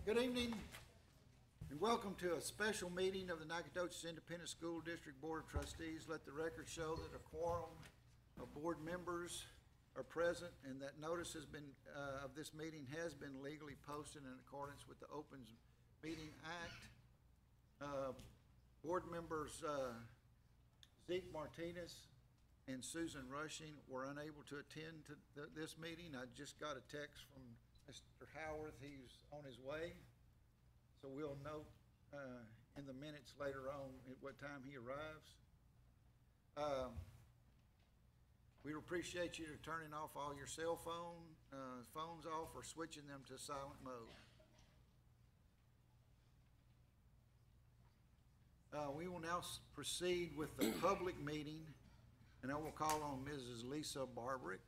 Good evening and welcome to a special meeting of the Nacogdoches Independent School District Board of Trustees. Let the record show that a quorum of board members are present and that notice has been, of this meeting has been legally posted in accordance with the Open Meeting Act. Board members Zeke Martinez and Susan Rushing were unable to attend to this meeting. I just got a text from Mr. Howarth. He's on his way. So we'll note in the minutes later on at what time he arrives. We appreciate you turning off all your cell phones off or switching them to silent mode. We will now proceed with the public meeting, and I will call on Mrs. Lisa Barbrick.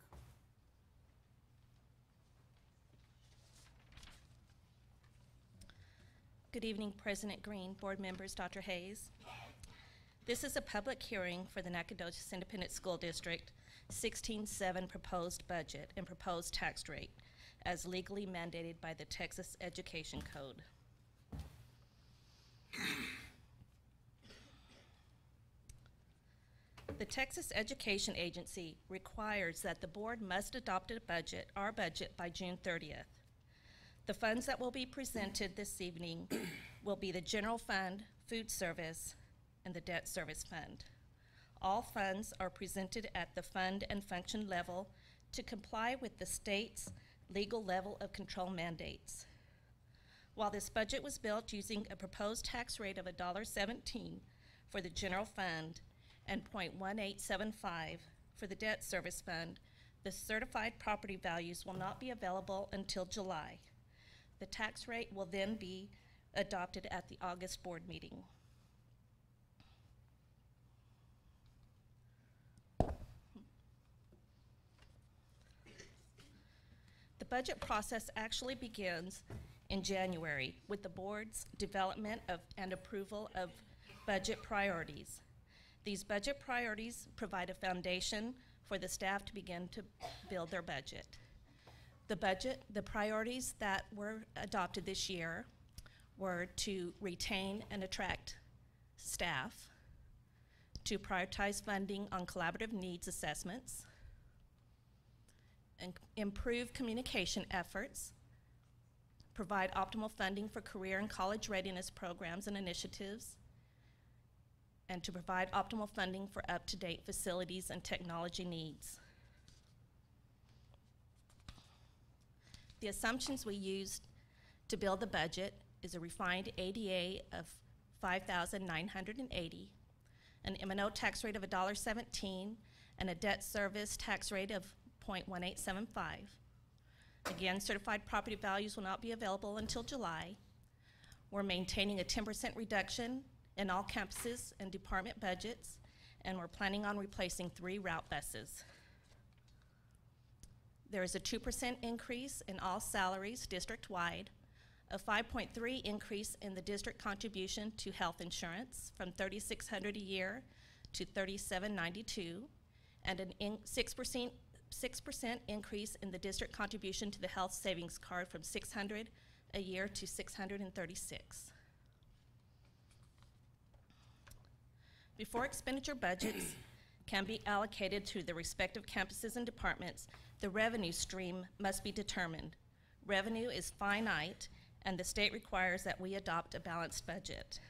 Good evening, President Green, board members, Dr. Hayes. This is a public hearing for the Nacogdoches Independent School District 16-7 proposed budget and proposed tax rate as legally mandated by the Texas Education Code. The Texas Education Agency requires that the board must adopt a budget, our budget, by June 30th. The funds that will be presented this evening will be the general fund, food service, and the debt service fund. All funds are presented at the fund and function level to comply with the state's legal level of control mandates. While this budget was built using a proposed tax rate of $1.17 for the general fund and .1875 for the debt service fund, the certified property values will not be available until July. The tax rate will then be adopted at the August board meeting. The budget process actually begins in January with the board's development of and approval of budget priorities. These budget priorities provide a foundation for the staff to begin to build their budget. The priorities that were adopted this year were to retain and attract staff, to prioritize funding on collaborative needs assessments, and improve communication efforts, provide optimal funding for career and college readiness programs and initiatives, and to provide optimal funding for up-to-date facilities and technology needs. The assumptions we used to build the budget is a refined ADA of $5,980, an M&O tax rate of $1.17, and a debt service tax rate of .1875. Again, certified property values will not be available until July. We're maintaining a 10% reduction in all campuses and department budgets, and we're planning on replacing 3 route buses. There is a 2% increase in all salaries district-wide, a 5.3% increase in the district contribution to health insurance from $3,600 a year to $3,792, and an 6% increase in the district contribution to the health savings card from $600 a year to $636. Before expenditure budgets can be allocated to the respective campuses and departments, the revenue stream must be determined. Revenue is finite, and the state requires that we adopt a balanced budget.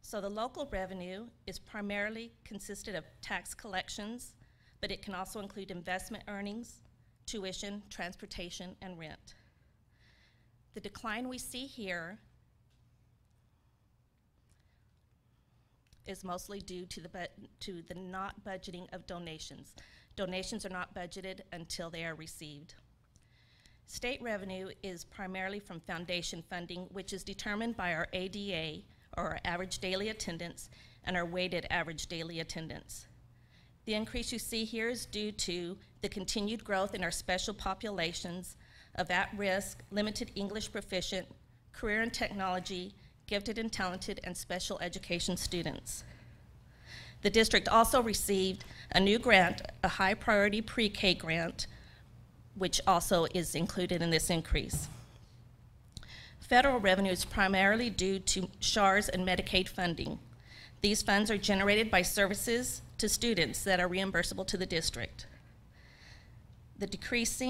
So the local revenue is primarily consisted of tax collections, but it can also include investment earnings, tuition, transportation, and rent. The decline we see here is mostly due to the not budgeting of donations. Donations are not budgeted until they are received. State revenue is primarily from foundation funding, which is determined by our ADA, or our average daily attendance, and our weighted average daily attendance. The increase you see here is due to the continued growth in our special populations of at-risk, limited English proficient, career and technology, gifted and talented, and special education students. The district also received a new grant, a high priority pre-K grant, which also is included in this increase. Federal revenue is primarily due to SHARS and Medicaid funding. These funds are generated by services to students that are reimbursable to the district. The decrease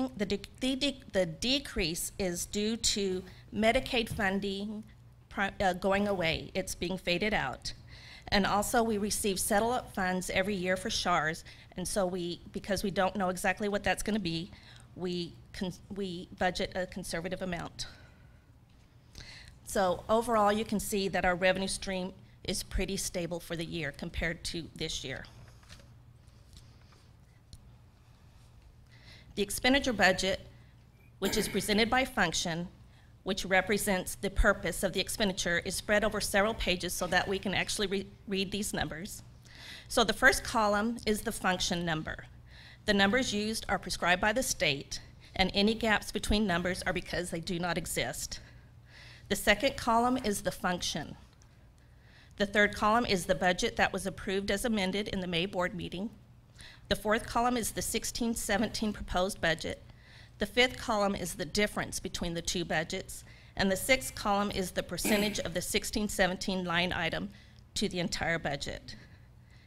is due to Medicaid funding going away. It's being faded out. And also we receive settle-up funds every year for SHARS, and so because we don't know exactly what that's going to be, we budget a conservative amount. So overall, you can see that our revenue stream is pretty stable for the year compared to this year. The expenditure budget, which is presented by function, which represents the purpose of the expenditure, is spread over several pages so that we can actually read these numbers. So the first column is the function number. The numbers used are prescribed by the state, and any gaps between numbers are because they do not exist. The second column is the function. The third column is the budget that was approved as amended in the May board meeting. The fourth column is the 16-17 proposed budget. The fifth column is the difference between the two budgets, and the sixth column is the percentage of the 16-17 line item to the entire budget.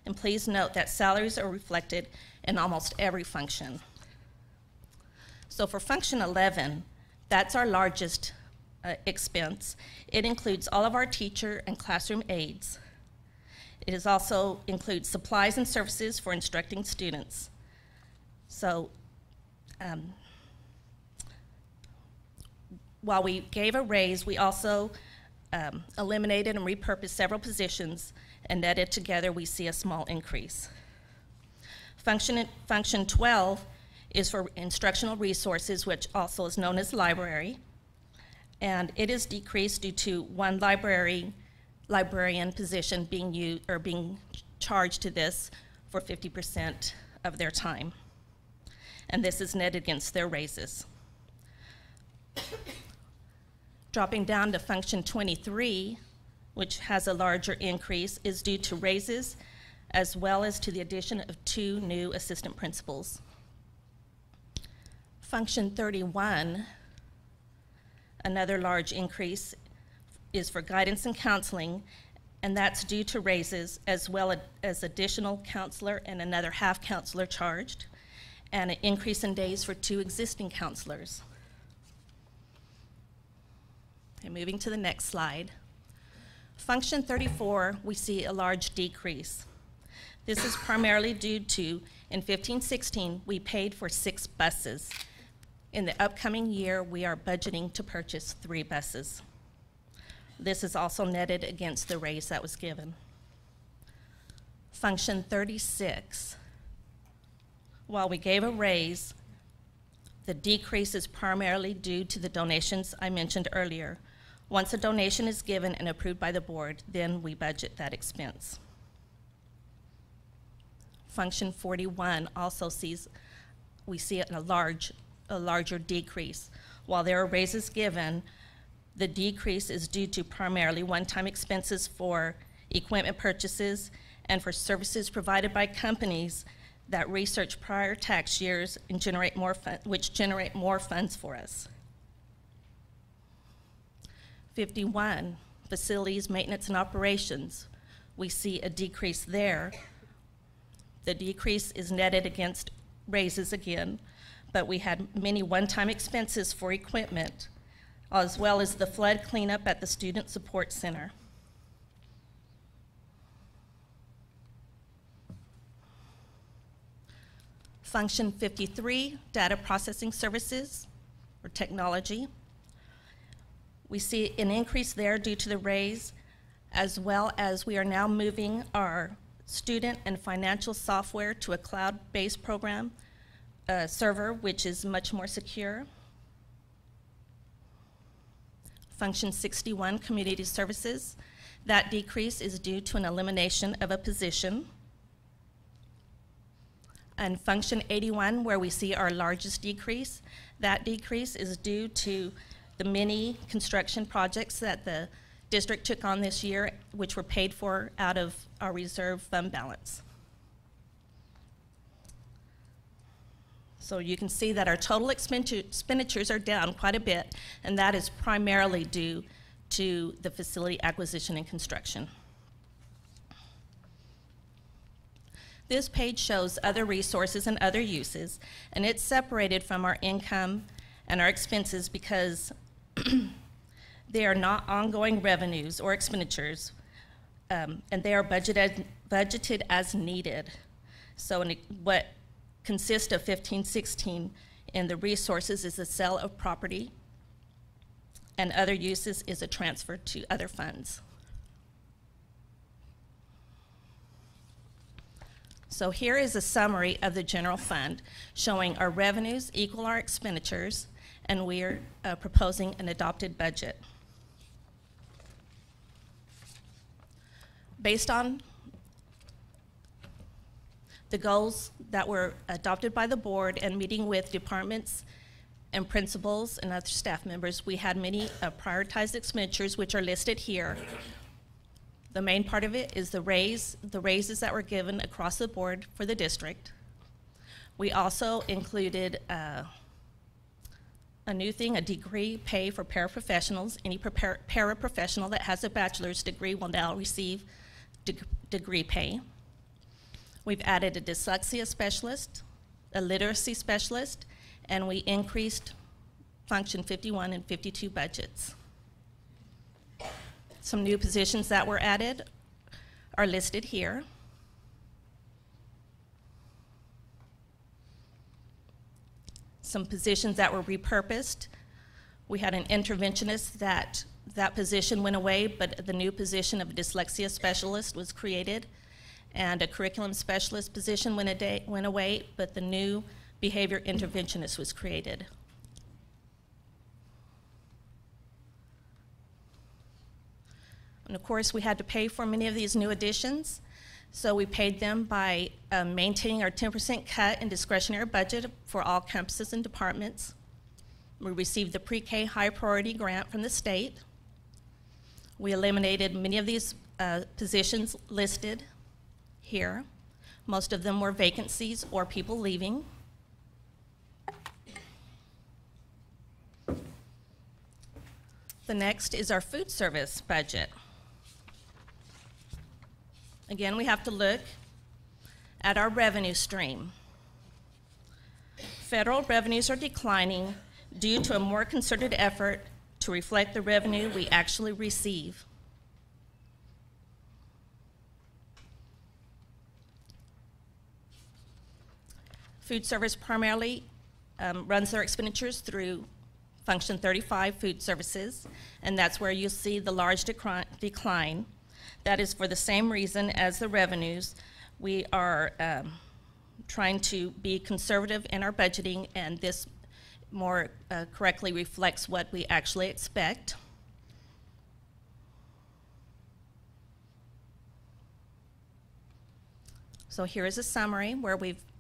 And please note that salaries are reflected in almost every function. So for function 11, that's our largest expense. It includes all of our teacher and classroom aides. It also includes supplies and services for instructing students. So while we gave a raise, we also eliminated and repurposed several positions, and netted together we see a small increase. Function 12 is for instructional resources, which also is known as library, and it is decreased due to one librarian position being charged to this for 50% of their time, and this is netted against their raises. Dropping down to function 23, which has a larger increase, is due to raises as well as to the addition of 2 new assistant principals. Function 31, another large increase, is for guidance and counseling, and that's due to raises as well as additional counselor and another half counselor charged, and an increase in days for 2 existing counselors. Okay, moving to the next slide. Function 34, we see a large decrease. This is primarily due to, in 15-16, we paid for 6 buses. In the upcoming year, we are budgeting to purchase 3 buses. This is also netted against the raise that was given. Function 36, while we gave a raise, the decrease is primarily due to the donations I mentioned earlier. Once a donation is given and approved by the board, then we budget that expense. Function 41 also we see a larger decrease. While there are raises given, the decrease is due to primarily one-time expenses for equipment purchases and for services provided by companies that research prior tax years and which generate more funds for us. 51, facilities, maintenance, and operations. We see a decrease there. The decrease is netted against raises again, but we had many one-time expenses for equipment, as well as the flood cleanup at the Student Support Center. Function 53, data processing services or technology. We see an increase there due to the raise, as well as we are now moving our student and financial software to a cloud-based program server, which is much more secure. Function 61, community services. That decrease is due to an elimination of a position. And function 81, where we see our largest decrease, that decrease is due to the many construction projects that the district took on this year, which were paid for out of our reserve fund balance. So you can see that our total expenditures are down quite a bit, and that is primarily due to the facility acquisition and construction. This page shows other resources and other uses, and it's separated from our income and our expenses because they are not ongoing revenues or expenditures, and they are budgeted as needed. So what consists of 1516 in the resources is the sale of property, and other uses is a transfer to other funds. So here is a summary of the general fund showing our revenues equal our expenditures, and we are proposing an adopted budget. Based on the goals that were adopted by the board and meeting with departments and principals and other staff members, we had many prioritized expenditures which are listed here. The main part of it is the raises that were given across the board for the district. We also included a new thing, a degree pay for paraprofessionals. Any paraprofessional that has a bachelor's degree will now receive degree pay. We've added a dyslexia specialist, a literacy specialist, and we increased Function 51 and 52 budgets. Some new positions that were added are listed here. Some positions that were repurposed. We had an interventionist that position went away, but the new position of a dyslexia specialist was created, and a curriculum specialist position went away, but the new behavior interventionist was created. And of course, we had to pay for many of these new additions, so we paid them by maintaining our 10% cut in discretionary budget for all campuses and departments. We received the pre-K high priority grant from the state. We eliminated many of these positions listed here. Most of them were vacancies or people leaving. The next is our food service budget. Again, we have to look at our revenue stream. Federal revenues are declining due to a more concerted effort to reflect the revenue we actually receive. Food service primarily runs their expenditures through Function 35 food services, and that's where you'll see the large decline. That is for the same reason as the revenues. We are trying to be conservative in our budgeting, and this more correctly reflects what we actually expect. So here is a summary where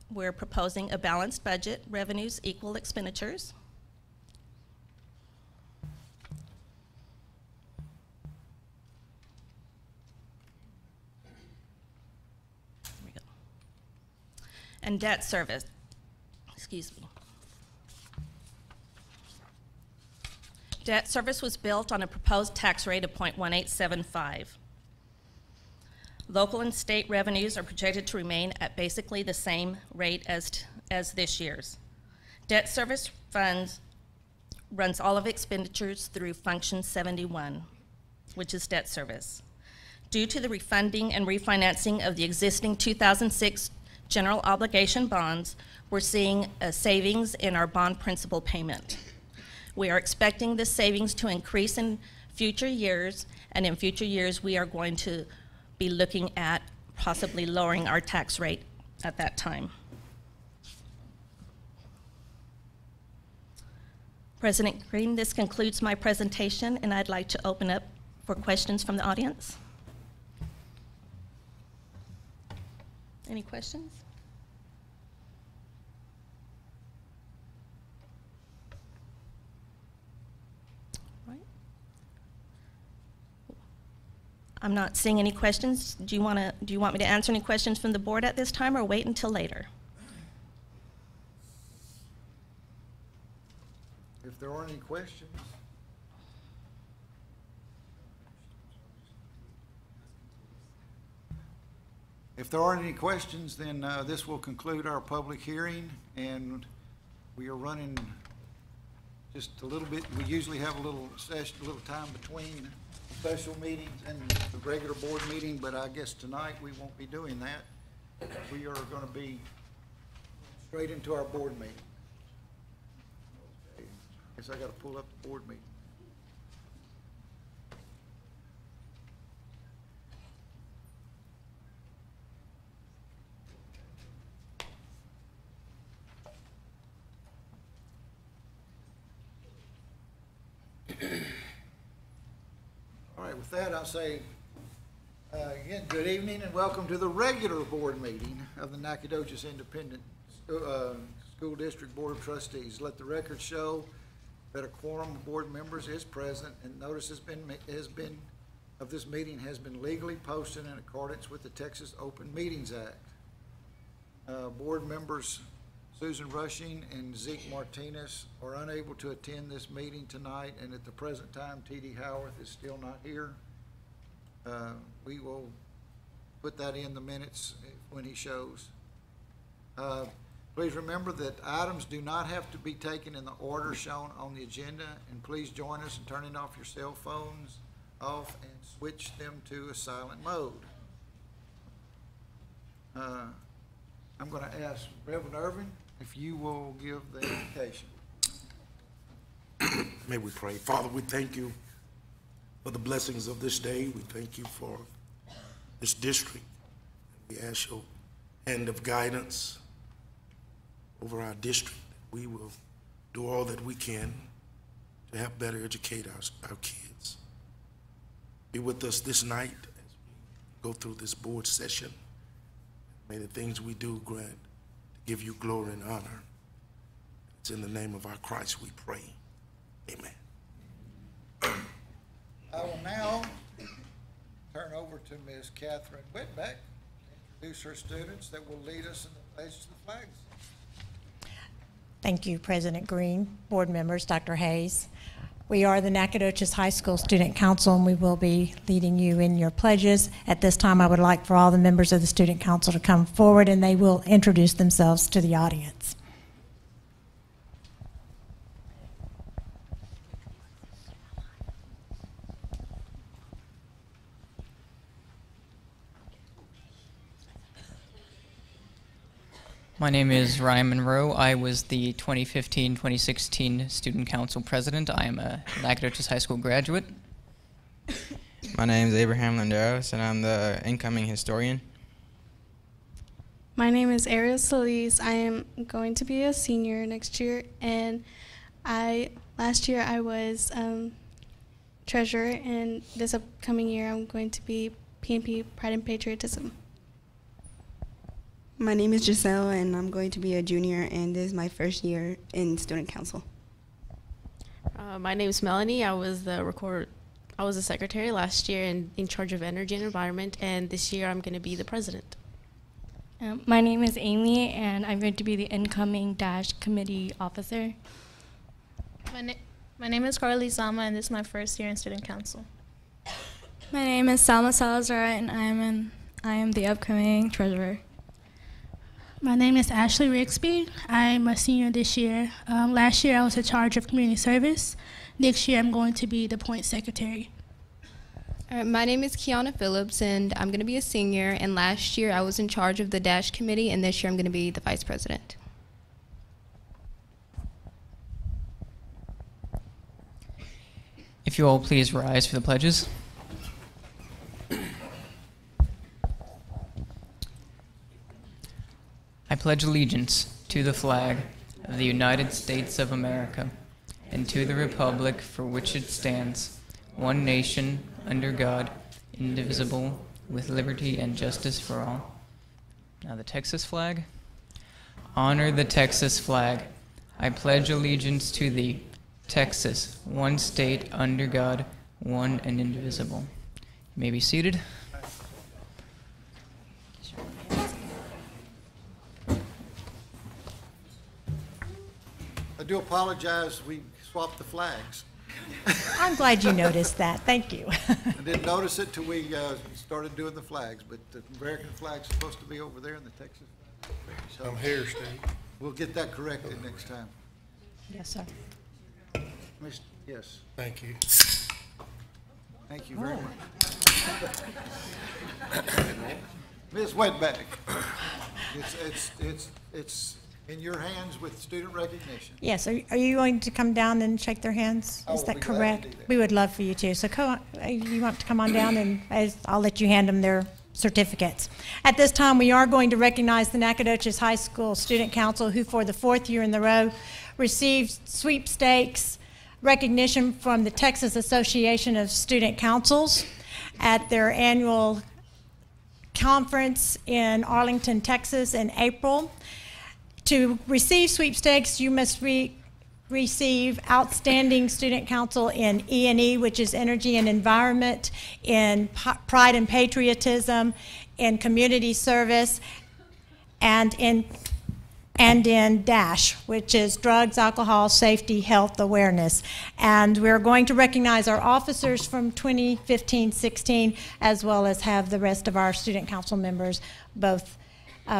we're proposing a balanced budget, revenues equal expenditures. And debt service, excuse me. Debt service was built on a proposed tax rate of 0.1875. Local and state revenues are projected to remain at basically the same rate as this year's. Debt service funds runs all of expenditures through Function 71, which is debt service. Due to the refunding and refinancing of the existing 2006 general obligation bonds, we're seeing a savings in our bond principal payment. We are expecting this savings to increase in future years, and in future years we are going to be looking at possibly lowering our tax rate at that time. President Green, this concludes my presentation, and I'd like to open up for questions from the audience. Any questions? Right. I'm not seeing any questions. Do you want me to answer any questions from the board at this time, or wait until later? there aren't any questions. If there aren't any questions, then this will conclude our public hearing, and we are running just a little bit. We usually have a little session, a little time between special meetings and the regular board meeting, but I guess tonight we won't be doing that. We are going to be straight into our board meeting. Okay. Guess I got to pull up the board meeting. All right, with that, I'll say, again, good evening and welcome to the regular board meeting of the Nacogdoches Independent School District Board of Trustees. Let the record show that a quorum of board members is present, and notice of this meeting has been legally posted in accordance with the Texas Open Meetings Act. Board members Susan Rushing and Zeke Martinez are unable to attend this meeting tonight, and at the present time, T.D. Howarth is still not here. We will put that in the minutes when he shows. Please remember that items do not have to be taken in the order shown on the agenda, and please join us in turning off your cell phones off and switch them to a silent mode. I'm going to ask Reverend Irvin if you will give the invocation. May we pray. Father, we thank you for the blessings of this day. We thank you for this district. We ask your hand of guidance over our district. We will do all that we can to help better educate our kids. Be with us this night as we go through this board session. May the things we do grant give you glory and honor. It's in the name of our Christ we pray. Amen. I will now turn over to Ms. Catherine Whitbeck to introduce her students that will lead us in the pledge to the flags. Thank you, President Green, board members, Dr. Hayes. We are the Nacogdoches High School Student Council, and we will be leading you in your pledges. At this time, I would like for all the members of the Student Council to come forward, and they will introduce themselves to the audience. My name is Ryan Monroe. I was the 2015-2016 Student Council President. I am a Nacogdoches High School graduate. My name is Abraham Landeros, and I'm the incoming historian. My name is Ariel Solis. I am going to be a senior next year, and last year I was treasurer, and this upcoming year I'm going to be PNP Pride and Patriotism. My name is Giselle, and I'm going to be a junior, and this is my first year in Student Council. My name is Melanie. I was the secretary last year and in charge of energy and environment, and this year I'm going to be the president. My name is Amy, and I'm going to be the incoming DASH committee officer. My name is Carly Zama, and this is my first year in Student Council. My name is Salma Salazar, and I am the upcoming treasurer. My name is Ashley Rigsby. I'm a senior this year. Last year I was in charge of community service. Next year I'm going to be the point secretary. My name is Kiana Phillips, and I'm going to be a senior. And last year I was in charge of the DASH committee, and this year I'm going to be the vice president. If you all please rise for the pledges. I pledge allegiance to the flag of the United States of America and to the republic for which it stands, one nation, under God, indivisible, with liberty and justice for all. Now the Texas flag. Honor the Texas flag. I pledge allegiance to thee, Texas, one state, under God, one and indivisible. You may be seated. I do apologize. We swap the flags. I'm glad you noticed that. Thank you. I didn't notice it till we started doing the flags, but the American flag's supposed to be over there in the Texas. So I'm here, Steve. we'll get that corrected next time. Yes, sir. Yes. Thank you. Thank you very much. Ms. Wetback, it's in your hands with student recognition. Yes, are you going to come down and shake their hands? I Is will that be glad to correct? do that. We would love for you to. So you want to come on down, and I'll let you hand them their certificates. At this time, we are going to recognize the Nacogdoches High School Student Council, who for the 4th year in a row received sweepstakes recognition from the Texas Association of Student Councils at their annual conference in Arlington, Texas in April. To receive sweepstakes, you must receive Outstanding Student Council in E&E, which is Energy and Environment, in Pride and Patriotism, in Community Service, and in DASH, which is Drugs, Alcohol, Safety, Health Awareness. And we're going to recognize our officers from 2015-16, as well as have the rest of our student council members, both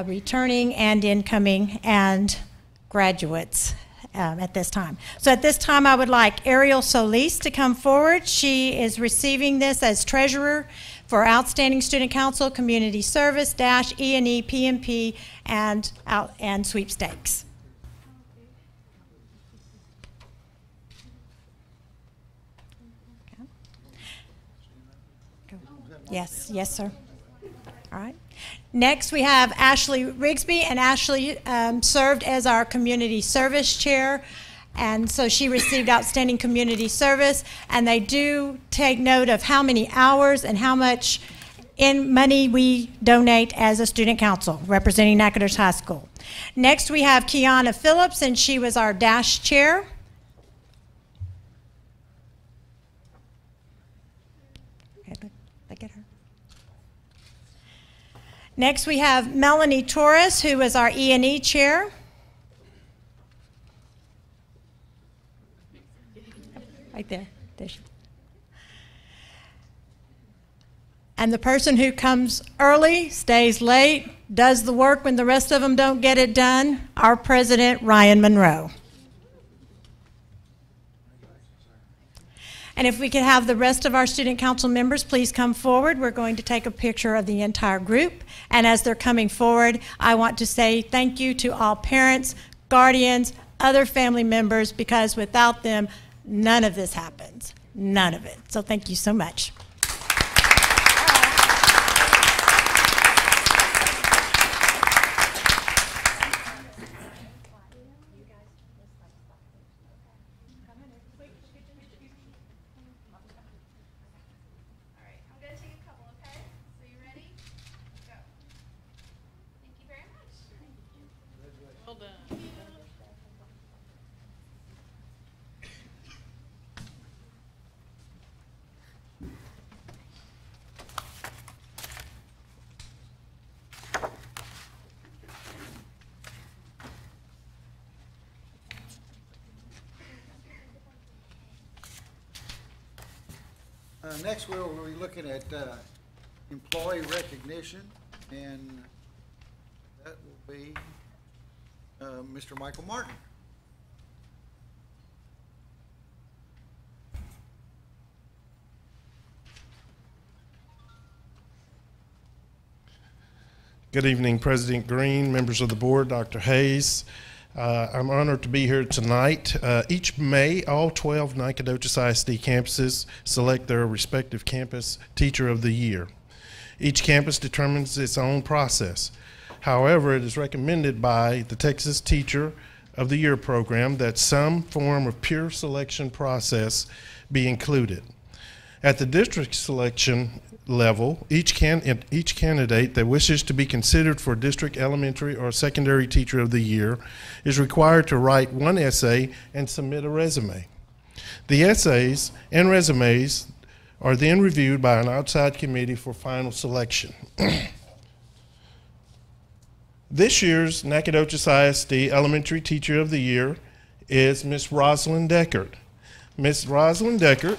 returning and incoming, and graduates at this time. So at this time, I would like Ariel Solis to come forward. She is receiving this as treasurer for Outstanding Student Council, Community Service, DASH, E&E, PMP, and sweepstakes. Yes, yes, sir. All right. Next, we have Ashley Rigsby, and Ashley served as our community service chair, and so she received Outstanding Community Service, and they do take note of how many hours and how much in money we donate as a student council representing Nacogdoches High School. Next, we have Kiana Phillips, and she was our DASH chair. Okay, look at her. Next, we have Melanie Torres, who is our E&E chair. Right there. There she is. And the person who comes early, stays late, does the work when the rest of them don't get it done, our president, Ryan Monroe. And if we could have the rest of our student council members please come forward. We're going to take a picture of the entire group. And as they're coming forward, I want to say thank you to all parents, guardians, other family members, because without them, none of this happens. None of it. So thank you so much. Next, we'll be looking at employee recognition, and that will be Mr. Michael Martin. Good evening, President Green, members of the board, Dr. Hayes. I'm honored to be here tonight. Each May, all 12 Nacogdoches ISD campuses select their respective campus teacher of the year. Each campus determines its own process. However, it is recommended by the Texas Teacher of the Year program that some form of peer selection process be included. At the district selection level, each candidate that wishes to be considered for district elementary or secondary teacher of the year is required to write one essay and submit a resume. The essays and resumes are then reviewed by an outside committee for final selection. This year's Nacogdoches ISD Elementary Teacher of the Year is Ms. Rosalind Deckard. Miss Rosalind Deckard.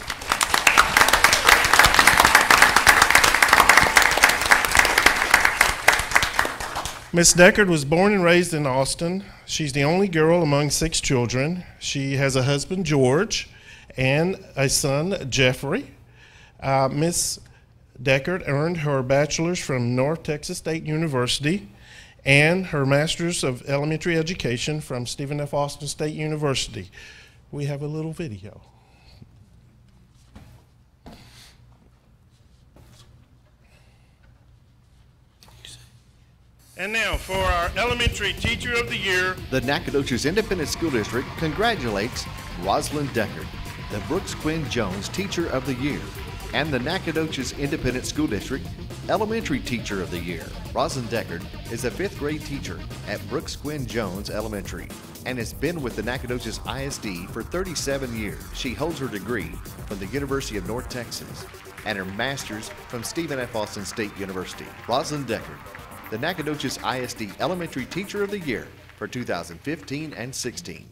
Miss Deckard was born and raised in Austin. She's the only girl among 6 children. She has a husband, George, and a son, Jeffrey. Miss Deckard earned her bachelor's from North Texas State University and her master's of elementary education from Stephen F. Austin State University. We have a little video. And now for our Elementary Teacher of the Year. The Nacogdoches Independent School District congratulates Rosalind Deckard, the Brooks Quinn Jones Teacher of the Year, and the Nacogdoches Independent School District Elementary Teacher of the Year. Rosalind Deckard is a 5th grade teacher at Brooks Quinn Jones Elementary and has been with the Nacogdoches ISD for 37 years. She holds her degree from the University of North Texas and her master's from Stephen F. Austin State University. Rosalind Deckard, the Nacogdoches ISD Elementary Teacher of the Year for 2015 and 16.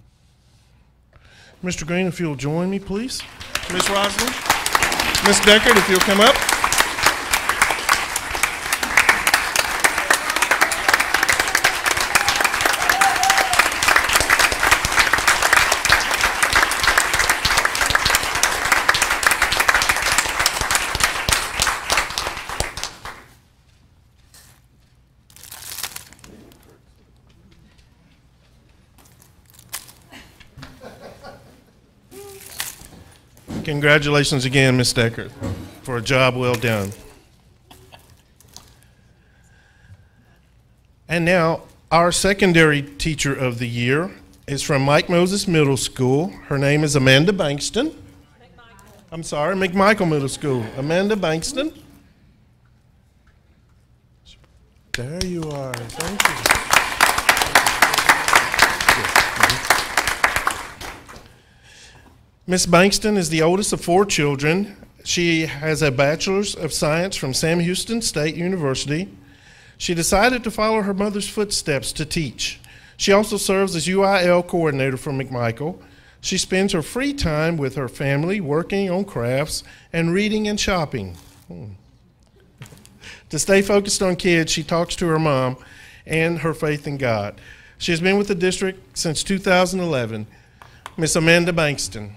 Mr. Green, if you'll join me, please. Miss Rosalind. Miss Deckard, if you'll come up. Congratulations again, Ms. Deckard, for a job well done. And now, our secondary teacher of the year is from Mike Moses Middle School. Her name is Amanda Bankston. I'm sorry, McMichael Middle School. Amanda Bankston. There you are. Thank you. Miss Bankston is the oldest of 4 children. She has a Bachelor's of Science from Sam Houston State University. She decided to follow her mother's footsteps to teach. She also serves as UIL coordinator for McMichael. She spends her free time with her family working on crafts and reading and shopping. To stay focused on kids, she talks to her mom and her faith in God. She has been with the district since 2011. Miss Amanda Bankston.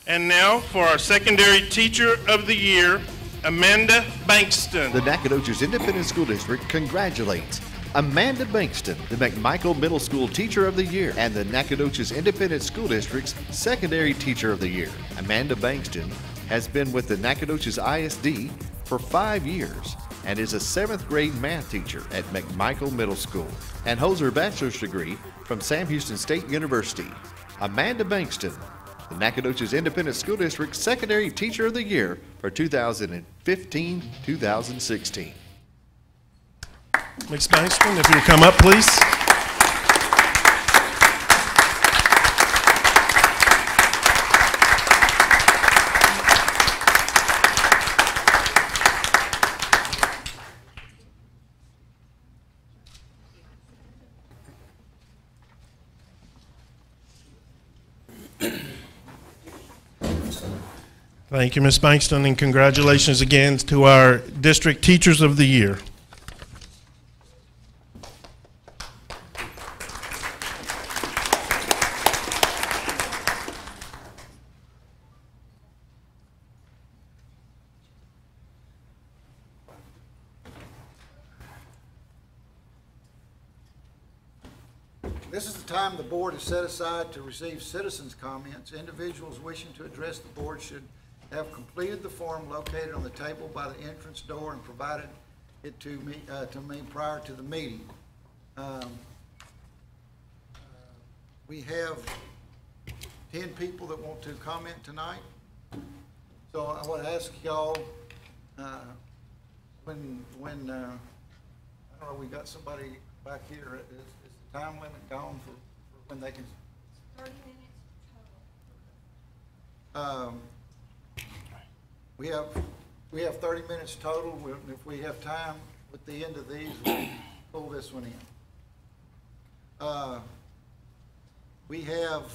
And now for our Secondary Teacher of the Year, Amanda Bankston. The Nacogdoches Independent School District congratulates Amanda Bankston, the McMichael Middle School Teacher of the Year, and the Nacogdoches Independent School District's Secondary Teacher of the Year. Amanda Bankston has been with the Nacogdoches ISD for 5 years and is a 7th grade math teacher at McMichael Middle School and holds her bachelor's degree from Sam Houston State University. Amanda Bankston, the Nacogdoches Independent School District Secondary Teacher of the Year for 2015-2016. Ms. Bankston, if you'll come up, please. Thank you, Ms. Bankston, and congratulations again to our District Teachers of the Year. This is the time the board has set aside to receive citizens' comments. Individuals wishing to address the board should have completed the form located on the table by the entrance door and provided it to me prior to the meeting. We have 10 people that want to comment tonight. So I want to ask y'all, I don't know, we got somebody back here, is the time limit gone for when they can? 30 minutes total. We have We have 30 minutes total. If we have time at the end of these, we'll pull this one in. We have,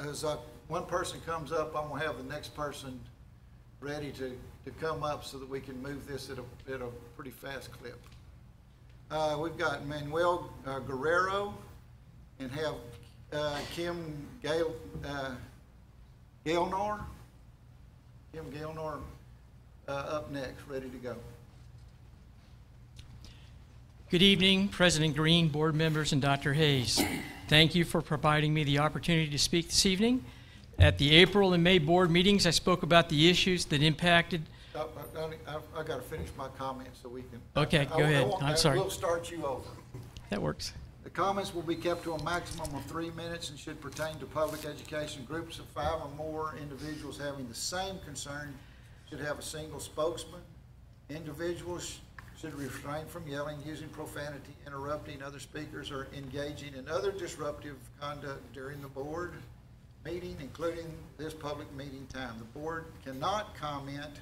as one person comes up, I'm gonna have the next person ready to come up so that we can move this at a pretty fast clip. We've got Manuel Guerrero and have Kim Gailnor. Kim Gailnor up next, ready to go. Good evening, President Green, board members, and Dr. Hayes. Thank you for providing me the opportunity to speak this evening. At the April and May board meetings, I spoke about the issues that impacted. I got to finish my comments so we can. Okay, go ahead. I'm sorry. We'll start you over. That works. The comments will be kept to a maximum of 3 minutes and should pertain to public education. Groups of 5 or more individuals having the same concern should have a single spokesman. Individuals should refrain from yelling, using profanity, interrupting other speakers, or engaging in other disruptive conduct during the board meeting, including this public meeting time. The board cannot comment,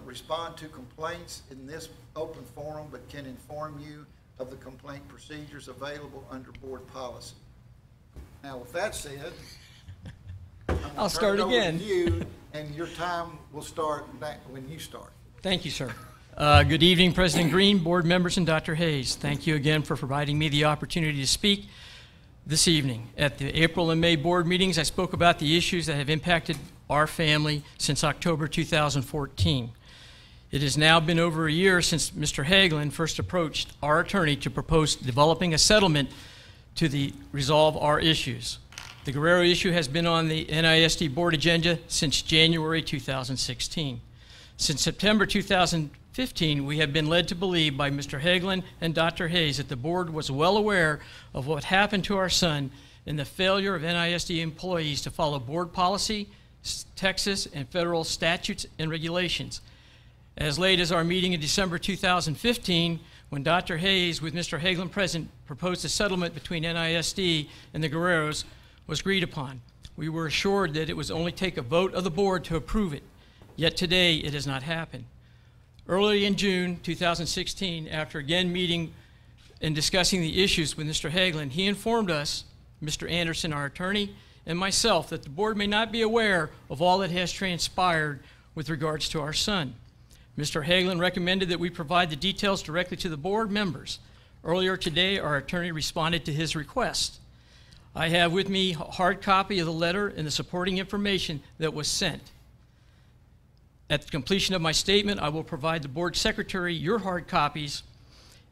respond to complaints in this open forum, but can inform you of the complaint procedures available under board policy. Now, with that said, I'll start again. You, and your time will start back when you start. Thank you, sir. Good evening, President Green, board members, and Dr. Hayes. Thank you again for providing me the opportunity to speak this evening. At the April and May board meetings, I spoke about the issues that have impacted our family since October 2014. It has now been over a year since Mr. Hagelin first approached our attorney to propose developing a settlement to resolve our issues. The Guerrero issue has been on the NISD board agenda since January 2016. Since September 2015, we have been led to believe by Mr. Hagelin and Dr. Hayes that the board was well aware of what happened to our son and the failure of NISD employees to follow board policy, Texas and federal statutes and regulations. As late as our meeting in December 2015, when Dr. Hayes, with Mr. Hagelin present, proposed a settlement between NISD and the Guerreros was agreed upon. We were assured that it would only take a vote of the board to approve it. Yet today, it has not happened. Early in June 2016, after again meeting and discussing the issues with Mr. Hagelin, he informed us, Mr. Anderson, our attorney, and myself, that the board may not be aware of all that has transpired with regards to our son. Mr. Hagelin recommended that we provide the details directly to the board members. Earlier today, our attorney responded to his request. I have with me a hard copy of the letter and the supporting information that was sent. At the completion of my statement, I will provide the board secretary your hard copies,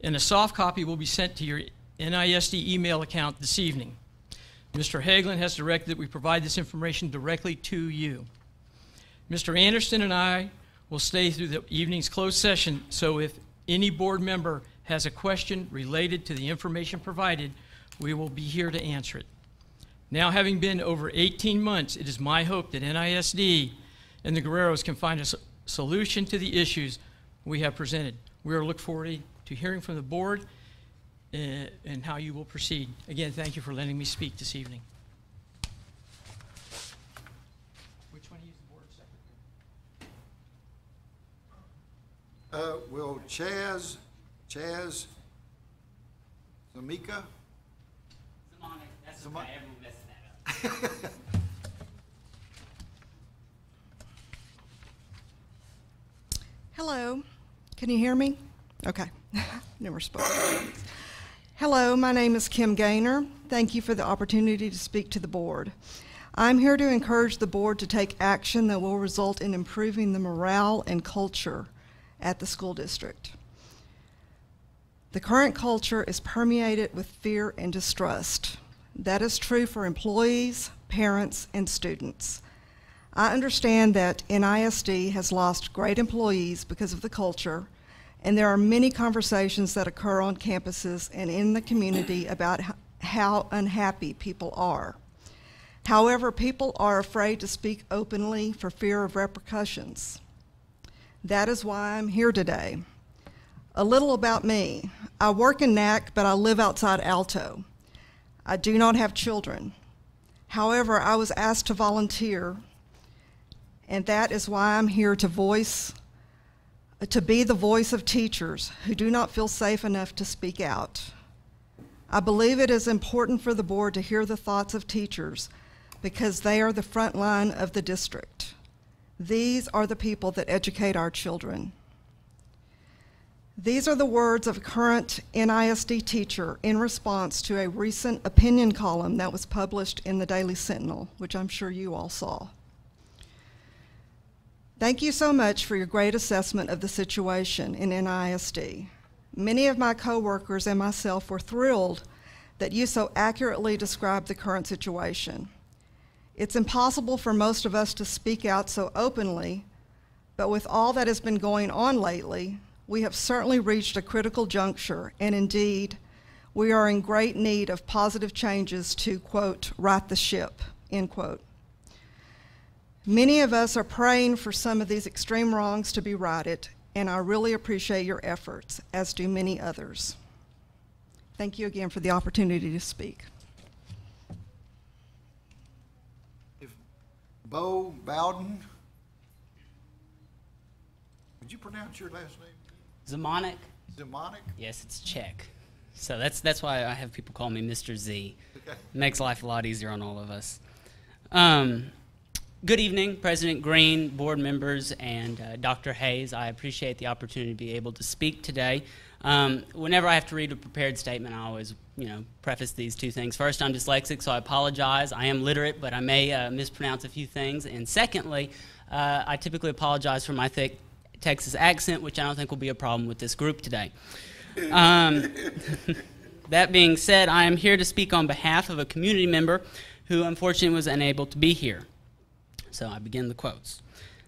and a soft copy will be sent to your NISD email account this evening. Mr. Hagelin has directed that we provide this information directly to you. Mr. Anderson and I will stay through the evening's closed session, so if any board member has a question related to the information provided, we will be here to answer it. Now, having been over 18 months, it is my hope that NISD and the Guerreros can find a solution to the issues we have presented. We are looking forward to hearing from the board and how you will proceed. Again, thank you for letting me speak this evening. Which one is the board secretary? Will Chaz Zamika? That's okay, everyone messes that up. Hello, can you hear me? Okay, never spoken. Hello, my name is Kim Gaynor. Thank you for the opportunity to speak to the board. I'm here to encourage the board to take action that will result in improving the morale and culture at the school district. The current culture is permeated with fear and distrust. That is true for employees, parents, and students. I understand that NISD has lost great employees because of the culture, and there are many conversations that occur on campuses and in the community about how unhappy people are. However, people are afraid to speak openly for fear of repercussions. That is why I'm here today. A little about me. I work in NAC, but I live outside Alto. I do not have children. However, I was asked to volunteer, and that is why I'm here to be the voice of teachers who do not feel safe enough to speak out. I believe it is important for the board to hear the thoughts of teachers because they are the front line of the district. These are the people that educate our children. These are the words of a current NISD teacher in response to a recent opinion column that was published in the Daily Sentinel, which I'm sure you all saw. Thank you so much for your great assessment of the situation in NISD. Many of my coworkers and myself were thrilled that you so accurately described the current situation. It's impossible for most of us to speak out so openly, but with all that has been going on lately, we have certainly reached a critical juncture, and indeed, we are in great need of positive changes to, quote, right the ship, end quote. Many of us are praying for some of these extreme wrongs to be righted, and I really appreciate your efforts, as do many others. Thank you again for the opportunity to speak. Bo Bowden. Would you pronounce your last name? Zamonic. Zamonic? Yes, it's Czech. So that's why I have people call me Mr. Z. Okay. Makes life a lot easier on all of us. Good evening, President Green, board members, and Dr. Hayes. I appreciate the opportunity to be able to speak today. Whenever I have to read a prepared statement, I always, preface these two things. First, I'm dyslexic, so I apologize. I am literate, but I may mispronounce a few things. And secondly, I typically apologize for my thick Texas accent, which I don't think will be a problem with this group today. That being said, I am here to speak on behalf of a community member who unfortunately was unable to be here. So I begin the quotes.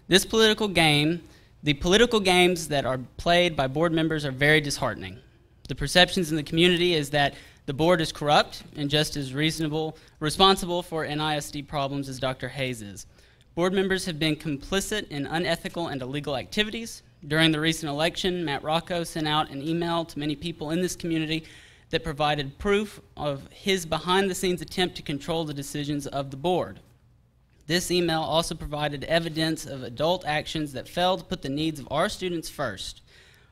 The political games that are played by board members are very disheartening. The perceptions in the community is that the board is corrupt and just as responsible for NISD problems as Dr. Hayes is. Board members have been complicit in unethical and illegal activities. During the recent election, Matt Rocco sent out an email to many people in this community that provided proof of his behind-the-scenes attempt to control the decisions of the board. This email also provided evidence of adult actions that failed to put the needs of our students first.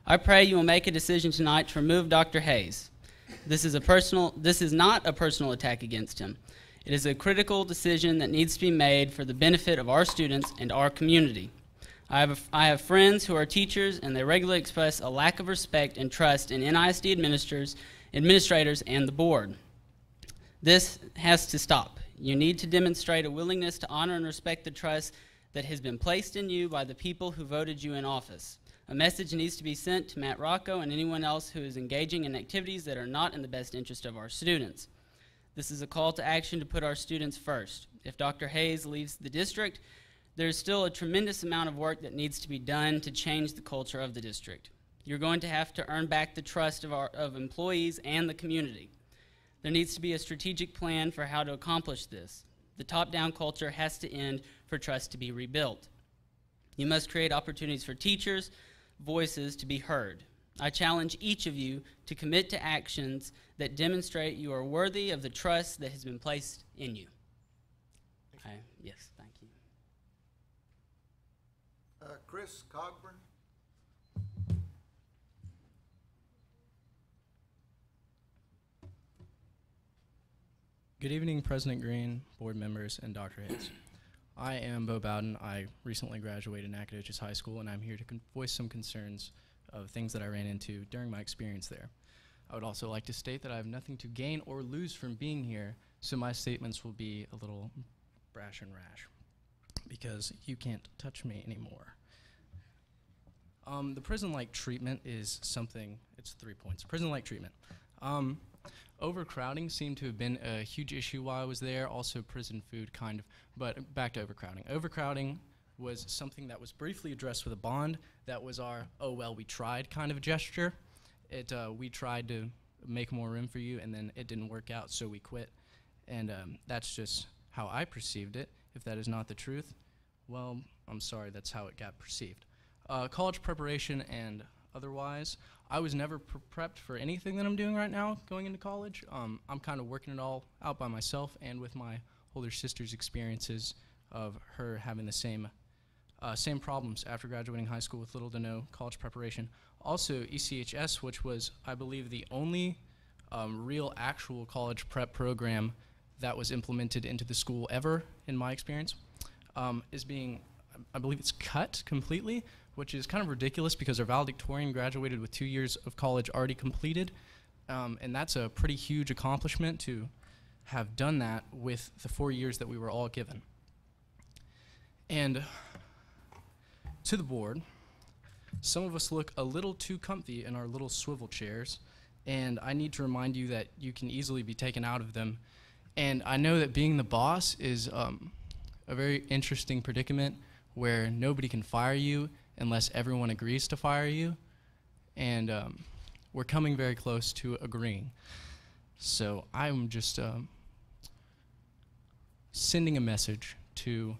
I pray you will make a decision tonight to remove Dr. Hayes. This is not a personal attack against him. It is a critical decision that needs to be made for the benefit of our students and our community. I have friends who are teachers, and they regularly express a lack of respect and trust in NISD administrators and the board. This has to stop. You need to demonstrate a willingness to honor and respect the trust that has been placed in you by the people who voted you in office. A message needs to be sent to Matt Rocco and anyone else who is engaging in activities that are not in the best interest of our students. This is a call to action to put our students first. If Dr. Hayes leaves the district, there is still a tremendous amount of work that needs to be done to change the culture of the district. You're going to have to earn back the trust of employees and the community. There needs to be a strategic plan for how to accomplish this. The top-down culture has to end for trust to be rebuilt. You must create opportunities for teachers' voices to be heard. I challenge each of you to commit to actions that demonstrate you are worthy of the trust that has been placed in you. Yes, thank you. Chris Cogburn. Good evening, President Green, board members, and Dr. Hayes. I am Bo Bowden. I recently graduated Nacogdoches High School, and I'm here to voice some concerns of things that I ran into during my experience there. I would also like to state that I have nothing to gain or lose from being here, so my statements will be a little brash and rash, because you can't touch me anymore. The prison-like treatment is something, it's 3 points. Prison-like treatment. Overcrowding seemed to have been a huge issue while I was there, also prison food kind of, but back to overcrowding. Overcrowding was something that was briefly addressed with a bond. That was our, oh well, we tried kind of gesture. We tried to make more room for you, and then it didn't work out, so we quit. And that's just how I perceived it. If that is not the truth, well, I'm sorry, that's how it got perceived. College preparation and otherwise, I was never prepped for anything that I'm doing right now going into college. I'm kind of working it all out by myself and with my older sister's experiences of her having the same Same problems after graduating high school with little to no college preparation. Also, ECHS, which was, I believe, the only real actual college prep program that was implemented into the school ever, in my experience, is being, I believe it's cut completely, which is kind of ridiculous because our valedictorian graduated with 2 years of college already completed, and that's a pretty huge accomplishment to have done that with the 4 years that we were all given. And to the board, some of us look a little too comfy in our little swivel chairs, and I need to remind you that you can easily be taken out of them. And I know that being the boss is a very interesting predicament where nobody can fire you unless everyone agrees to fire you, and we're coming very close to agreeing. So I'm just sending a message to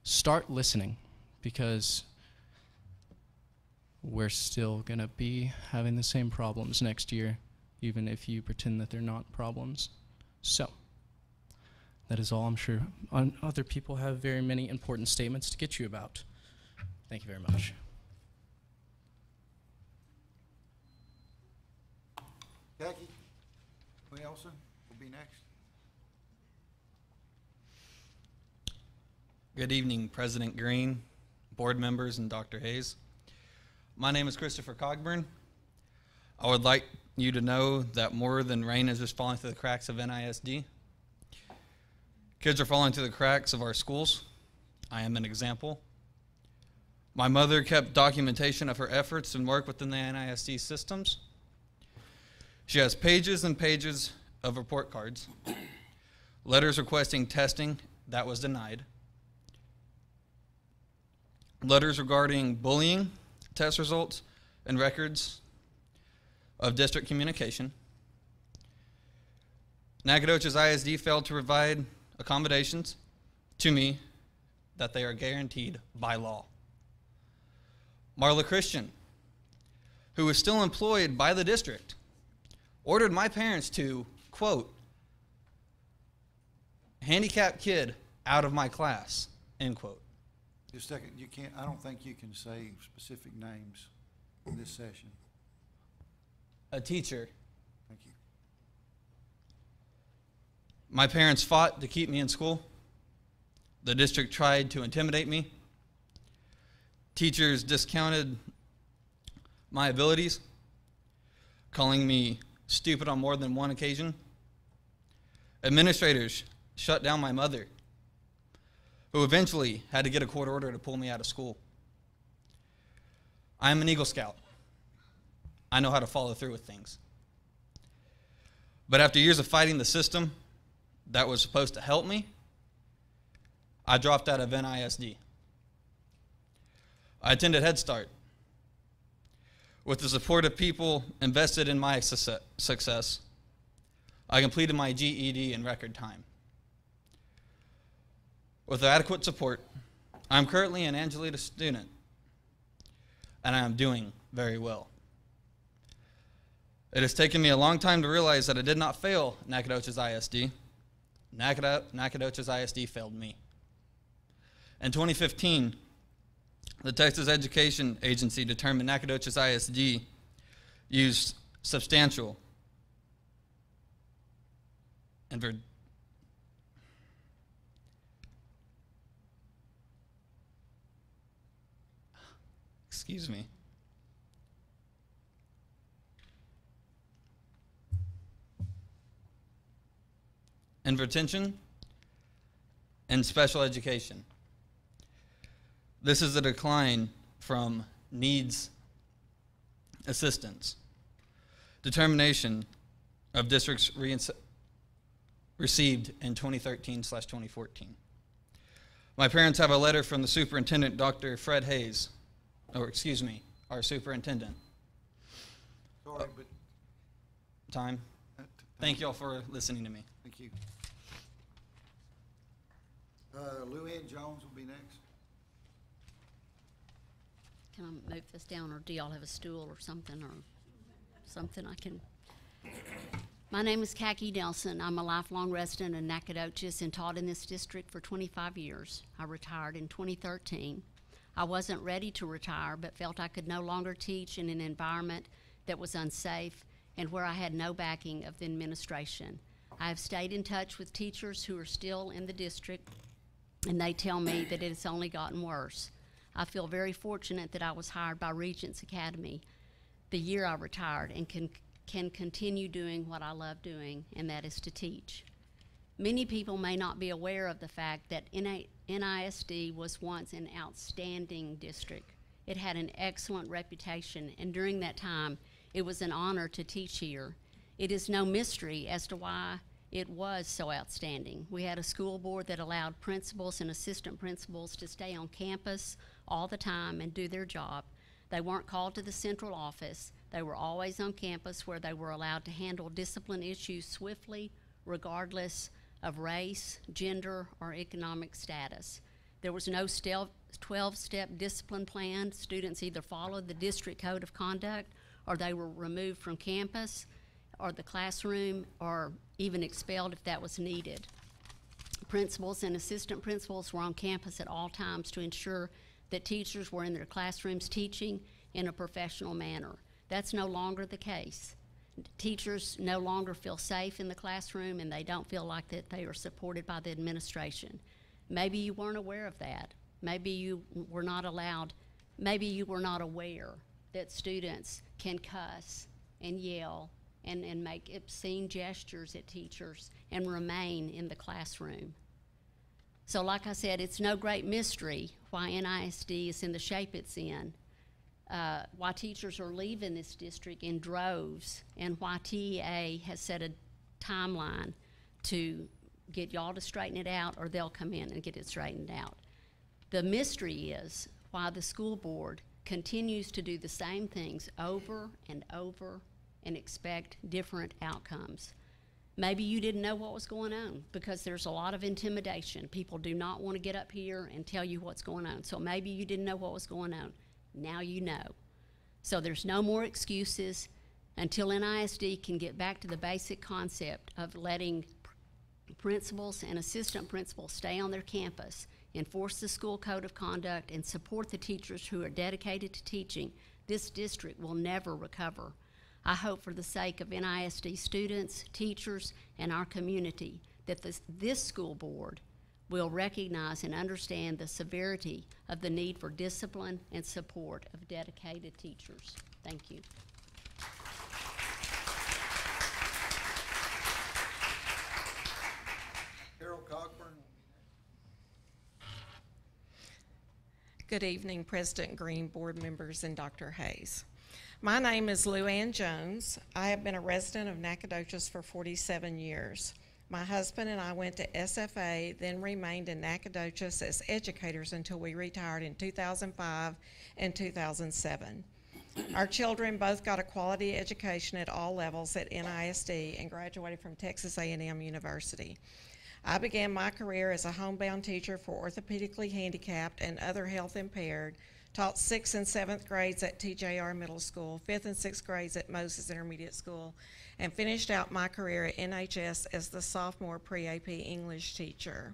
start listening, because we're still going to be having the same problems next year, even if you pretend that they're not problems. So that is all. I'm sure other people have very many important statements to get you about. Thank you very much. Jackie Wilson will be next. Good evening, President Green, board members, and Dr. Hayes. My name is Christopher Cogburn. I would like you to know that more than rain is just falling through the cracks of NISD. Kids are falling through the cracks of our schools. I am an example. My mother kept documentation of her efforts and work within the NISD systems. She has pages and pages of report cards, letters requesting testing that was denied, letters regarding bullying, test results, and records of district communication. Nacogdoches ISD failed to provide accommodations to me that they are guaranteed by law. Marla Christian, who is still employed by the district, ordered my parents to, quote, handicapped kid out of my class, end quote. Just a second, you can't, I don't think you can say specific names in this session. A teacher. Thank you. My parents fought to keep me in school. The district tried to intimidate me. Teachers discounted my abilities, calling me stupid on more than one occasion. Administrators shut down my mother, who eventually had to get a court order to pull me out of school. I am an Eagle Scout. I know how to follow through with things. But after years of fighting the system that was supposed to help me, I dropped out of NISD. I attended Head Start. With the support of people invested in my success, I completed my GED in record time. With adequate support, I'm currently an Angelita student, and I am doing very well. It has taken me a long time to realize that I did not fail Nacogdoches ISD. Nacogdoches ISD failed me. In 2015, the Texas Education Agency determined Nacogdoches ISD used substantial and excuse me. And retention and special education. This is a decline from needs assistance. Determination of districts received in 2013/2014. My parents have a letter from the superintendent, Dr. Fred Hayes, or excuse me, our superintendent. Sorry, but time. Thank you all for listening to me. Thank you. Lou Ann Jones will be next. Can I move this down, or do y'all have a stool or something I can? My name is Khaki Nelson. I'm a lifelong resident of Nacogdoches and taught in this district for 25 years. I retired in 2013. I wasn't ready to retire, but felt I could no longer teach in an environment that was unsafe and where I had no backing of the administration. I have stayed in touch with teachers who are still in the district, and they tell me that it has only gotten worse. I feel very fortunate that I was hired by Regents Academy the year I retired and can continue doing what I love doing, and that is to teach. Many people may not be aware of the fact that NISD was once an outstanding district. It had an excellent reputation, and during that time, it was an honor to teach here. It is no mystery as to why it was so outstanding. We had a school board that allowed principals and assistant principals to stay on campus all the time and do their job. They weren't called to the central office. They were always on campus where they were allowed to handle discipline issues swiftly, regardless of race, gender, or economic status. There was no 12-step discipline plan. Students either followed the district code of conduct or they were removed from campus or the classroom or even expelled if that was needed. Principals and assistant principals were on campus at all times to ensure that teachers were in their classrooms teaching in a professional manner. That's no longer the case. Teachers no longer feel safe in the classroom, and they don't feel like that they are supported by the administration. Maybe you weren't aware of that. Maybe you were not allowed, maybe you were not aware that students can cuss and yell and make obscene gestures at teachers and remain in the classroom. So like I said, it's no great mystery why NISD is in the shape it's in, why teachers are leaving this district in droves, and why TEA has set a timeline to get y'all to straighten it out, or they'll come in and get it straightened out. The mystery is why the school board continues to do the same things over and over and expect different outcomes. Maybe you didn't know what was going on because there's a lot of intimidation. People do not want to get up here and tell you what's going on. So maybe you didn't know what was going on. Now you know. So there's no more excuses until NISD can get back to the basic concept of letting principals and assistant principals stay on their campus, enforce the school code of conduct, and support the teachers who are dedicated to teaching. This district will never recover. I hope for the sake of NISD students, teachers, and our community that this school board will recognize and understand the severity of the need for discipline and support of dedicated teachers. Thank you. Carol Cockburn. Good evening, President Green, board members, and Dr. Hayes. My name is Lou Ann Jones. I have been a resident of Nacogdoches for 47 years. My husband and I went to SFA, then remained in Nacogdoches as educators until we retired in 2005 and 2007. Our children both got a quality education at all levels at NISD and graduated from Texas A&M University. I began my career as a homebound teacher for orthopedically handicapped and other health impaired, taught 6th and 7th grades at TJR Middle School, 5th and 6th grades at Moses Intermediate School, and finished out my career at NHS as the sophomore pre-AP English teacher.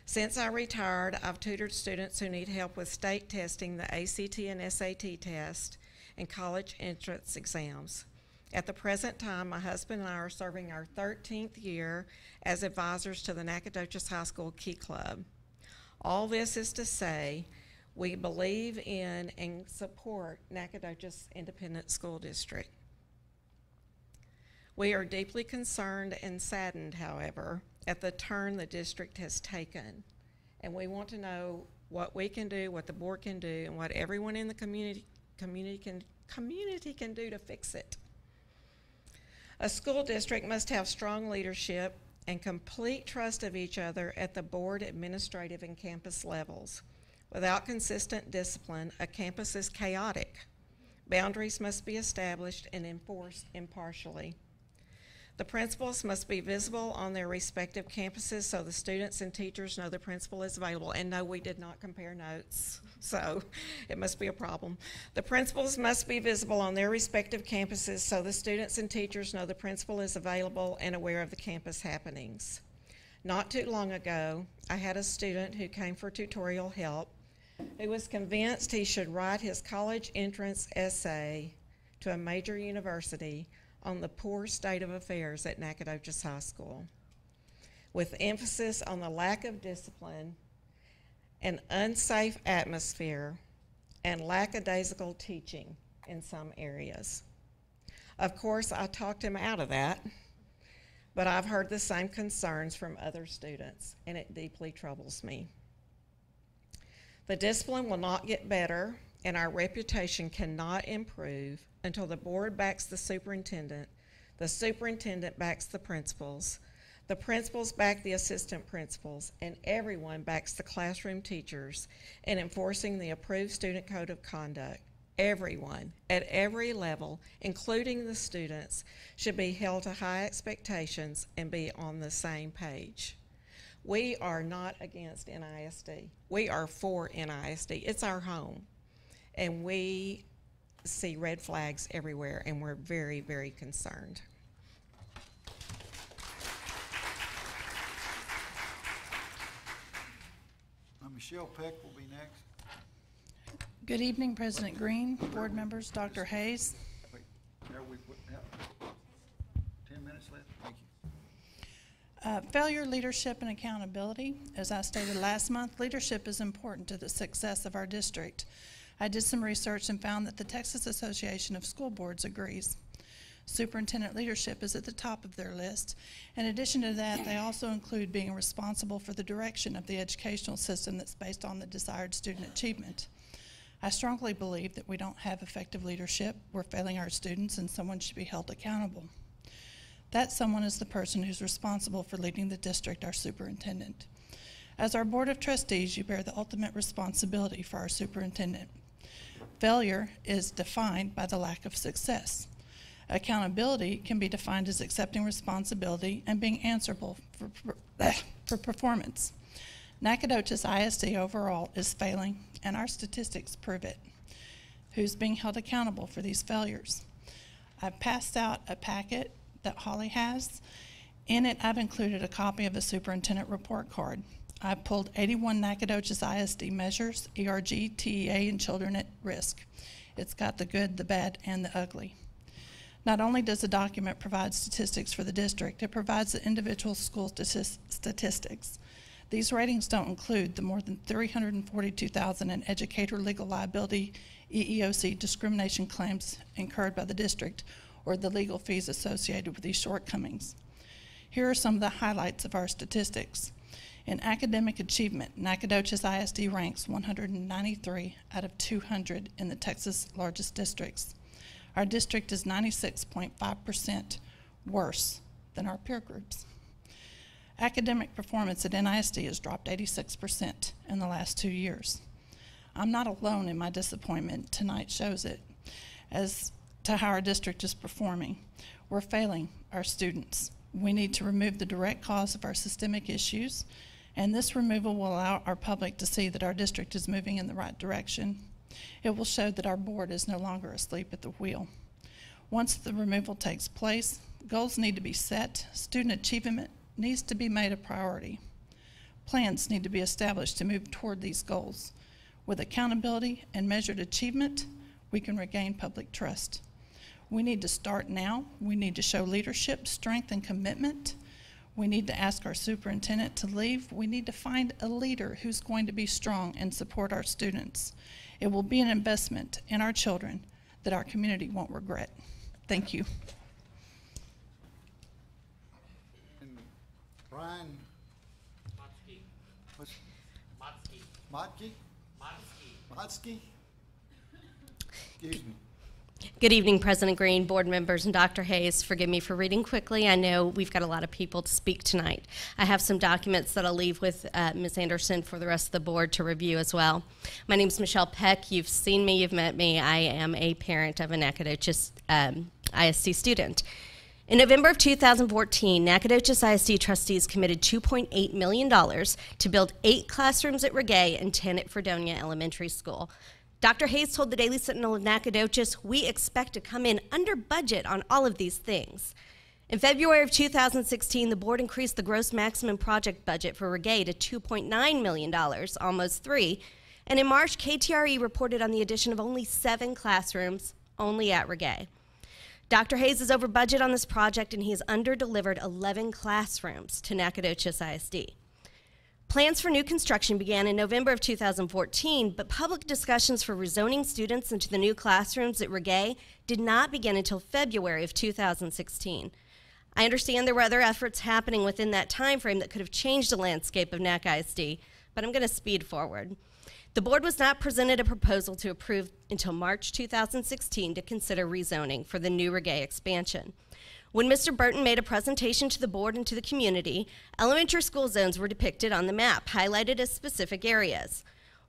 Since I retired, I've tutored students who need help with state testing, the ACT and SAT test, and college entrance exams. At the present time, my husband and I are serving our 13th year as advisors to the Nacogdoches High School Key Club. All this is to say, we believe in and support Nacogdoches Independent School District. We are deeply concerned and saddened, however, at the turn the district has taken. And we want to know what we can do, what the board can do, and what everyone in the community can do to fix it. A school district must have strong leadership and complete trust of each other at the board, administrative, and campus levels. Without consistent discipline, a campus is chaotic. Boundaries must be established and enforced impartially. The principals must be visible on their respective campuses so the students and teachers know the principal is available. And no, we did not compare notes, so it must be a problem. The principals must be visible on their respective campuses so the students and teachers know the principal is available and aware of the campus happenings. Not too long ago, I had a student who came for tutorial help who was convinced he should write his college entrance essay to a major university on the poor state of affairs at Nacogdoches High School, with emphasis on the lack of discipline, an unsafe atmosphere, and lackadaisical teaching in some areas. Of course, I talked him out of that, but I've heard the same concerns from other students, and it deeply troubles me. The discipline will not get better, and our reputation cannot improve until the board backs the superintendent backs the principals back the assistant principals, and everyone backs the classroom teachers in enforcing the approved student code of conduct. Everyone, at every level, including the students, should be held to high expectations and be on the same page. We are not against NISD. We are for NISD. It's our home. And we see red flags everywhere, and we're very, very concerned. Michelle Peck will be next. Good evening, President Green, board members, Dr. Hayes. Wait, there we put, 10 minutes left. Thank you. Failure, leadership, and accountability. As I stated last month, leadership is important to the success of our district. I did some research and found that the Texas Association of School Boards agrees. Superintendent leadership is at the top of their list. In addition to that, they also include being responsible for the direction of the educational system that's based on the desired student achievement. I strongly believe that we don't have effective leadership, we're failing our students, and someone should be held accountable. That someone is the person who's responsible for leading the district, our superintendent. As our Board of Trustees, you bear the ultimate responsibility for our superintendent. Failure is defined by the lack of success. Accountability can be defined as accepting responsibility and being answerable for performance. Nacogdoches ISD overall is failing, and our statistics prove it. Who's being held accountable for these failures? I've passed out a packet that Holly has. In it, I've included a copy of a superintendent report card. I've pulled 81 Nacogdoches ISD measures, ERG, TEA, and children at risk. It's got the good, the bad, and the ugly. Not only does the document provide statistics for the district, it provides the individual school statistics. These ratings don't include the more than $342,000 in educator legal liability, EEOC discrimination claims incurred by the district, or the legal fees associated with these shortcomings. Here are some of the highlights of our statistics. In academic achievement, Nacogdoches ISD ranks 193 out of 200 in the Texas largest districts. Our district is 96.5% worse than our peer groups. Academic performance at NISD has dropped 86% in the last 2 years. I'm not alone in my disappointment. Tonight shows it as to how our district is performing. We're failing our students. We need to remove the direct cause of our systemic issues, and this removal will allow our public to see that our district is moving in the right direction. It will show that our board is no longer asleep at the wheel. Once the removal takes place, goals need to be set, student achievement needs to be made a priority. Plans need to be established to move toward these goals. With accountability and measured achievement, we can regain public trust. We need to start now. We need to show leadership, strength, and commitment. We need to ask our superintendent to leave. We need to find a leader who's going to be strong and support our students. It will be an investment in our children that our community won't regret. Thank you. And Brian Motsky? Excuse me. Good evening, President Green, board members, and Dr. Hayes. Forgive me for reading quickly. I know we've got a lot of people to speak tonight. I have some documents that I'll leave with Ms. Anderson for the rest of the board to review as well. My name is Michelle Peck. You've seen me, you've met me. I am a parent of a Nacogdoches ISD student. In November of 2014, Nacogdoches ISD trustees committed $2.8 million to build 8 classrooms at Regay and 10 at Fredonia Elementary School. Dr. Hayes told the Daily Sentinel of Nacogdoches, we expect to come in under budget on all of these things. In February of 2016, the board increased the gross maximum project budget for Regay to $2.9 million, almost $3 million, And in March, KTRE reported on the addition of only 7 classrooms, only at Regay. Dr. Hayes is over budget on this project, and he has under-delivered 11 classrooms to Nacogdoches ISD. Plans for new construction began in November of 2014, but public discussions for rezoning students into the new classrooms at Regay did not begin until February of 2016. I understand there were other efforts happening within that time frame that could have changed the landscape of NAC ISD, but I'm going to speed forward. The board was not presented a proposal to approve until March 2016 to consider rezoning for the new Regay expansion. When Mr. Burton made a presentation to the board and to the community, elementary school zones were depicted on the map, highlighted as specific areas.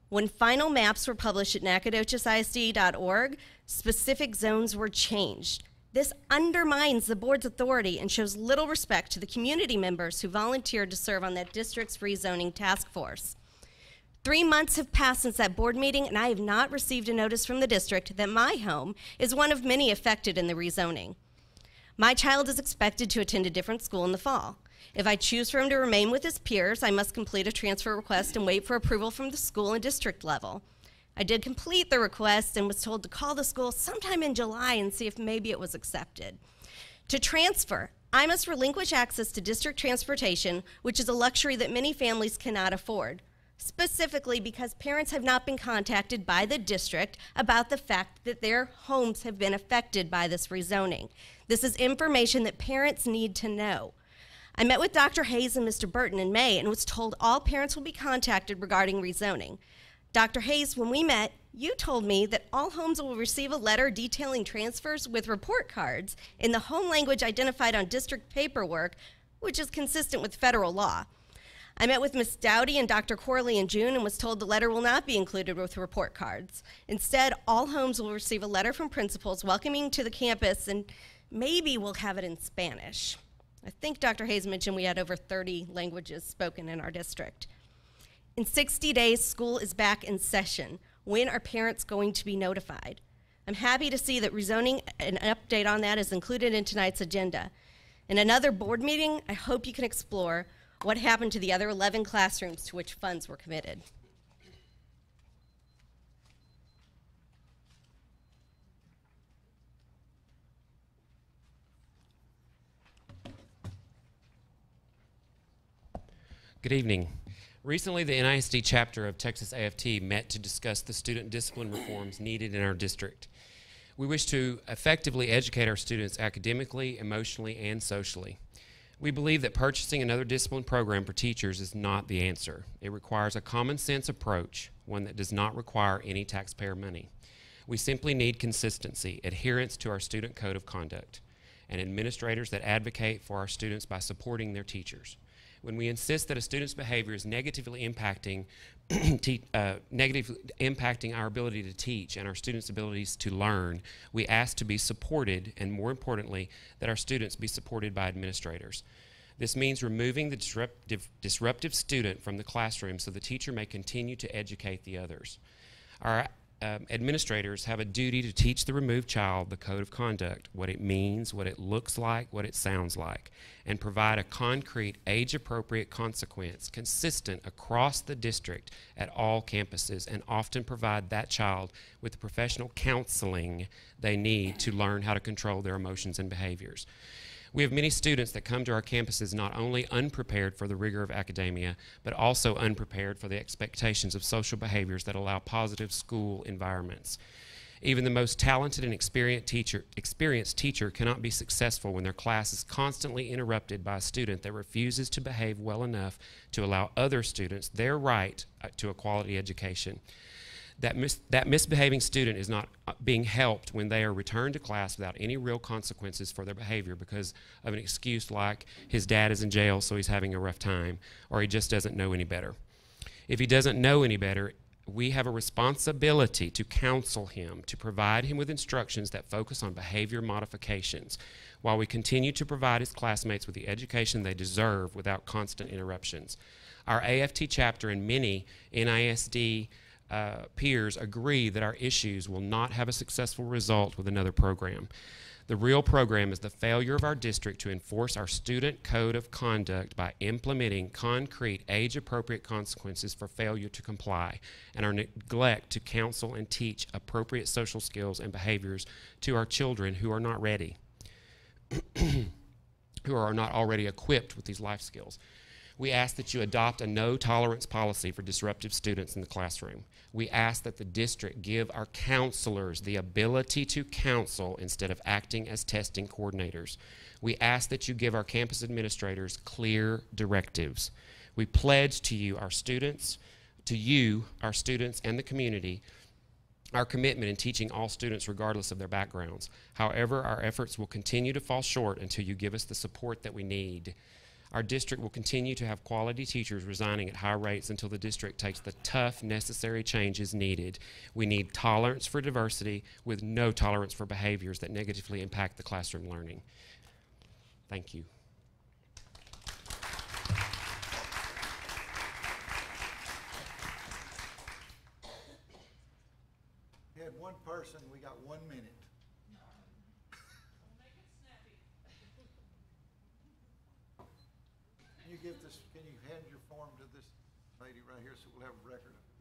When final maps were published at nacogdochesisd.org, specific zones were changed. This undermines the board's authority and shows little respect to the community members who volunteered to serve on that district's rezoning task force. 3 months have passed since that board meeting, and I have not received a notice from the district that my home is one of many affected in the rezoning. My child is expected to attend a different school in the fall. If I choose for him to remain with his peers, I must complete a transfer request and wait for approval from the school and district level. I did complete the request and was told to call the school sometime in July and see if maybe it was accepted. To transfer, I must relinquish access to district transportation, which is a luxury that many families cannot afford, specifically because parents have not been contacted by the district about the fact that their homes have been affected by this rezoning. This is information that parents need to know. I met with Dr. Hayes and Mr. Burton in May and was told all parents will be contacted regarding rezoning. Dr. Hayes, when we met, you told me that all homes will receive a letter detailing transfers with report cards in the home language identified on district paperwork, which is consistent with federal law. I met with Ms. Dowdy and Dr. Corley in June and was told the letter will not be included with report cards. Instead, all homes will receive a letter from principals welcoming to the campus, and maybe we'll have it in Spanish. I think Dr. Hayes mentioned we had over 30 languages spoken in our district. In 60 days, school is back in session. When are parents going to be notified? I'm happy to see that rezoning, an update on that is included in tonight's agenda. In another board meeting, I hope you can explore what happened to the other 11 classrooms to which funds were committed. Good evening. Recently, the NISD chapter of Texas AFT met to discuss the student discipline reforms needed in our district. We wish to effectively educate our students academically, emotionally, and socially. We believe that purchasing another discipline program for teachers is not the answer. It requires a common sense approach, one that does not require any taxpayer money. We simply need consistency, adherence to our student code of conduct, and administrators that advocate for our students by supporting their teachers. When we insist that a student's behavior is negatively impacting our ability to teach and our students' abilities to learn, we ask to be supported, and more importantly, that our students be supported by administrators. This means removing the disruptive student from the classroom so the teacher may continue to educate the others. Our administrators have a duty to teach the removed child the code of conduct, what it means, what it looks like, what it sounds like, and provide a concrete, age-appropriate consequence consistent across the district at all campuses, and often provide that child with the professional counseling they need to learn how to control their emotions and behaviors. We have many students that come to our campuses not only unprepared for the rigor of academia, but also unprepared for the expectations of social behaviors that allow positive school environments. Even the most talented and experienced teacher cannot be successful when their class is constantly interrupted by a student that refuses to behave well enough to allow other students their right to a quality education. That misbehaving student is not being helped when they are returned to class without any real consequences for their behavior because of an excuse like his dad is in jail so he's having a rough time, or he just doesn't know any better. If he doesn't know any better, we have a responsibility to counsel him, to provide him with instructions that focus on behavior modifications, while we continue to provide his classmates with the education they deserve without constant interruptions. Our AFT chapter and many NISD peers agree that our issues will not have a successful result with another program. The real program is the failure of our district to enforce our student code of conduct by implementing concrete age-appropriate consequences for failure to comply, and our neglect to counsel and teach appropriate social skills and behaviors to our children who are not ready, who are not already equipped with these life skills. We ask that you adopt a no-tolerance policy for disruptive students in the classroom. We ask that the district give our counselors the ability to counsel instead of acting as testing coordinators. We ask that you give our campus administrators clear directives. We pledge to you, our students, and the community, our commitment in teaching all students regardless of their backgrounds. However, our efforts will continue to fall short until you give us the support that we need. Our district will continue to have quality teachers resigning at high rates until the district takes the tough, necessary changes needed. We need tolerance for diversity with no tolerance for behaviors that negatively impact the classroom learning. Thank you. We had one person, we got 1 minute. Can you hand your form to this lady right here so we'll have a record of it?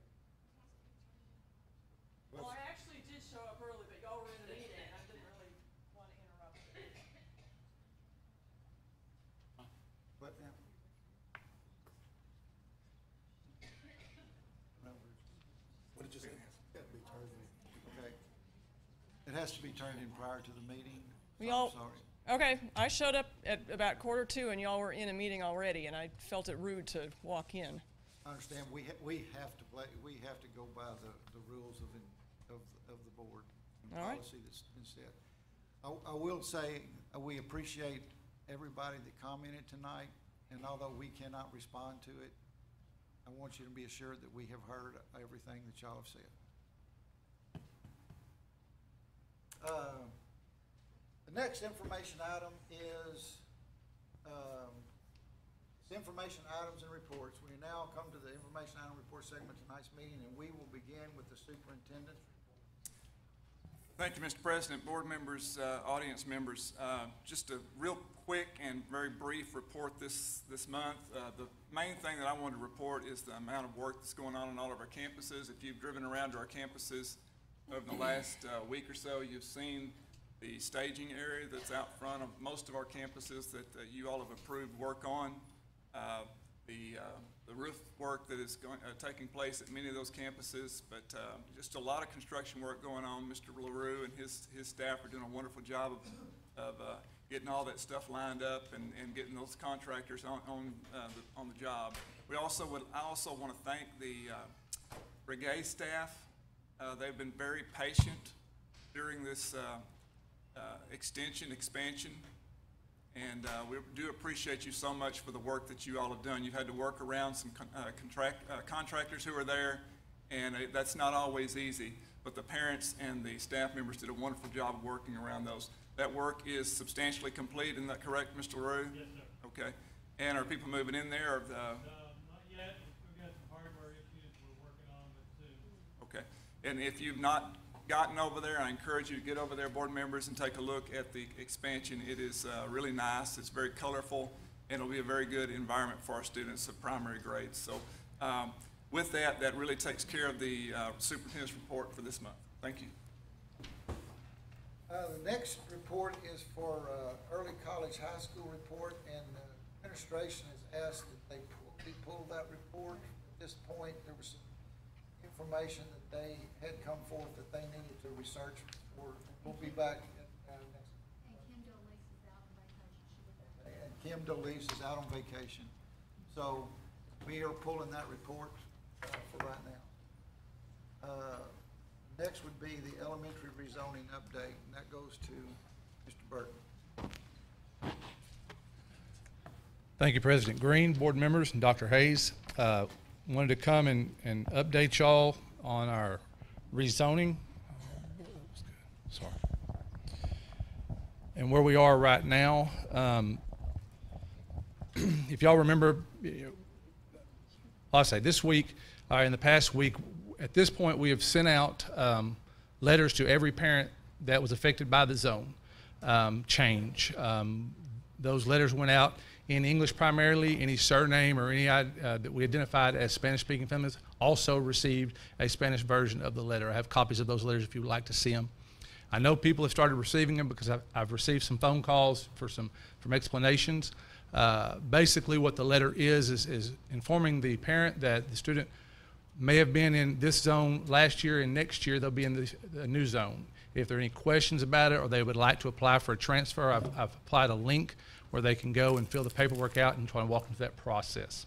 Well, I actually did show up early, but y'all were in a meeting, and I didn't really want to interrupt it. What now? What did you say? Okay. It has to be turned in prior to the meeting. We all, I'm sorry. okay, I showed up at about 1:45, and y'all were in a meeting already, and I felt it rude to walk in. I understand, we have to go by the rules of the board and All right. policy that's been set. I will say, we appreciate everybody that commented tonight, and although we cannot respond to it, I want you to be assured that we have heard everything that y'all have said. The next information item is information items and reports. We now come to the information item report segment of tonight's meeting, and we will begin with the superintendent's report. Thank you, Mr. President, board members, audience members. Just a real quick and very brief report this month. The main thing that I wanted to report is the amount of work that's going on all of our campuses. If you've driven around to our campuses over the last week or so, you've seen the staging area that's out front of most of our campuses that you all have approved work on. The roof work that is taking place at many of those campuses, but just a lot of construction work going on. Mr. LaRue and his staff are doing a wonderful job of getting all that stuff lined up and getting those contractors on the job. I also want to thank the brigade staff. They've been very patient during this expansion, and we do appreciate you so much for the work that you all have done. You've had to work around some contractors who are there, and that's not always easy, but the parents and the staff members did a wonderful job of working around those. That work is substantially complete, isn't that correct, Mr. LaRue? Yes, sir. Okay. And are people moving in there? Not yet. We've got some hardware issues we're working on, but soon. Okay. And if you've not gotten over there, I encourage you to get over there, board members, and take a look at the expansion. It is really nice. It's very colorful, and it'll be a very good environment for our students of primary grades. So with that, that really takes care of the superintendent's report for this month. Thank you. The next report is for early college high school report, and the administration has asked that they pull that report. At this point, there was some information that they had come forth that they needed to research for. We'll be back at next. And Kim Dolise is out on vacation. So we are pulling that report for right now. Next would be the elementary rezoning update, and that goes to Mr. Burton. Thank you, President Green, board members, and Dr. Hayes. Wanted to come and update y'all on our rezoning. Sorry. And where we are right now. If y'all remember, I'll say this week, in the past week, at this point we have sent out letters to every parent that was affected by the zone. change. Those letters went out in English primarily. Any surname or any that we identified as Spanish-speaking families also received a Spanish version of the letter. I have copies of those letters if you would like to see them. I know people have started receiving them because I've received some phone calls from explanations. Basically what the letter is informing the parent that the student may have been in this zone last year, and next year they'll be in the new zone. If there are any questions about it or they would like to apply for a transfer, I've applied a link where they can go and fill the paperwork out and try to walk into that process.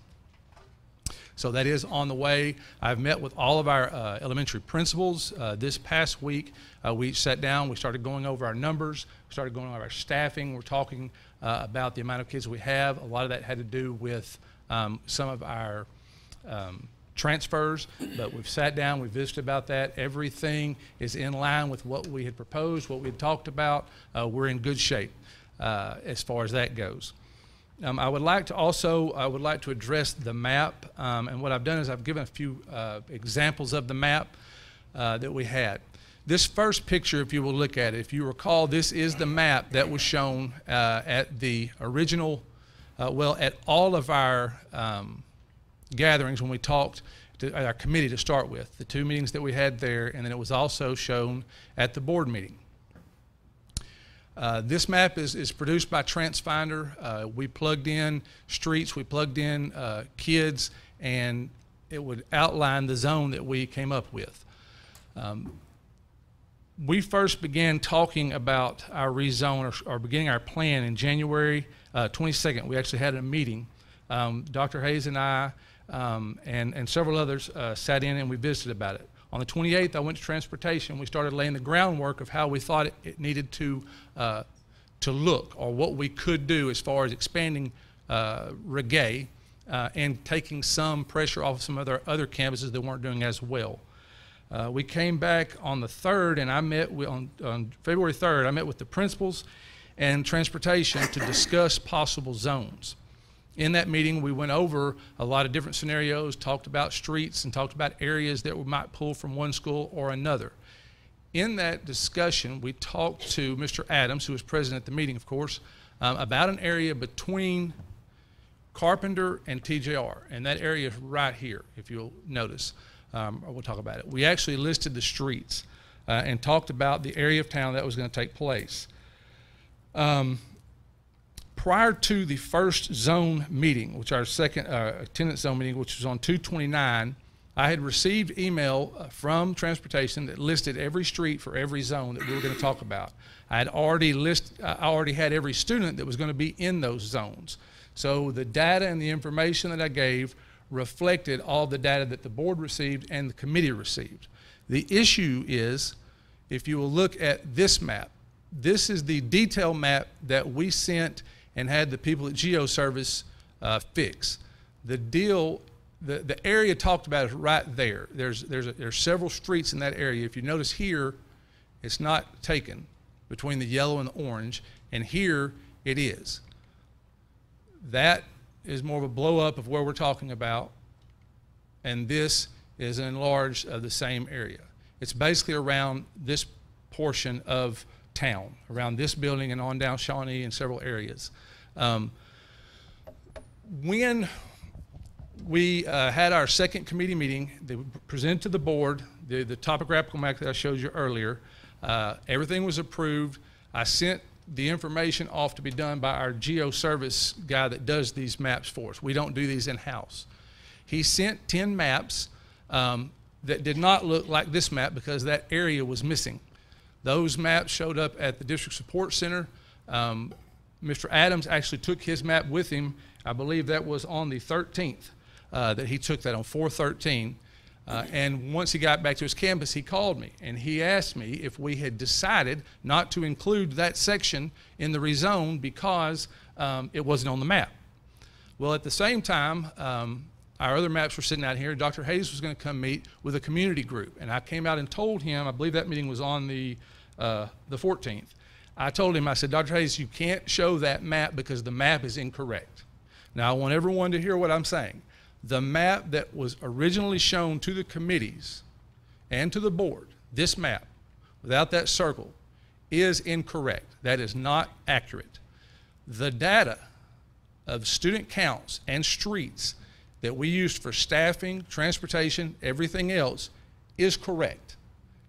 So that is on the way. I've met with all of our elementary principals this past week. We sat down, we started going over our numbers, we started going over our staffing. We're talking about the amount of kids we have. A lot of that had to do with some of our transfers, but we've sat down, we visited about that. Everything is in line with what we had proposed, what we had talked about. We're in good shape as far as that goes. I would like to address the map, and what I've done is I've given a few examples of the map that we had. This first picture, if you will look at it, if you recall, this is the map that was shown at the original, at all of our gatherings when we talked to our committee to start with, the 2 meetings that we had there, and then it was also shown at the board meeting. This map is produced by TransFinder. We plugged in streets, we plugged in kids, and it would outline the zone that we came up with. We first began talking about our rezone or beginning our plan in January 22nd. We actually had a meeting. Dr. Hayes and I and several others sat in and we visited about it. On the 28th, I went to transportation. We started laying the groundwork of how we thought it needed to look, or what we could do as far as expanding Reggae and taking some pressure off some other campuses that weren't doing as well. We came back on the 3rd, and I met on February 3rd, I met with the principals and transportation to discuss possible zones. In that meeting, we went over a lot of different scenarios, talked about streets, and talked about areas that we might pull from one school or another. In that discussion, we talked to Mr. Adams, who was present at the meeting, of course, about an area between Carpenter and TJR, and that area is right here, if you'll notice. We'll talk about it. We actually listed the streets and talked about the area of town that was going to take place. Prior to the first zone meeting, which our second attendance zone meeting, which was on 2/29, I had received email from transportation that listed every street for every zone that we were going to talk about. I already had every student that was going to be in those zones. So the data and the information that I gave reflected all the data that the board received and the committee received. The issue is, if you will look at this map, this is the detail map that we sent and had the people at GeoService fix. The area talked about is right there. There's several streets in that area. If you notice here, it's not taken between the yellow and the orange, and here it is. That is more of a blow up of where we're talking about, and this is an enlarged of the same area. It's basically around this portion of town, around this building and on down Shawnee and several areas. When we had our second committee meeting, they presented to the board the topographical map that I showed you earlier. Everything was approved. I sent the information off to be done by our GeoService guy that does these maps for us. We don't do these in-house. He sent 10 maps that did not look like this map because that area was missing. Those maps showed up at the District Support Center. Mr. Adams actually took his map with him. I believe that was on the 13th that he took that, on 4/13. And once he got back to his campus, he called me and he asked me if we had decided not to include that section in the rezone because it wasn't on the map. Well, at the same time, our other maps were sitting out here. Dr. Hayes was going to come meet with a community group, and I came out and told him, I believe that meeting was on the 14th. I told him, I said, Dr. Hayes, you can't show that map because the map is incorrect. Now, I want everyone to hear what I'm saying. The map that was originally shown to the committees and to the board, this map, without that circle, is incorrect. That is not accurate. The data of student counts and streets that we used for staffing, transportation, everything else is correct.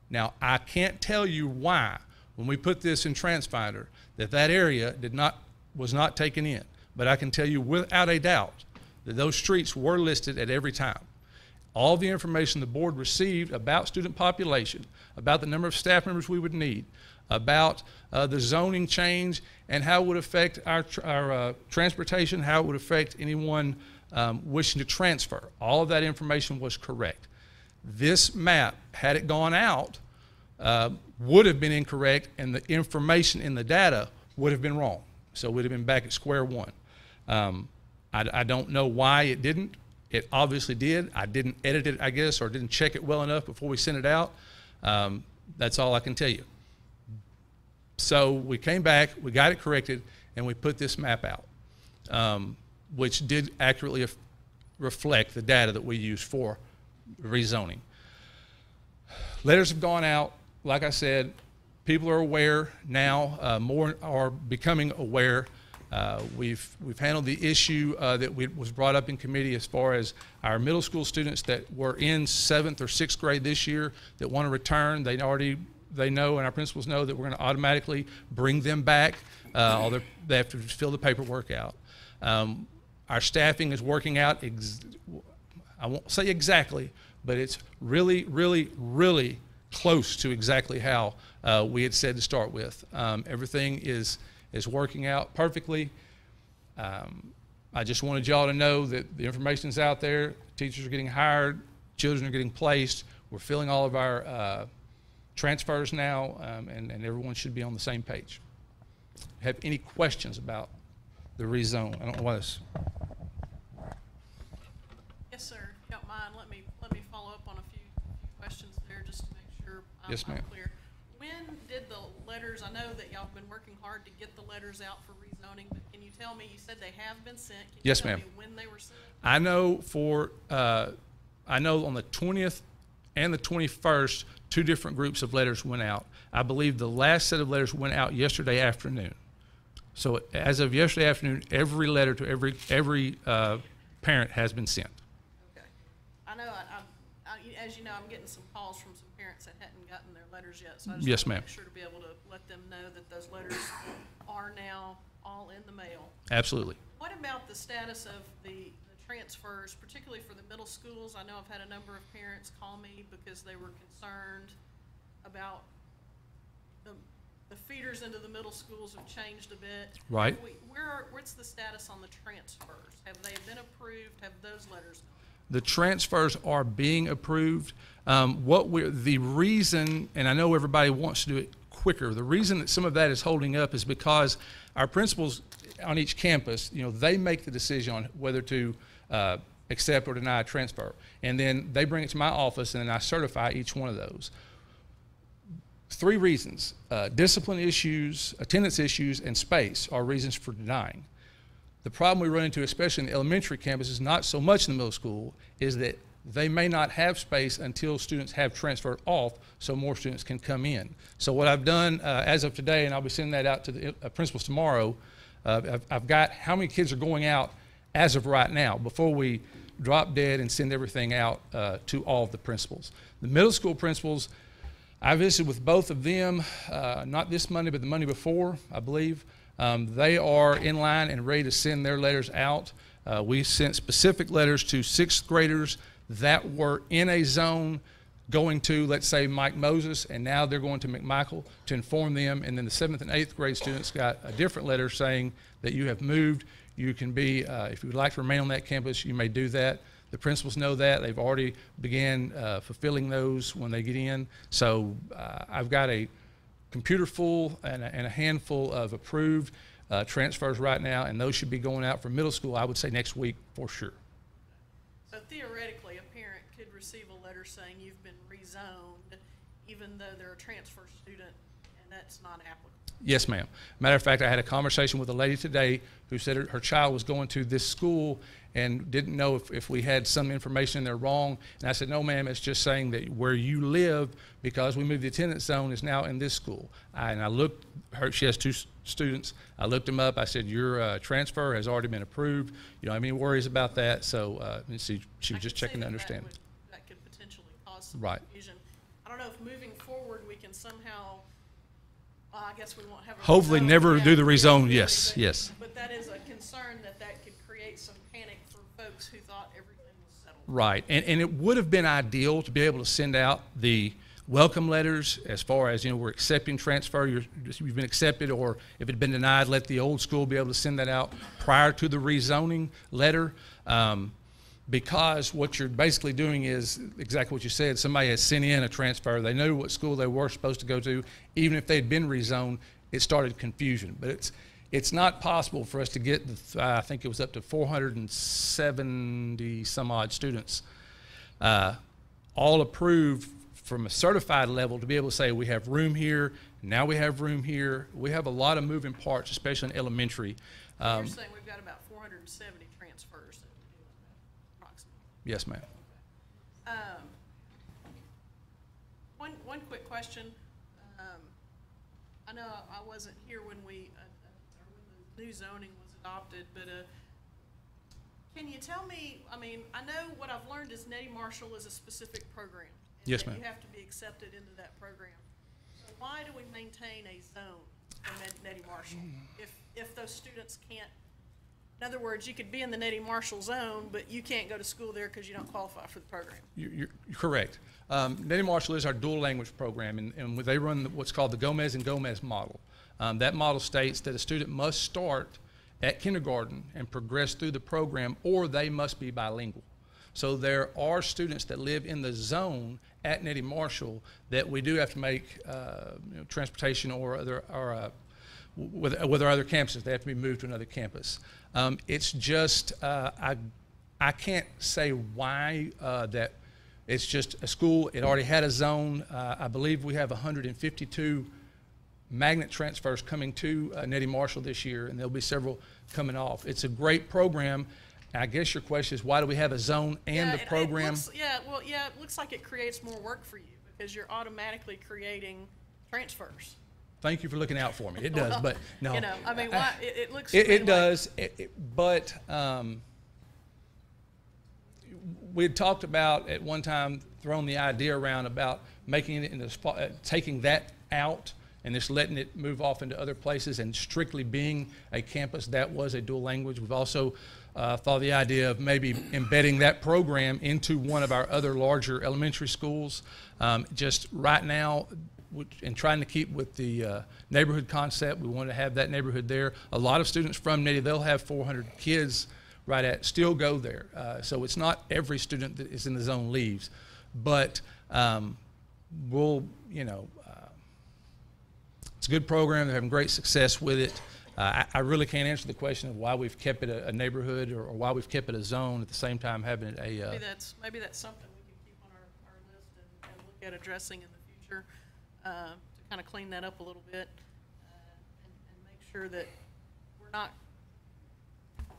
Now, I can't tell you why, when we put this in TransFinder, that area was not taken in. But I can tell you without a doubt that those streets were listed at every time. All the information the board received about student population, about the number of staff members we would need, about the zoning change and how it would affect our transportation, how it would affect anyone wishing to transfer. All of that information was correct. This map, had it gone out, would have been incorrect, and the information in the data would have been wrong. So we'd have been back at square one. I don't know why it didn't. It obviously did. I didn't edit it, I guess, or didn't check it well enough before we sent it out. That's all I can tell you. So we came back, we got it corrected, and we put this map out, which did accurately reflect the data that we used for rezoning. Letters have gone out. Like I said, people are aware now, more are becoming aware. We've handled the issue that was brought up in committee as far as our middle school students that were in 7th or 6th grade this year that want to return. They know, and our principals know, that we're going to automatically bring them back. They have to fill the paperwork out. Our staffing is working out, I won't say exactly, but it's really, really, really close to exactly how we had said to start with. Everything is working out perfectly. I just wanted y'all to know that the information's out there. Teachers are getting hired, children are getting placed. We're filling all of our transfers now, and everyone should be on the same page. Have any questions about the rezone? I don't know why this. Yes, sir. If you don't mind, let me follow up on a few questions there just to make sure I'm clear. When did the letters, I know that y'all have been working hard to get the letters out for rezoning, but can you tell me, you said they have been sent. Can you tell me when they were sent? I know I know on the 20th and the 21st, 2 different groups of letters went out. I believe the last set of letters went out yesterday afternoon. So as of yesterday afternoon, every letter to every parent has been sent. Okay. I know, as you know, I'm getting some calls from some parents that hadn't gotten their letters yet, so I just want to make sure to be able to let them know that those letters are now all in the mail. Absolutely. What about the status of the transfers, particularly for the middle schools? I know I've had a number of parents call me because they were concerned about the feeders into the middle schools have changed a bit. Right. What's the status on the transfers? Have they been approved? Have those letters gone? The transfers are being approved. The reason, and I know everybody wants to do it quicker, the reason that some of that is holding up is because our principals on each campus, they make the decision on whether to accept or deny a transfer. And then they bring it to my office, and then I certify each one of those. 3 reasons: discipline issues, attendance issues, and space are reasons for denying. The problem we run into, especially in the elementary campus, is not so much in the middle school, is that they may not have space until students have transferred off, so more students can come in. So what I've done as of today, and I'll be sending that out to the principals tomorrow, I've got how many kids are going out as of right now before we drop dead and send everything out to all of the principals. The middle school principals, I visited with both of them, not this Monday, but the Monday before, I believe. They are in line and ready to send their letters out. We sent specific letters to 6th graders that were in a zone going to, let's say, Mike Moses, and now they're going to McMichael to inform them. And then the 7th and 8th grade students got a different letter saying that you have moved. You can be, if you would like to remain on that campus, you may do that. The principals know that. They've already began fulfilling those when they get in. So I've got a computer full and a handful of approved transfers right now, and those should be going out for middle school, I would say, next week for sure. So theoretically, a parent could receive a letter saying you've been rezoned, even though they're a transfer student, and that's not applicable. Yes, ma'am. Matter of fact, I had a conversation with a lady today who said her child was going to this school and didn't know if we had some information in there wrong. And I said, no, ma'am, it's just saying that where you live, because we moved the attendance zone, is now in this school. And I looked, she has 2 students. I looked them up. I said, your transfer has already been approved. You don't have any worries about that. So she was just checking to understand. That could potentially cause some right. confusion. I don't know if moving forward we can somehow, I guess we won't have a hopefully rezone. never do the rezone. Really, Yes, yes. But that is a concern that could create some panic for folks who thought everything was settled. Right, and it would have been ideal to be able to send out the welcome letters as far as, we're accepting transfer, you've been accepted, or if it had been denied, let the old school be able to send that out prior to the rezoning letter. Because what you're basically doing is exactly what you said. Somebody has sent in a transfer. They knew what school they were supposed to go to. Even if they'd been rezoned, it started confusion. But it's not possible for us to get, I think it was up to 470 some odd students, all approved from a certified level to be able to say we have room here, now we have room here. We have a lot of moving parts, especially in elementary. You're saying we've got about 470 transfers that we're dealing with, approximately. Yes, ma'am. One quick question. I know I wasn't here when when the new zoning was adopted, but can you tell me, I know what I've learned is Nettie Marshall is a specific program. Yes, ma'am. You have to be accepted into that program. So why do we maintain a zone for Nettie Marshall if those students can't? In other words, you could be in the Nettie Marshall zone, but you can't go to school there because you don't qualify for the program. You're correct. Nettie Marshall is our dual language program, and they run what's called the Gomez and Gomez model. That model states that a student must start at kindergarten and progress through the program, or they must be bilingual. So there are students that live in the zone at Nettie Marshall that we do have to make transportation or with our other campuses. They have to be moved to another campus. It's just I can't say why that. It's just a school. It already had a zone. I believe we have 152 magnet transfers coming to Nettie Marshall this year, and there'll be several coming off. It's a great program. I guess your question is, why do we have a zone and the program? It looks like it creates more work for you because you're automatically creating transfers. Thank you for looking out for me. It does, but no. Why, it looks. It does, but we had talked about at one time, thrown the idea around about making it into taking that out and just letting it move off into other places and strictly being a campus that was a dual language. We've also thought of the idea of maybe embedding that program into one of our other larger elementary schools. Just right now, and trying to keep with the neighborhood concept, we want to have that neighborhood there. A lot of students from Nettie, they'll have 400 kids right at, still go there. So it's not every student that is in the zone leaves, but we'll, it's a good program. They're having great success with it. I really can't answer the question of why we've kept it a neighborhood or why we've kept it a zone at the same time having it a. Maybe that's something we can keep on our list and look at addressing in the future to kind of clean that up a little bit and make sure that we're not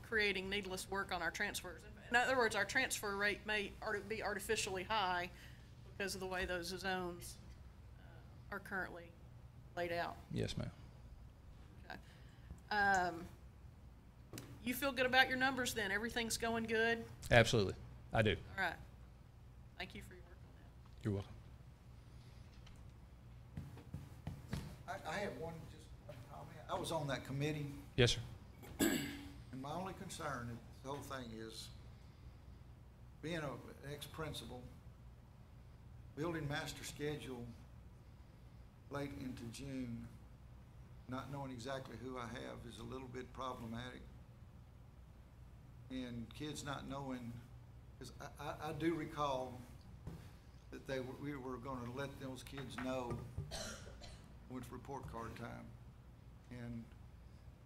creating needless work on our transfers. In other words, our transfer rate may be artificially high because of the way those zones are currently laid out. Yes, ma'am. Okay. You feel good about your numbers then? Everything's going good? Absolutely. I do. All right. Thank you for your work on that. You're welcome. I have one comment. I was on that committee. Yes, sir. And my only concern in the whole thing is being an ex-principal, building master schedule late into June, not knowing exactly who I have is a little bit problematic. And kids not knowing, because I do recall that we were going to let those kids know when it's report card time. And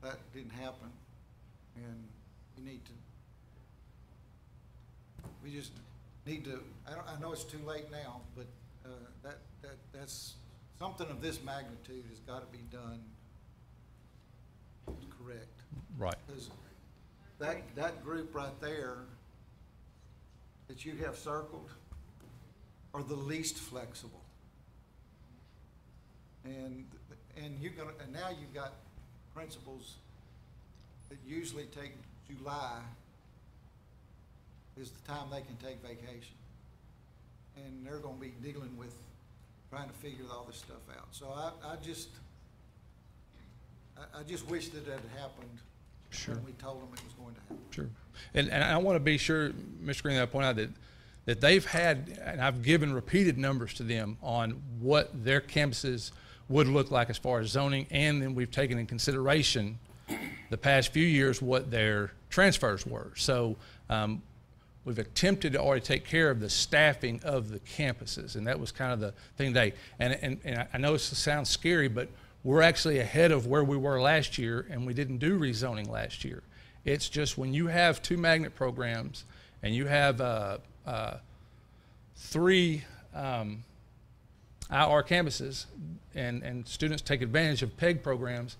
that didn't happen. And we just need to, I know it's too late now, but that's something of this magnitude has got to be done Right. 'Cause that group right there that you have circled are the least flexible. And now you've got principals that usually take July is the time they can take vacation. And they're gonna be dealing with trying to figure all this stuff out. So I just wish that had happened Sure. when we told them it was going to happen. Sure. And I want to be sure, Mr. Green, that I point out that they've had, and I've given repeated numbers to them on what their campuses would look like as far as zoning, and then we've taken in consideration the past few years what their transfers were. So we've attempted to already take care of the staffing of the campuses, and that was kind of the thing today. And I know it sounds scary, but we're actually ahead of where we were last year, and we didn't do rezoning last year. It's just when you have 2 magnet programs and you have 3 IR campuses and students take advantage of PEG programs,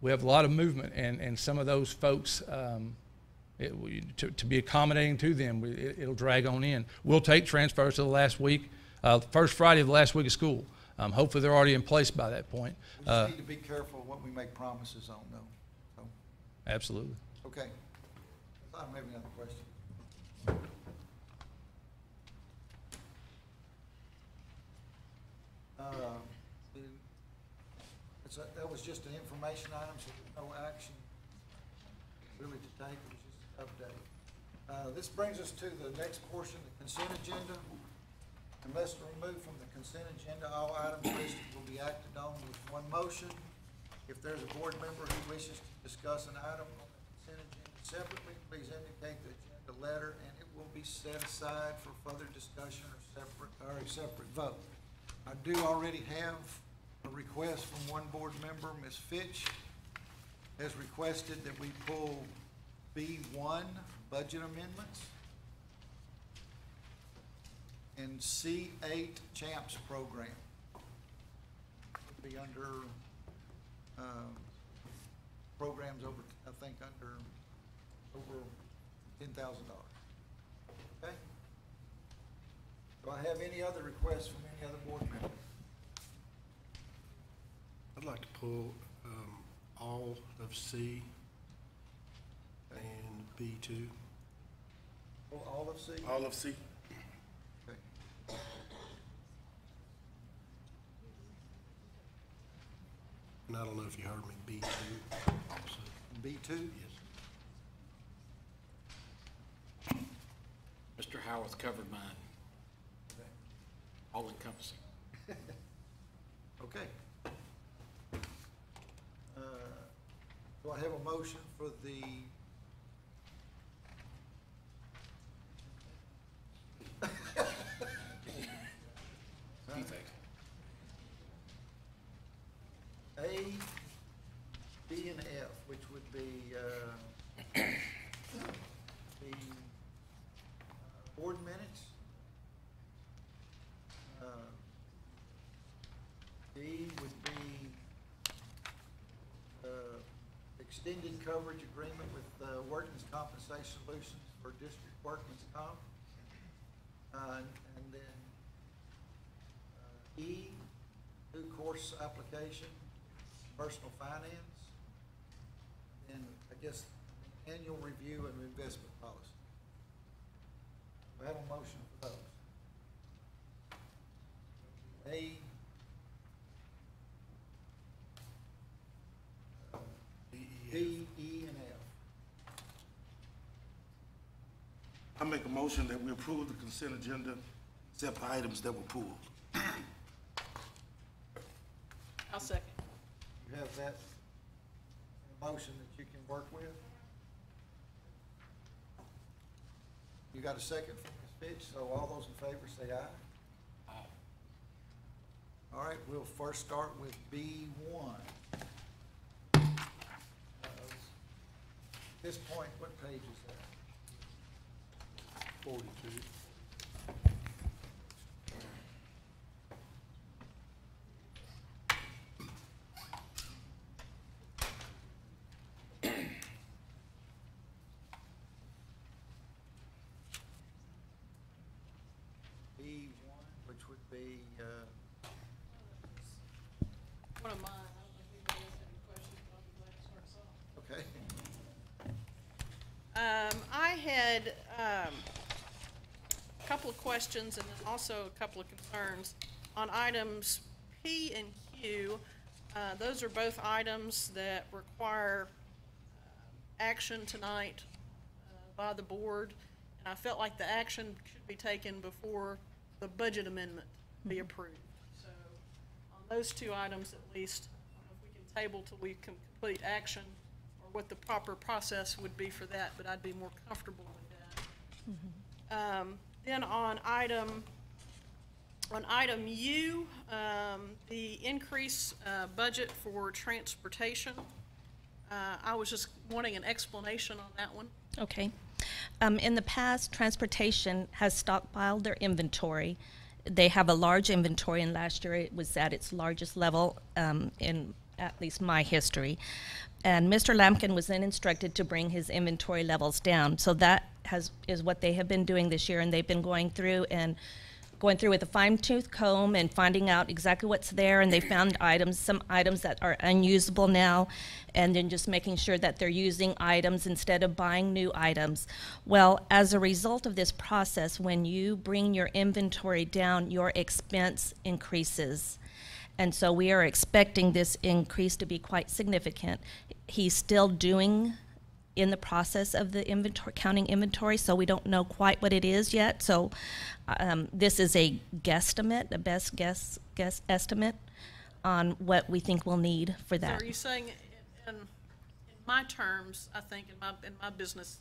we have a lot of movement, and some of those folks, to be accommodating to them, it'll drag on in. We'll take transfers to the last week, first Friday of the last week of school. Hopefully they're already in place by that point. We just need to be careful what we make promises on, though. So, Absolutely. okay. I don't have any other questions. That was just an information item, so there's no action really to take. It was just an update. This brings us to the next portion, the consent agenda. Unless removed from the consent agenda, all items listed will be acted on with one motion. If there's a board member who wishes to discuss an item on the consent agenda separately, please indicate the agenda letter, and it will be set aside for further discussion or a separate vote. I do already have a request from one board member. Ms. Fitch has requested that we pull B1, budget amendments, and C8, CHAMPS program. Would be under programs over, I think, over $10,000. Okay? Do I have any other requests from any other board member? I'd like to pull all of C and B2. Pull all of C? All of C. Okay. And I don't know if you heard me, B2 also. B2? Yes. Mr. Howarth covered mine. Okay. All encompassing. Okay. Do I have a motion for the A, B, and F, which would be the board minutes, D would be extended coverage agreement with Workman's Compensation Solutions for District Workman's Comp. And then E, new course application, personal finance, and I guess annual review and investment policy. Do I have a motion for those? A, D, E, and F. I make a motion that we approve the consent agenda except the items that were pulled. I'll second. You have that motion that you can work with? You got a second from Ms. Fitch, so all those in favor say aye. Aye. All right, we'll first start with B1. At this point, what page is that? 42. be, One of mine, I don't know if anybody else has any questions, but I'll be glad to start us off. okay. I had a couple of questions and then also a couple of concerns on items P and Q. Those are both items that require action tonight by the board, and I felt like the action should be taken before the budget amendment be approved. So on those two items at least, I don't know if we can table till we can complete action or what the proper process would be for that, but I'd be more comfortable with that. Then on item U, the increase budget for transportation, I was just wanting an explanation on that one. Okay. In the past, transportation has stockpiled their inventory. They have a large inventory, and last year it was at its largest level in at least my history. And Mr. Lampkin was then instructed to bring his inventory levels down. So that is what they have been doing this year, and they've been going through with a fine-tooth comb and finding out exactly what's there, and they found some items that are unusable now, and then just making sure that they're using items instead of buying new items. Well, as a result of this process, when you bring your inventory down, your expense increases. And so we are expecting this increase to be quite significant. He's still in the process of the inventory, counting inventory, so we don't know quite what it is yet. So this is a guesstimate, a best guess estimate on what we think we'll need for that. So are you saying, in my terms, I think in my business,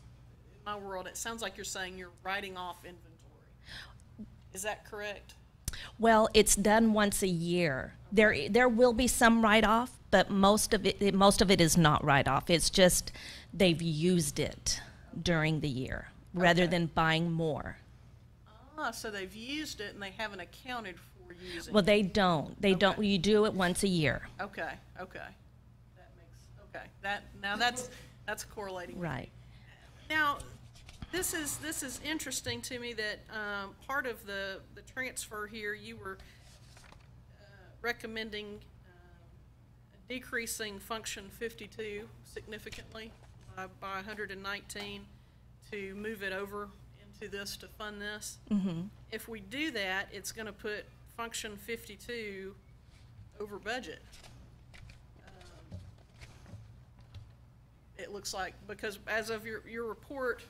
in my world, it sounds like you're saying you're writing off inventory. Is that correct? Well, it's done once a year. There will be some write-off, but most of it is not write-off. It's just they've used it during the year rather than buying more. Ah, so they've used it and they haven't accounted for using Well, it. they don't. They don't. You do it once a year. Okay. That makes, okay. Now that's correlating. Right. Now, this is interesting to me that part of the transfer here, you were recommending decreasing function 52 significantly by 119 to move it over into this to fund this. Mm-hmm. If we do that, it's going to put function 52 over budget. It looks like, because as of your report,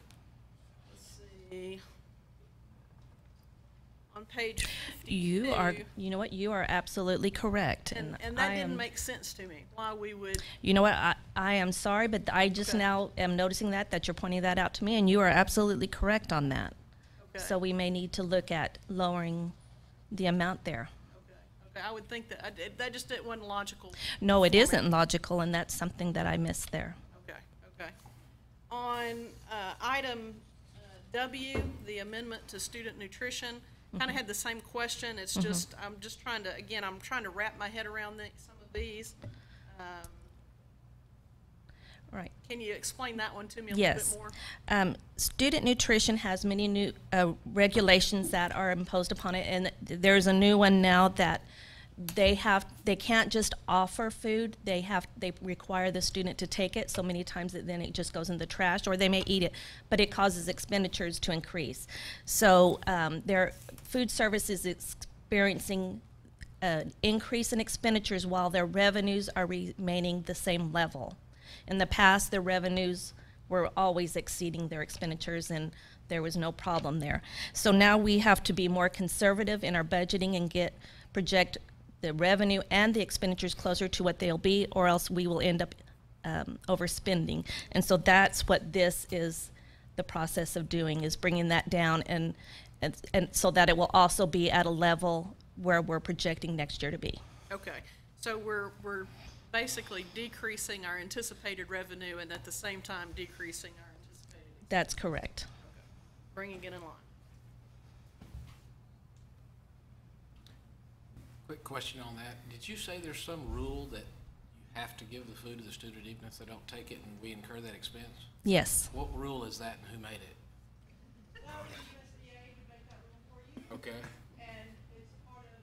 let's see, on page 52. You know what, you are absolutely correct. And that didn't make sense to me, why we would. You know what, I am sorry, but I just now am noticing that you're pointing that out to me, and you are absolutely correct on that. Okay. So we may need to look at lowering the amount there. Okay, I would think that just it wasn't logical. No, it isn't logical, and that's something that I missed there. Okay. On item W, the amendment to student nutrition, kind of had the same question. It's just, I'm just trying to wrap my head around some of these. Right. Can you explain that one to me a little bit more? Yes. Student nutrition has many new regulations that are imposed upon it, and there's a new one now that they can't just offer food. They require the student to take it. So many times then it just goes in the trash, or they may eat it, but it causes expenditures to increase. So their food service is experiencing an increase in expenditures while their revenues are remaining the same level. In the past, their revenues were always exceeding their expenditures, and there was no problem there. So now we have to be more conservative in our budgeting and project the revenue and the expenditures closer to what they'll be, or else we will end up overspending. And so that's what this is the process of doing, is bringing that down and so that it will also be at a level where we're projecting next year to be. Okay, so we're basically decreasing our anticipated revenue and at the same time decreasing our anticipated expense. That's correct. Okay. Bringing it in line. Quick question on that. Did you say there's some rule that you have to give the food to the student even if they don't take it and we incur that expense? Yes. What rule is that and who made it? Okay. And it's part of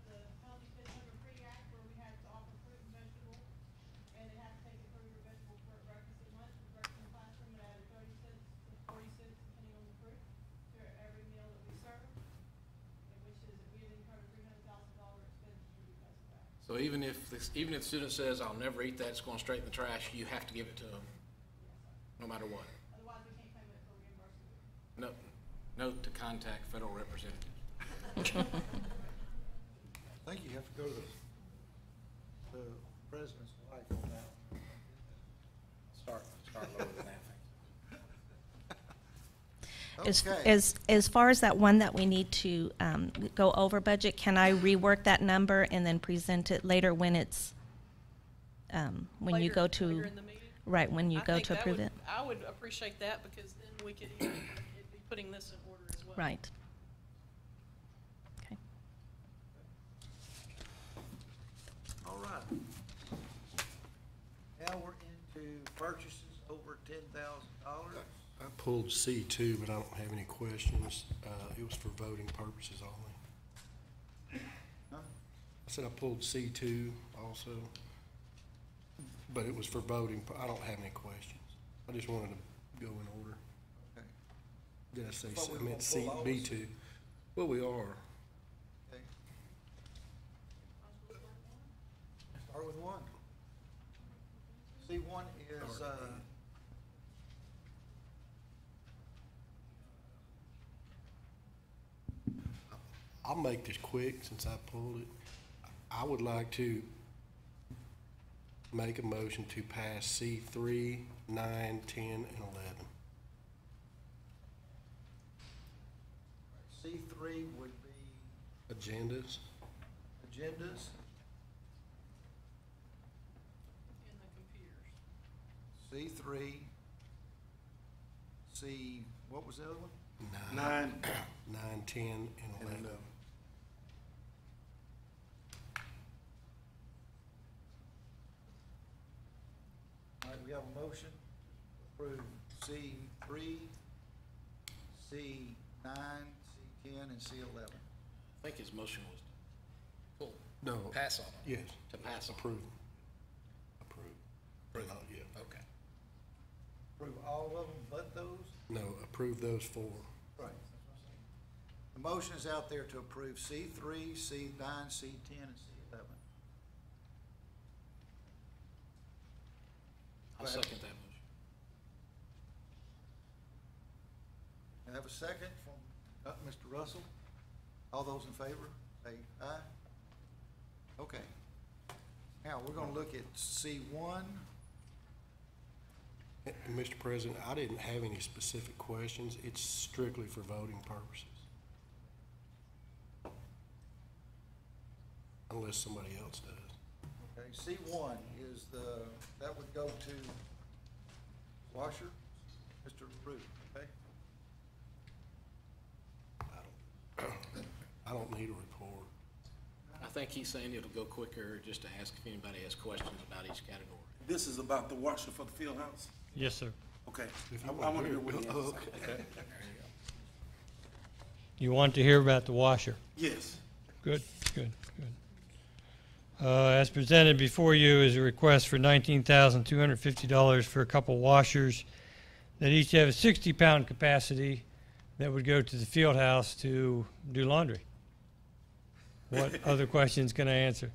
So even if the student says, "I'll never eat that, it's going straight in the trash," you have to give it to them, no matter what. Otherwise, we can't claim it for reimbursement. Note to contact federal representative. I think you have to go to the president's wife on that. Start lower than that. As far as that one that we need to go over budget, can I rework that number and then present it later when it's, when you go to, later in the meeting? right, when you I go think to that approve would- it? I would appreciate that, because then we could even be putting this in order as well. Right. Okay. All right. Now we're into purchases over $10,000. I pulled C2, but I don't have any questions. It was for voting purposes only. Huh? I said I pulled C2 also, but it was for voting. I don't have any questions. I just wanted to go in order. Okay. Did I say, Thought we I were meant gonna pull all of B2. Well, we are. Okay. Start with one. C1 is, I'll make this quick since I pulled it. I would like to make a motion to pass C3, 9, 10, and 11. C3 would be Agendas. agendas. In the computers. C3, C, what was the other one? 9, 10, and 11. All right, we have a motion to approve C3, C9, C10, and C11. I think his motion was to pull, No. pass on them. Yes. To pass on. Approve. Approve. Approve. Not yet. Okay. Approve all of them but those? No, approve those 4. Right. The motion is out there to approve C3, C9, C10, and C11. I'll second that motion. I have a second from Mr. Russell. All those in favor, say aye. Okay. Now, we're gonna look at C1. And Mr. President, I didn't have any specific questions. It's strictly for voting purposes. Unless somebody else does. Okay, C1 is that would go to Washer, Mr. LaRue, okay? I don't need a report. I think he's saying it'll go quicker, just to ask if anybody has questions about each category. This is about the washer for the field house? Yes, sir. Okay. If I you want to hear hear it, what he has we'll- to say. okay. You want to hear about the washer? Yes. Good, good, good. As presented before you is a request for $19,250 for a couple washers that each have a 60-pound capacity that would go to the field house to do laundry. What other questions can I answer?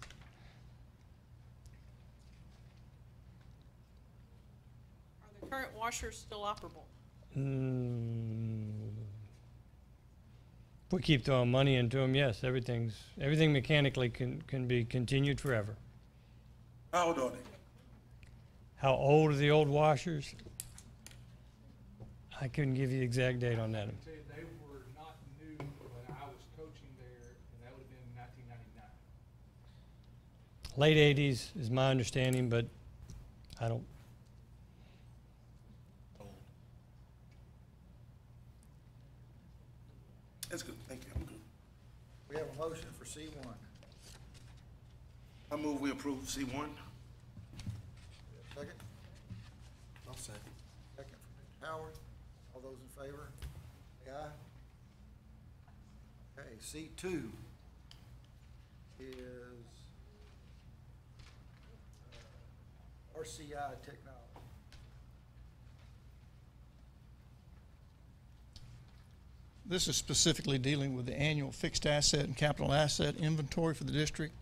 Are the current washers still operable? If we keep throwing money into them, yes, everything mechanically can be continued forever. How old are they? How old are the old washers? I couldn't give you the exact date on that. They were not new when I was coaching there, and that would have been in 1999. Late 80s is my understanding, but I don't. That's good. Thank you. I'm good. We have a motion for C1. I move we approve C1. Second? I'll second. Second from Mr. Howard. All those in favor, say aye. Okay, C2 is RCI Technology. This is specifically dealing with the annual fixed asset and capital asset inventory for the district.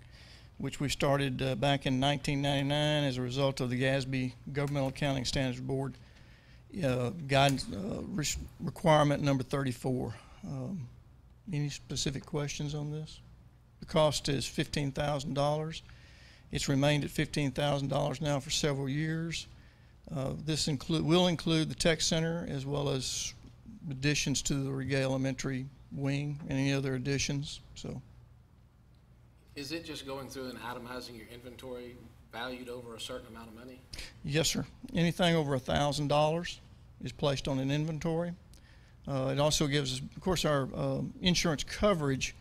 which we started back in 1999 as a result of the GASB Governmental Accounting Standards Board guidance requirement number 34. Any specific questions on this? The cost is $15,000. It's remained at $15,000 now for several years. This will include the tech center as well as additions to the Regay Elementary wing and any other additions. So, is it just going through and itemizing your inventory valued over a certain amount of money? yes, sir. Anything over $1,000 is placed on an inventory. It also gives us, of course, our insurance coverage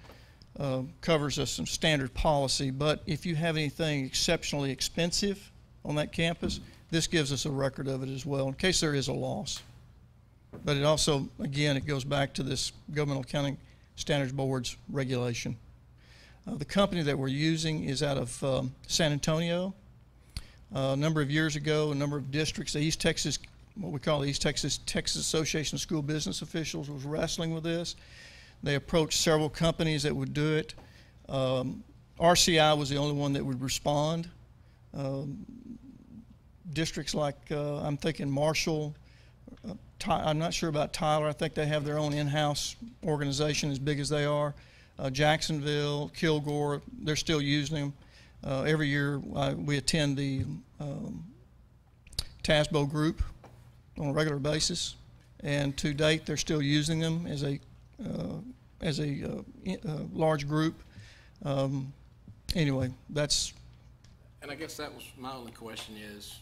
covers us some standard policy, but if you have anything exceptionally expensive on that campus, this gives us a record of it as well in case there is a loss. But it also, again, it goes back to this Governmental Accounting Standards Board's regulation. The company that we're using is out of San Antonio. A number of years ago, a number of districts, the East Texas, what we call the East Texas Association of School Business Officials, was wrestling with this. They approached several companies that would do it. RCI was the only one that would respond. Districts like, I'm thinking Marshall, I'm not sure about Tyler. I think they have their own in-house organization as big as they are. Jacksonville, Kilgore, they're still using them. Every year we attend the TASBO group on a regular basis, and to date they're still using them as a large group. Anyway, that's. And I guess that was my only question is,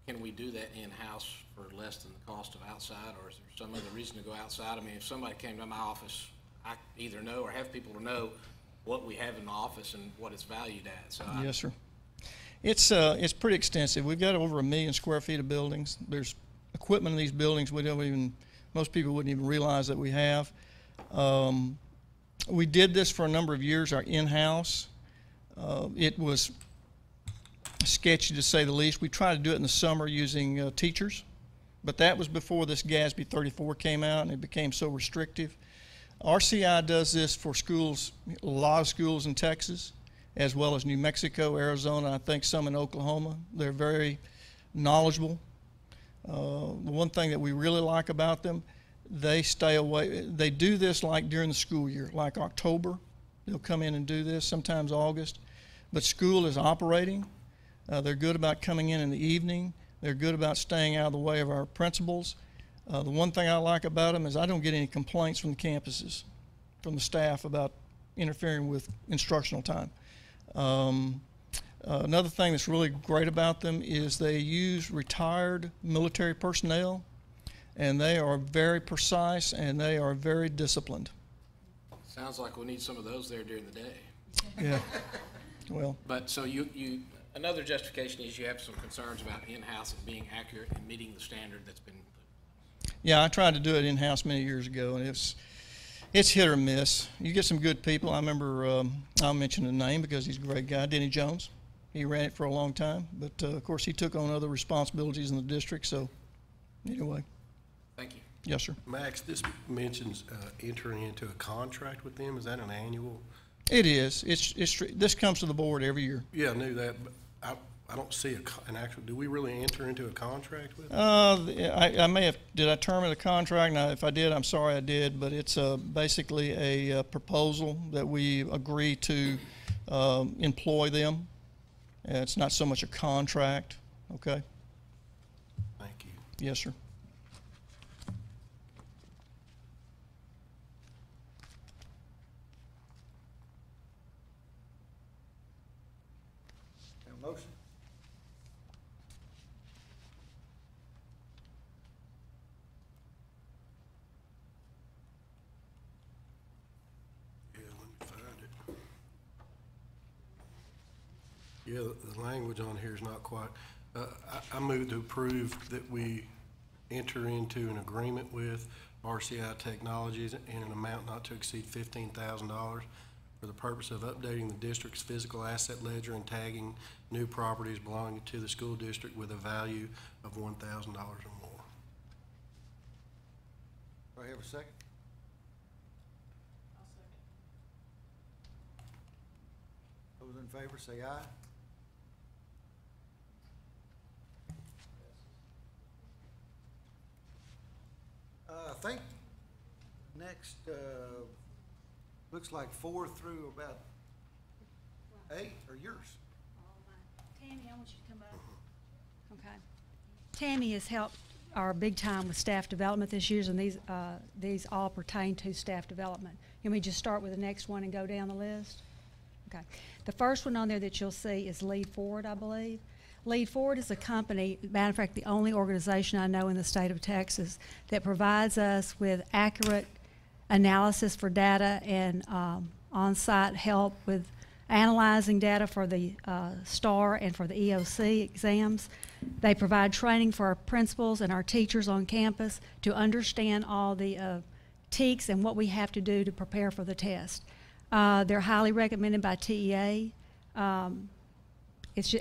can we do that in-house for less than the cost of outside, or is there some other reason to go outside? I mean, if somebody came to my office, I either know or have people to know what we have in the office and what it's valued at. So yes, sir. It's pretty extensive. We've got over 1 million square feet of buildings. There's equipment in these buildings most people wouldn't even realize that we have. We did this for a number of years, our in-house. It was sketchy to say the least. We tried to do it in the summer using teachers, but that was before this GASB 34 came out and it became so restrictive. RCI does this for schools, a lot of schools in Texas, as well as New Mexico, Arizona, I think some in Oklahoma. They're very knowledgeable. The one thing that we really like about them, they stay away. They do this like during the school year, like October. They'll come in and do this, sometimes August. But school is operating. They're good about coming in the evening. They're good about staying out of the way of our principals. The one thing I like about them is I don't get any complaints from the campuses, from the staff about interfering with instructional time. Another thing that's really great about them is they use retired military personnel, and they are very precise and they are very disciplined. sounds like we need some of those there during the day. Yeah. Well. But so another justification is you have some concerns about in-house and being accurate and meeting the standard that's been. Yeah, I tried to do it in-house many years ago, and it's hit or miss. You get some good people. I remember, I'll mention the name because he's a great guy, Denny Jones. He ran it for a long time, but of course he took on other responsibilities in the district, so anyway. Thank you. Yes, sir. Max, this mentions entering into a contract with them. Is that an annual? It is. This comes to the board every year. Yeah, I knew that, but I don't see an actual, do we really enter into a contract with them? I may have, did I term it a contract? Now, if I did, I'm sorry I did, but it's basically a proposal that we agree to employ them. It's not so much a contract, okay? Thank you. Yes, sir. Have a motion? Yeah, let me find it. Yeah, the language on here is not quite, I move to approve that we enter into an agreement with RCI Technologies in an amount not to exceed $15,000 for the purpose of updating the district's physical asset ledger and tagging new properties belonging to the school district with a value of $1,000 or more. Do I have a second? Those in favor say aye. I think next, looks like 4 through about 8 are yours. Tammy, I want you to come up. Okay. Tammy has helped our big time with staff development this year, and these all pertain to staff development. Can we just start with the next one and go down the list? Okay. The first one on there that you'll see is Lead Forward, I believe. Lead Forward is a company, matter of fact, the only organization I know in the state of Texas that provides us with accurate analysis for data and on-site help with analyzing data for the STAR and for the EOC exams. They provide training for our principals and our teachers on campus to understand all the TEKS and what we have to do to prepare for the test. They're highly recommended by TEA.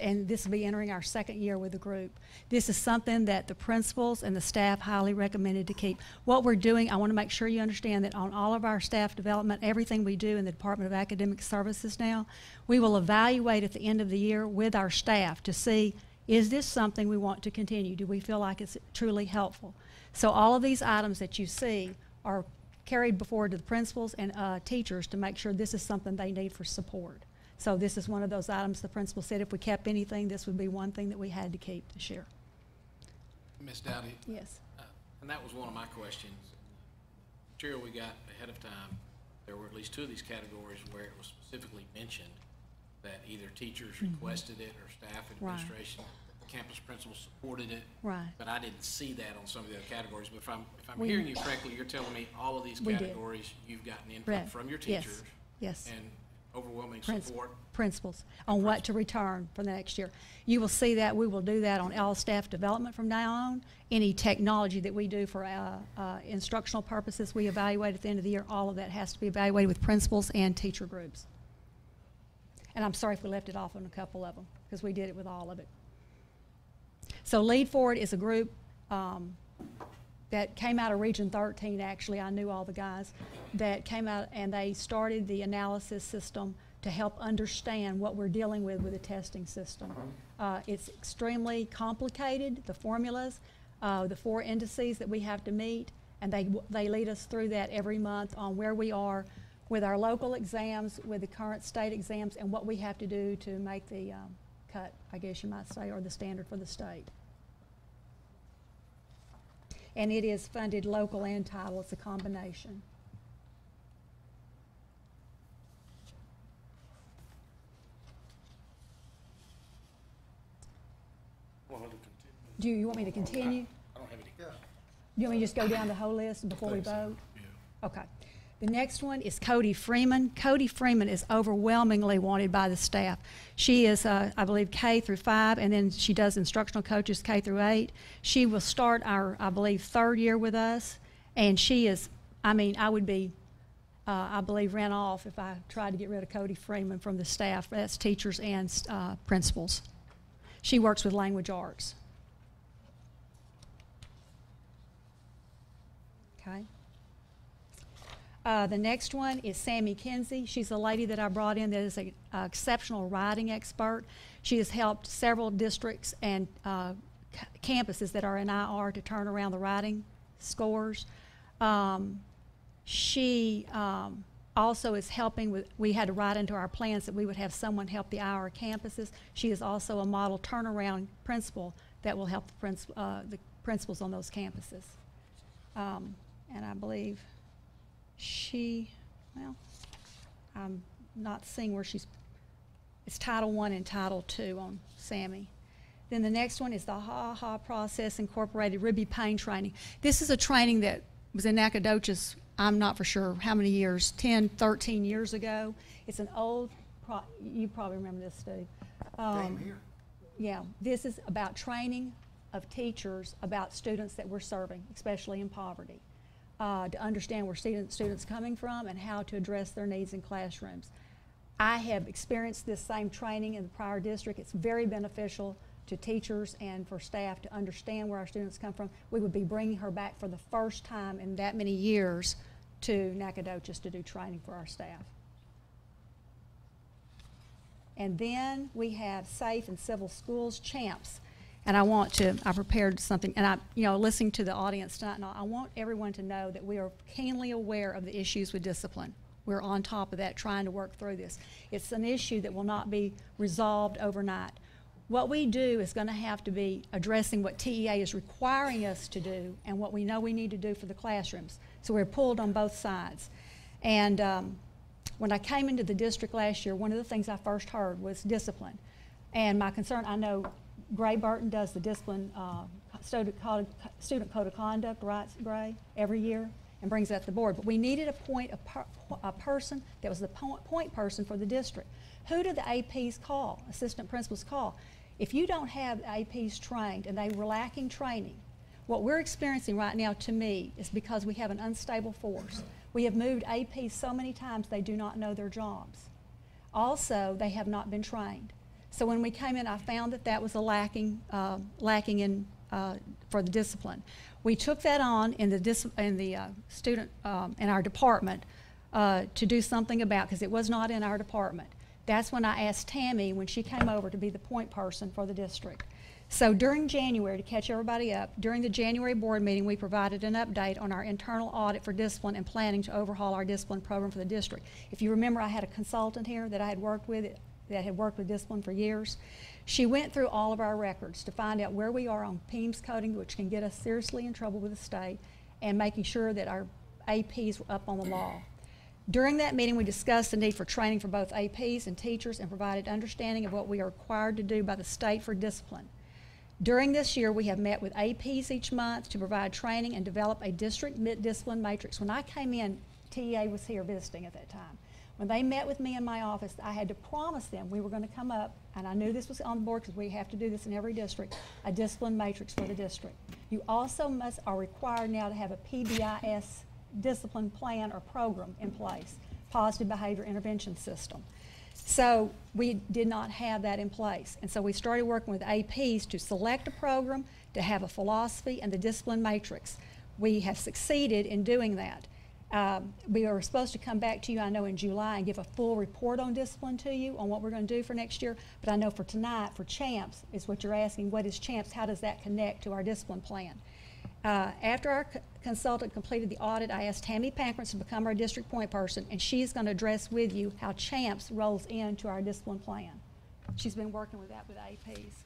And this will be entering our second year with the group. This is something that the principals and the staff highly recommended to keep. What we're doing, I want to make sure you understand that on all of our staff development, everything we do in the Department of Academic Services now, we will evaluate at the end of the year with our staff to see, is this something we want to continue? Do we feel like it's truly helpful? So all of these items that you see are carried forward to the principals and teachers to make sure this is something they need for support. So this is one of those items the principal said if we kept anything, this would be one thing that we had to keep this year. Ms. Dowdy? Yes. And that was one of my questions. Material we got ahead of time, there were at least 2 of these categories where it was specifically mentioned that either teachers requested it or staff administration, campus principals supported it. Right. But I didn't see that on some of the other categories. But if I'm hearing you correctly, you're telling me all of these categories you've gotten input from your teachers. Yes. And overwhelming support. Principals on what to return for the next year. You will see that we will do that on all staff development from now on. Any technology that we do for instructional purposes, we evaluate at the end of the year. All of that has to be evaluated with principals and teacher groups. And I'm sorry if we left it off on a couple of them, because we did it with all of it. So Lead Forward is a group that came out of Region 13, actually. I knew all the guys that came out, and they started the analysis system to help understand what we're dealing with the testing system. It's extremely complicated, the formulas, the 4 indices that we have to meet, and they lead us through that every month on where we are with our local exams, with the current state exams, and what we have to do to make the cut, I guess you might say, or the standard for the state. And it is funded local and title. It's a combination. Do you want me to continue? I don't have any. Yeah. You want me to just go down the whole list before we vote? Yeah. Okay. The next one is Cody Freeman. Cody Freeman is overwhelmingly wanted by the staff. She is, I believe, K through 5, and then she does instructional coaches K through 8. She will start our, I believe, 3rd year with us, and she is, I mean, I would be, I believe, ran off if I tried to get rid of Cody Freeman from the staff. That's teachers and principals. She works with language arts. Okay. The next one is Sammy Kinsey. She's a lady that I brought in that is an exceptional writing expert. She has helped several districts and campuses that are in IR to turn around the writing scores. She also is helping with, we had to write into our plans that we would have someone help the IR campuses. She is also a model turnaround principal that will help the principals on those campuses. And I believe she, well, I'm not seeing where she's, it's Title I and Title II on Sammy. Then the next one is the HA Process Incorporated Ruby Payne training. This is a training that was in Nacogdoches, I'm not for sure how many years, 10, 13 years ago. It's an old, you probably remember this, Steve. Same here. Yeah, this is about training of teachers about students that we're serving, especially in poverty. To understand where students coming from and how to address their needs in classrooms. I have experienced this same training in the prior district. It's very beneficial to teachers and for staff to understand where our students come from. We would be bringing her back for the first time in that many years to Nacogdoches to do training for our staff. And then we have Safe and Civil Schools Champs. And I prepared something, and listening to the audience tonight, and I want everyone to know that we are keenly aware of the issues with discipline. We're on top of that, trying to work through this. It's an issue that will not be resolved overnight. What we do is going to have to be addressing what TEA is requiring us to do and what we know we need to do for the classrooms. So we're pulled on both sides. And when I came into the district last year, one of the things I first heard was discipline. And my concern, I know Gray Burton does the discipline student code of conduct, right, Gray, every year, and brings that to the board. But we needed a person that was the point person for the district. Who do the APs call, assistant principals call? If you don't have the APs trained and they were lacking training, what we're experiencing right now, to me, is because we have an unstable force. We have moved APs so many times they do not know their jobs. Also, they have not been trained. So when we came in, I found that was a lacking in for the discipline. We took that on in the student in our department to do something about, because it was not in our department. That's when I asked Tammy, when she came over, to be the point person for the district. So during January, to catch everybody up, during the January board meeting, we provided an update on our internal audit for discipline and planning to overhaul our discipline program for the district. If you remember, I had a consultant here that I had worked with, that had worked with discipline for years. She went through all of our records to find out where we are on PEMS coding, which can get us seriously in trouble with the state, and making sure that our APs were up on the law. During that meeting, we discussed the need for training for both APs and teachers and provided understanding of what we are required to do by the state for discipline. During this year, we have met with APs each month to provide training and develop a district discipline matrix. When I came in, TEA was here visiting at that time. When they met with me in my office, I had to promise them we were going to come up, and I knew this was on the board because we have to do this in every district, a discipline matrix for the district. You also are required now to have a PBIS discipline plan or program in place, positive behavior intervention system. So we did not have that in place. And so we started working with APs to select a program, to have a philosophy, and the discipline matrix. We have succeeded in doing that. We are supposed to come back to you, I know, in July and give a full report on discipline to you on what we're going to do for next year. But I know for tonight, for CHAMPS, is what you're asking, what is CHAMPS? How does that connect to our discipline plan? After our consultant completed the audit, I asked Tammy Pankratz to become our district point person, and she's going to address with you how CHAMPS rolls into our discipline plan. She's been working with that with APs.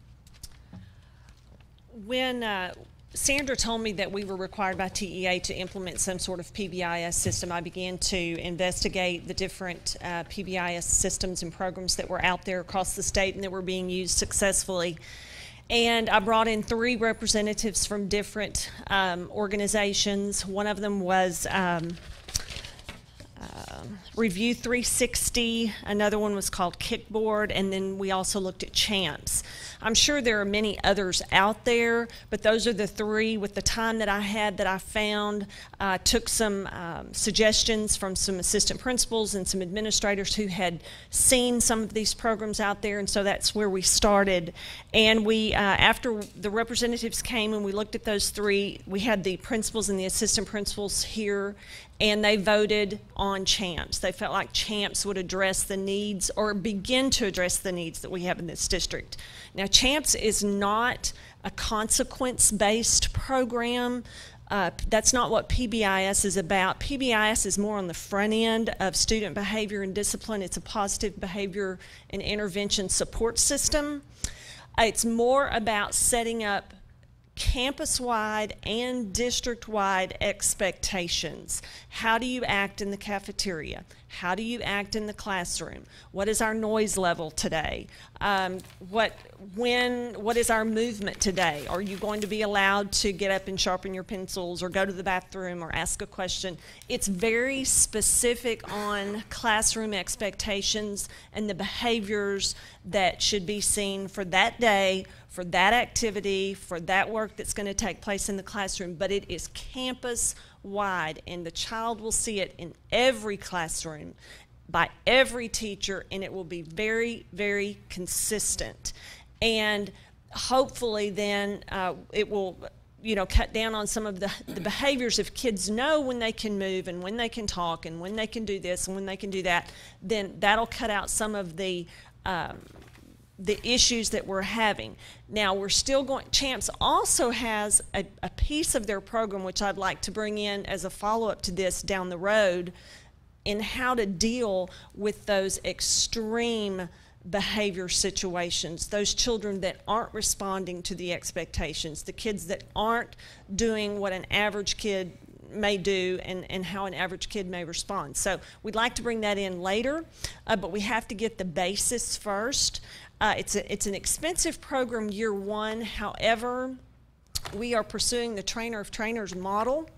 When Sandra told me that we were required by TEA to implement some sort of PBIS system, I began to investigate the different PBIS systems and programs that were out there across the state and that were being used successfully. And I brought in 3 representatives from different organizations. One of them was Review 360, another one was called Kickboard, and then we also looked at CHAMPS. I'm sure there are many others out there, but those are the 3 with the time that I had that I found. Took some suggestions from some assistant principals and some administrators who had seen some of these programs out there, and so that's where we started. And we, after the representatives came and we looked at those 3, we had the principals and the assistant principals here, and they voted on CHAMPS. They felt like CHAMPS would address the needs, or begin to address the needs that we have in this district. Now, CHAMPS is not a consequence-based program. That's not what PBIS is about. PBIS is more on the front end of student behavior and discipline. It's a positive behavior and intervention support system. It's more about setting up campus-wide and district-wide expectations. How do you act in the cafeteria? How do you act in the classroom? What is our noise level today? What is our movement today? Are you going to be allowed to get up and sharpen your pencils or go to the bathroom or ask a question? It's very specific on classroom expectations and the behaviors that should be seen for that day, for that activity, for that work that's going to take place in the classroom, but it is campus-wide, and the child will see it in every classroom by every teacher, and it will be very, very consistent. And hopefully then it will, cut down on some of the behaviors. If kids know when they can move and when they can talk and when they can do this and when they can do that, then that'll cut out some of the the issues that we're having. Now, we're still going, Champs also has a piece of their program which I'd like to bring in as a follow-up to this down the road in how to deal with those extreme behavior situations, those children that aren't responding to the expectations, the kids that aren't doing what an average kid may do and how an average kid may respond. So we'd like to bring that in later, but we have to get the basis first. It's an expensive program year one. However, we are pursuing the trainer of trainers model.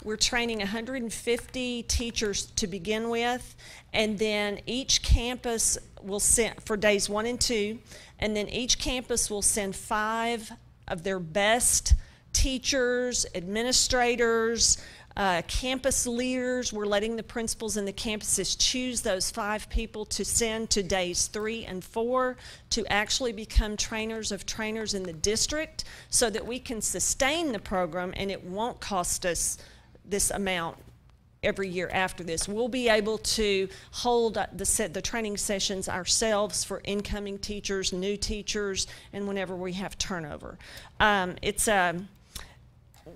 We're training 150 teachers to begin with, and then each campus will send, for days 1 and 2, and then each campus will send 5 of their best teachers, administrators, campus leaders. We're letting the principals and the campuses choose those 5 people to send to days 3 and 4 to actually become trainers of trainers in the district so that we can sustain the program and it won't cost us this amount every year after this. We'll be able to hold the training sessions ourselves for incoming teachers, new teachers, and whenever we have turnover.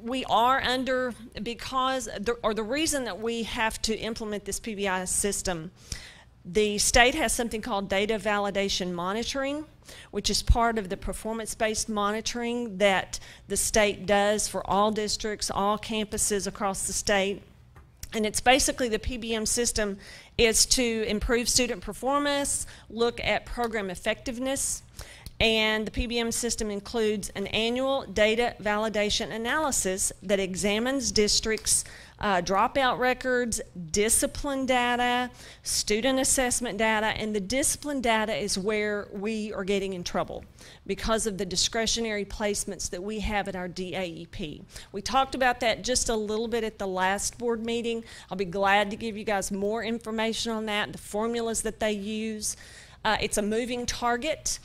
We are under, because, the reason that we have to implement this PBI system, the state has something called data validation monitoring, which is part of the performance-based monitoring that the state does for all districts, all campuses across the state. And it's basically, the PBM system is to improve student performance, look at program effectiveness, and the PBM system includes an annual data validation analysis that examines districts' dropout records, discipline data, student assessment data, and the discipline data is where we are getting in trouble because of the discretionary placements that we have at our DAEP. We talked about that just a little bit at the last board meeting. I'll be glad to give you guys more information on that, the formulas that they use. It's a moving target.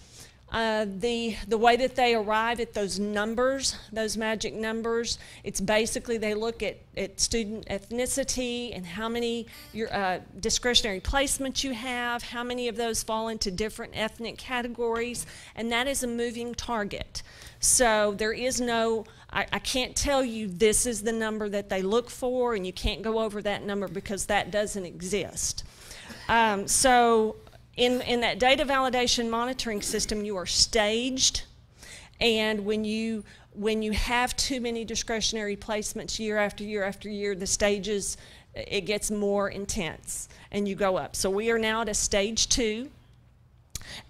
The way that they arrive at those numbers, those magic numbers, it's basically they look at student ethnicity and how many discretionary placements you have, how many of those fall into different ethnic categories, and that is a moving target. So there is no, I can't tell you this is the number that they look for and you can't go over that number because that doesn't exist. In that data validation monitoring system, you are staged, and when you have too many discretionary placements year after year after year, the stages, it gets more intense, and you go up. So we are now at a stage 2,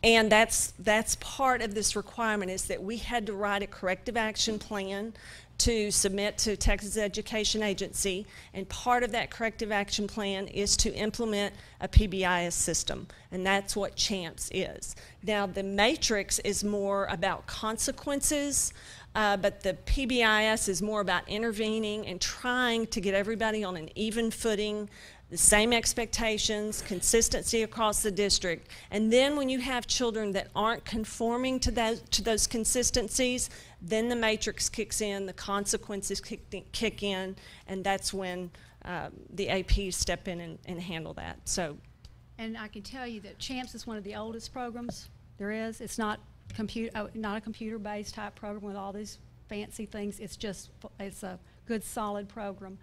and that's part of this requirement, is that we had to write a corrective action plan to submit to Texas Education Agency, and part of that corrective action plan is to implement a PBIS system, and that's what CHAMPS is. Now, the matrix is more about consequences, but the PBIS is more about intervening and trying to get everybody on an even footing, the same expectations, consistency across the district. And then when you have children that aren't conforming to those consistencies, then the matrix kicks in, the consequences kick in, and that's when the APs step in and handle that. So, and I can tell you that CHAMPS is one of the oldest programs there is. It's not not a computer-based type program with all these fancy things. It's a good, solid program.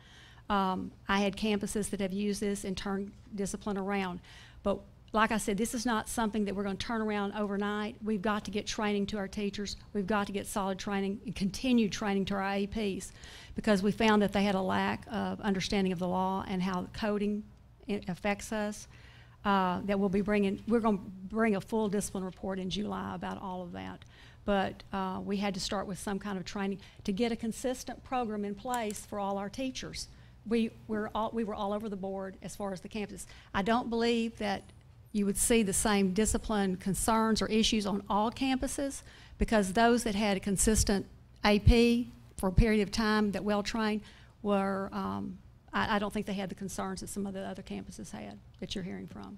I had campuses that have used this and turned discipline around. But like I said, this is not something that we're going to turn around overnight. We've got to get training to our teachers. We've got to get solid training and continued training to our APs, because we found that they had a lack of understanding of the law and how coding affects us. That we're going to bring a full discipline report in July about all of that. But we had to start with some kind of training to get a consistent program in place for all our teachers. We were all over the board as far as the campus. I don't believe that you would see the same discipline concerns or issues on all campuses, because those that had a consistent AP for a period of time that well-trained were, I don't think they had the concerns that some of the other campuses had that you're hearing from.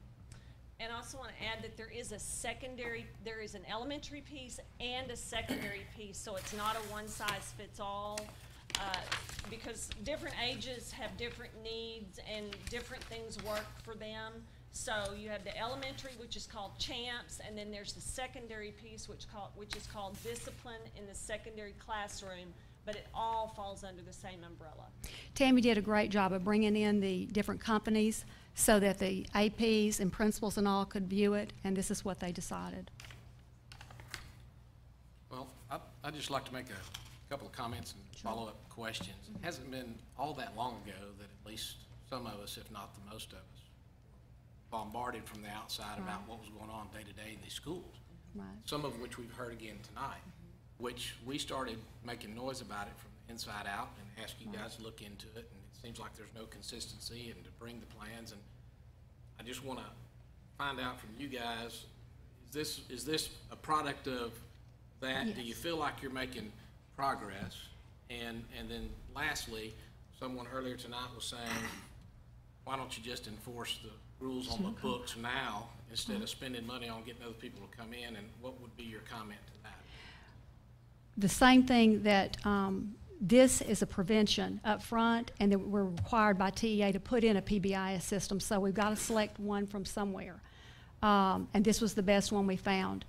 And I also want to add that there is an elementary piece and a secondary piece, so it's not a one-size-fits-all, because different ages have different needs and different things work for them. So you have the elementary, which is called CHAMPS, and then there's the secondary piece, which is called discipline in the secondary classroom, but it all falls under the same umbrella. Tammy did a great job of bringing in the different companies so that the APs and principals and all could view it, and this is what they decided. Well, I'd just like to make a couple of comments and follow-up questions. It hasn't been all that long ago that at least some of us, if not the most of us, were bombarded from the outside about what was going on day-to-day in these schools. Right. Some of which we've heard again tonight, which we started making noise about it from the inside out and asked you guys to look into it, and it seems like there's no consistency and to bring the plans, and I just want to find out from you guys, is this a product of that? Yes. Do you feel like you're making progress? And then lastly, someone earlier tonight was saying, why don't you just enforce the rules on the books now instead of spending money on getting other people to come in, and what would be your comment to that? The same thing that this is a prevention up front, and that we're required by TEA to put in a PBIS system, so we've got to select one from somewhere. And this was the best one we found.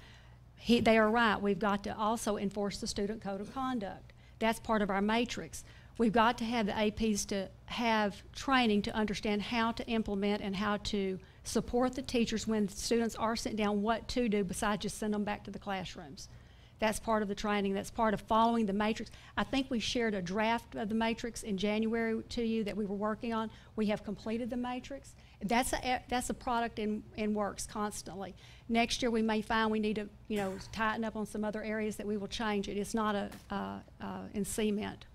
They are right, we've got to also enforce the student code of conduct. That's part of our matrix. We've got to have the APs to have training to understand how to implement and how to support the teachers when students are sent down, what to do besides just send them back to the classrooms. That's part of the training. That's part of following the matrix. I think we shared a draft of the matrix in January to you that we were working on. We have completed the matrix. That's a product in works constantly. Next year we may find we need to, tighten up on some other areas that we will change it. It's not in cement,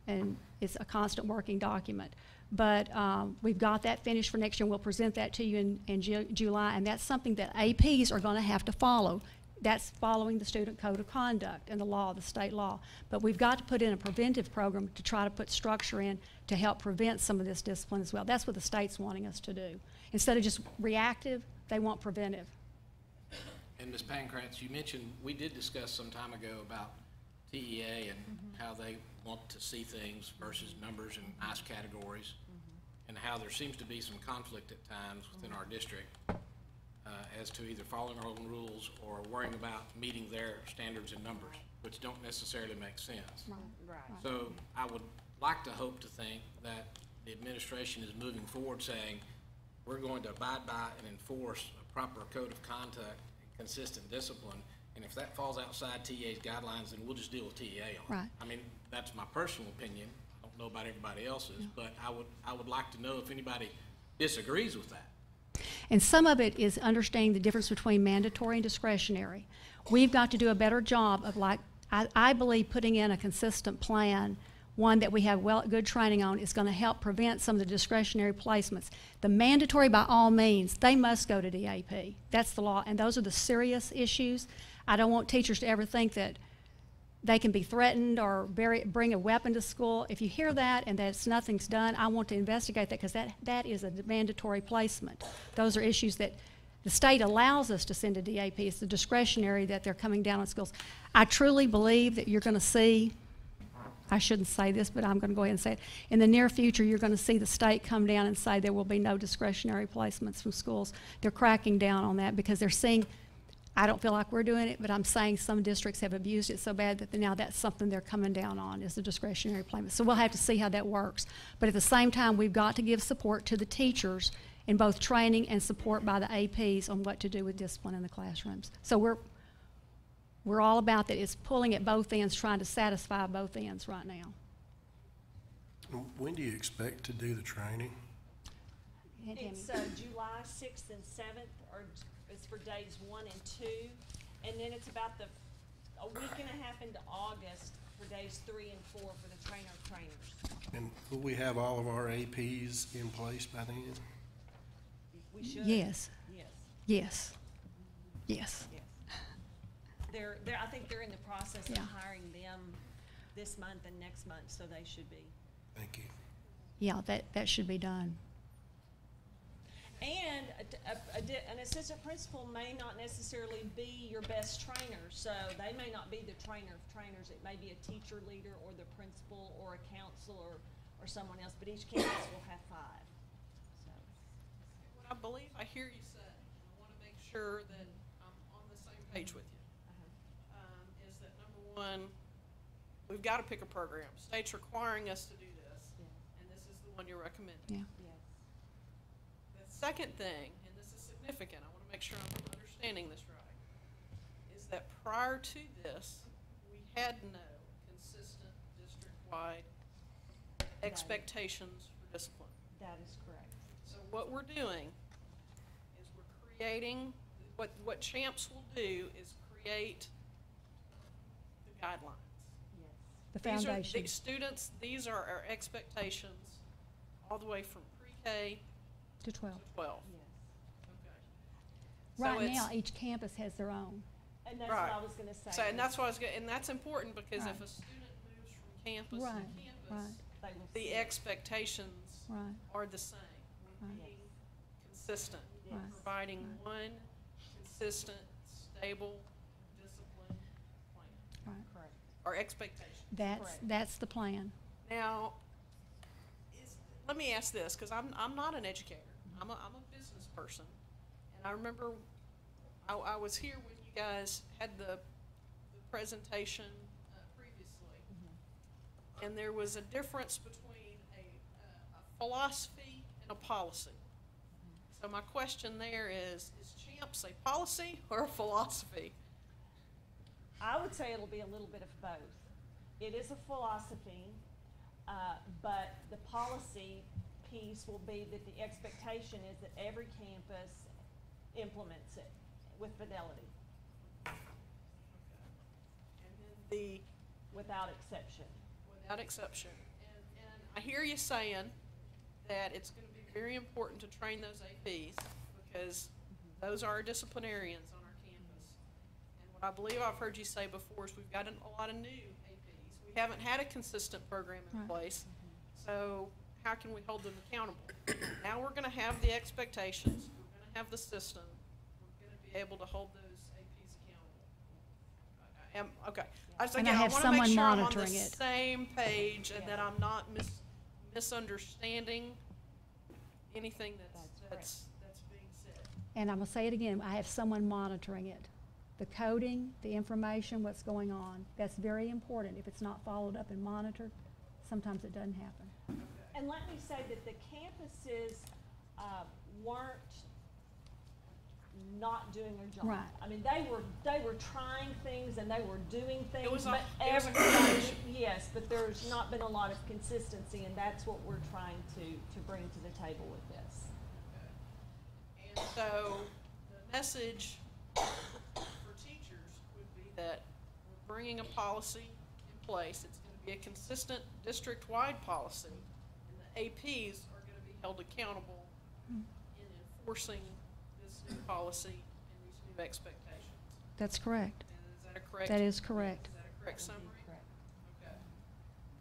and it's a constant working document. But we've got that finished for next year, and we'll present that to you in July, and that's something that APs are going to have to follow. That's following the student code of conduct and the law, the state law. But we've got to put in a preventive program to try to put structure in to help prevent some of this discipline as well. That's what the state's wanting us to do. Instead of just reactive, they want preventive. And Ms. Pankratz, you mentioned, we did discuss some time ago about TEA and how they want to see things versus numbers and nice categories, and how there seems to be some conflict at times within our district as to either following our own rules or worrying about meeting their standards and numbers, which don't necessarily make sense. Right. So I would like to hope to think that the administration is moving forward saying, we're going to abide by and enforce a proper code of conduct and consistent discipline, and if that falls outside TEA's guidelines, then we'll just deal with TEA on it. Right. I mean, that's my personal opinion. I don't know about everybody else's, but I would like to know if anybody disagrees with that. And some of it is understanding the difference between mandatory and discretionary. We've got to do a better job of, I believe, putting in a consistent plan, one that we have good training on, is going to help prevent some of the discretionary placements. The mandatory, by all means, they must go to DAP. That's the law, and those are the serious issues. I don't want teachers to ever think that they can be threatened or bring a weapon to school. If you hear that and that nothing's done, I want to investigate that, because that is a mandatory placement. Those are issues that the state allows us to send to DAP. It's the discretionary that they're coming down on schools. I truly believe that you're going to see, I shouldn't say this, but I'm going to go ahead and say it. In the near future, you're going to see the state come down and say there will be no discretionary placements from schools. They're cracking down on that because they're seeing, I don't feel like we're doing it, but I'm saying some districts have abused it so bad that now that's something they're coming down on, is the discretionary placement. So we'll have to see how that works. But at the same time, we've got to give support to the teachers in both training and support by the APs on what to do with discipline in the classrooms. So we're all about that. It's pulling at both ends, trying to satisfy both ends right now. When do you expect to do the training? It's July 6th and 7th, or it's for days 1 and 2, and then it's about a week and a half into August for days 3 and 4 for the trainers. And will we have all of our APs in place by then? We should. Yes. Yes. Yes. Yes. I think they're in the process of Yeah. hiring them this month and next month, so they should be. Thank you. Yeah, that should be done. And an assistant principal may not necessarily be your best trainer, so they may not be the trainer of trainers. It may be a teacher leader or the principal or a counselor or someone else, but each campus will have 5. So. I believe I hear you say, and I want to make sure that I'm on the same page with you, is that number one, we've got to pick a program. State's requiring us to do this, and this is the one you're recommending. Yeah. The second thing, and this is significant, I want to make sure I'm understanding this right, is that prior to this, we had no consistent district-wide expectations for discipline. That is correct. So what we're doing is we're creating, what CHAMPS will do is create the guidelines. The These are foundation. the students, these are our expectations all the way from pre-K To 12. to 12. So Right it's- now, each campus has their own. And that's Right. what I was gonna say. So, and that's what I was going, and that's important because Right. if a student moves from campus Right, to campus, right. They will the see it. expectations Right. are the same. We're Right. being consistent, Right. providing one consistent, stable, disciplined plan, Right. Correct. or expectation. That's the plan. Now, let me ask this, because I'm not an educator. I'm a business person. And I remember I was here when you guys had the presentation previously. And there was a difference between a philosophy and a policy. So my question there is CHAMPS a policy or a philosophy? I would say it'll be a little bit of both. It is a philosophy, but the policy piece will be that the expectation is that every campus implements it with fidelity. And then without exception. Without exception. And I hear you saying that it's going to be very important to train those APs because those are our disciplinarians on our campus. And what I believe I've heard you say before is we've got a lot of new APs. We haven't had a consistent program in place, so how can we hold them accountable? Now we're going to have the expectations, we're going to have the system, we're going to be able to hold those APs accountable. Okay. And I have someone want to make sure I'm on monitoring the it. same page and that I'm not misunderstanding anything that's being said. And I'm gonna say it again, I have someone monitoring it. The coding, the information, what's going on, that's very important. If it's not followed up and monitored, sometimes it doesn't happen. And let me say that the campuses weren't not doing their job. Right. I mean, they were trying things and they were doing things, It was but it was a everybody, yes, but there's not been a lot of consistency, and that's what we're trying to bring to the table with this. And so the message for teachers would be that we're bringing a policy in place. It's going to be a consistent district-wide policy, and the APs are going to be held accountable in enforcing this new policy and these new expectations. That's correct. And is that a correct? That is correct. Is that a correct summary?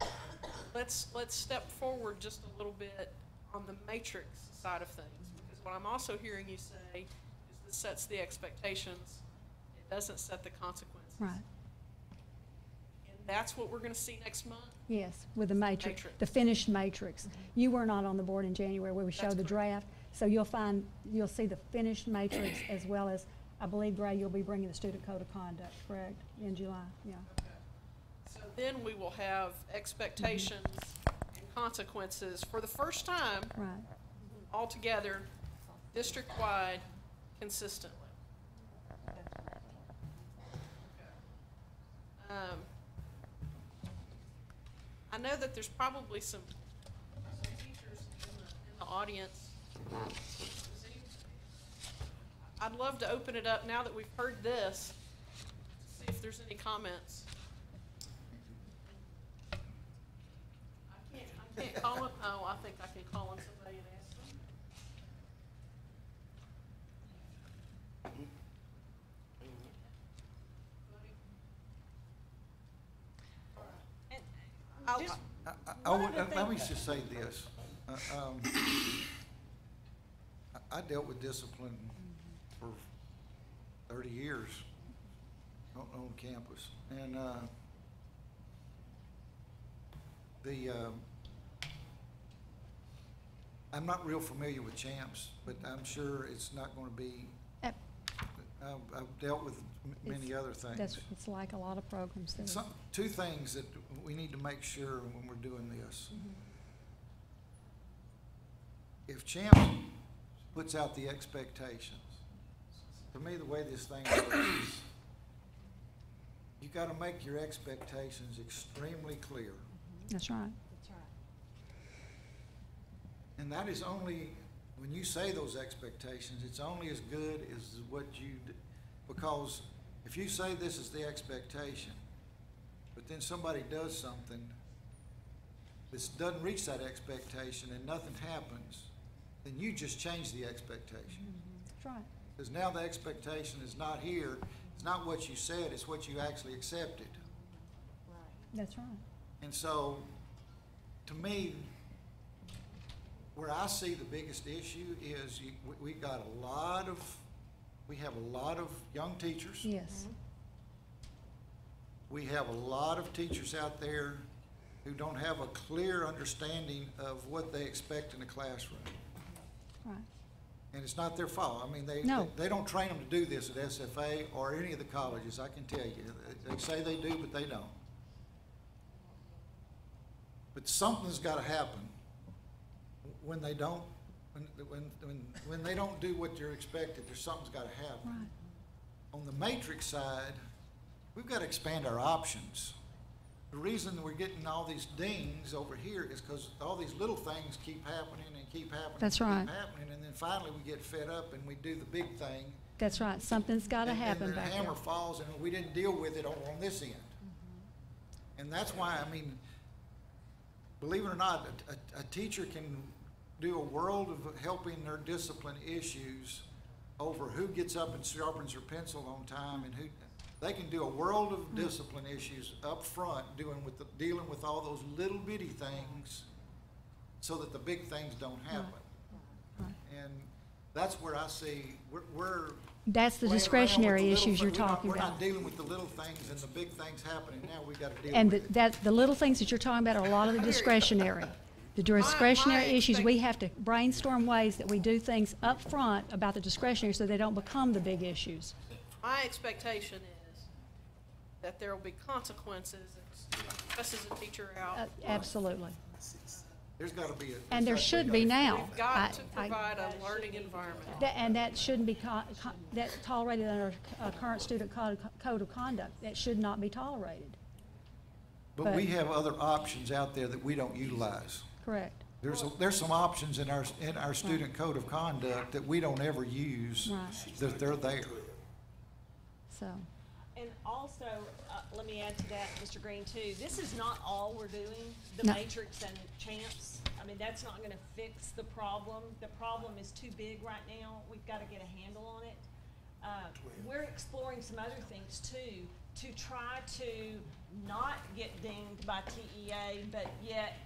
Okay. Let's step forward just a little bit on the matrix side of things, because what I'm also hearing you say is this sets the expectations, it doesn't set the consequences. Right. And that's what we're going to see next month? Yes, with the matrix, Matrix. the finished matrix. You were not on the board in January where we showed the draft, so you'll see the finished matrix as well as, I believe, Gray, you'll be bringing the student code of conduct, correct, in July, yeah. So then we will have expectations and consequences for the first time Right. altogether, district-wide, consistently. I know that there's probably some teachers in the audience. I'd love to open it up now that we've heard this, to see if there's any comments. I can't call it, oh, I think I can call on somebody and ask them. Let me just say this. I dealt with discipline for 30 years on campus. And I'm not real familiar with CHAMPS, but I'm sure it's not going to be, I've dealt with many other things. It's like a lot of programs. Two things that we need to make sure when we're doing this. If CHAMPS puts out the expectations, to me, the way this thing works is you got to make your expectations extremely clear. That's right. And that is only, when you say those expectations, it's only as good as what you, because if you say this is the expectation, but then somebody does something that doesn't reach that expectation and nothing happens, then you just change the expectation. That's right. Because now the expectation is not here, it's not what you said, it's what you actually accepted. That's right. And so, to me, where I see the biggest issue is we have a lot of young teachers. Yes. We have a lot of teachers out there who don't have a clear understanding of what they expect in a classroom. Right. And it's not their fault. I mean, they don't train them to do this at SFA or any of the colleges, I can tell you. They say they do, but they don't. But something's got to happen when they don't, when they don't do what you're expected. There's something's got to happen. Right. On the matrix side, we've got to expand our options. The reason we're getting all these dings over here is because all these little things keep happening and keep happening. That's and right. keep happening, and then finally we get fed up and we do the big thing. That's right. Something's got to happen and the back hammer there. falls, and we didn't deal with it on this end. And that's why, I mean, believe it or not, a teacher can do a world of helping their discipline issues over who gets up and sharpens their pencil on time, and who they can do a world of discipline issues up front, dealing with all those little bitty things, so that the big things don't happen. And that's where I see we're That's the playing around with discretionary the little issues you're thing. We're not- talking We're about. not dealing with the little things and the big things happening. Now we got to deal And with it. the little things that you're talking about are a lot of the discretionary. The discretionary issues, we have to brainstorm ways that we do things up front about the discretionary so they don't become the big issues. My expectation is that there will be consequences if stresses a teacher out. Absolutely. There's got to be And there should be now. We've got to provide a learning environment. And that shouldn't be that's tolerated under current student code of conduct. That should not be tolerated. But we have other options out there that we don't utilize. Correct. There's some options in our student code of conduct that we don't ever use. Right. That they're there. So. And also, let me add to that, Mr. Green, too. This is not all we're doing, the No. matrix and CHAMPS. I mean, that's not going to fix the problem. The problem is too big right now. We've got to get a handle on it. We're exploring some other things, too, to try to not get dinged by TEA, but yet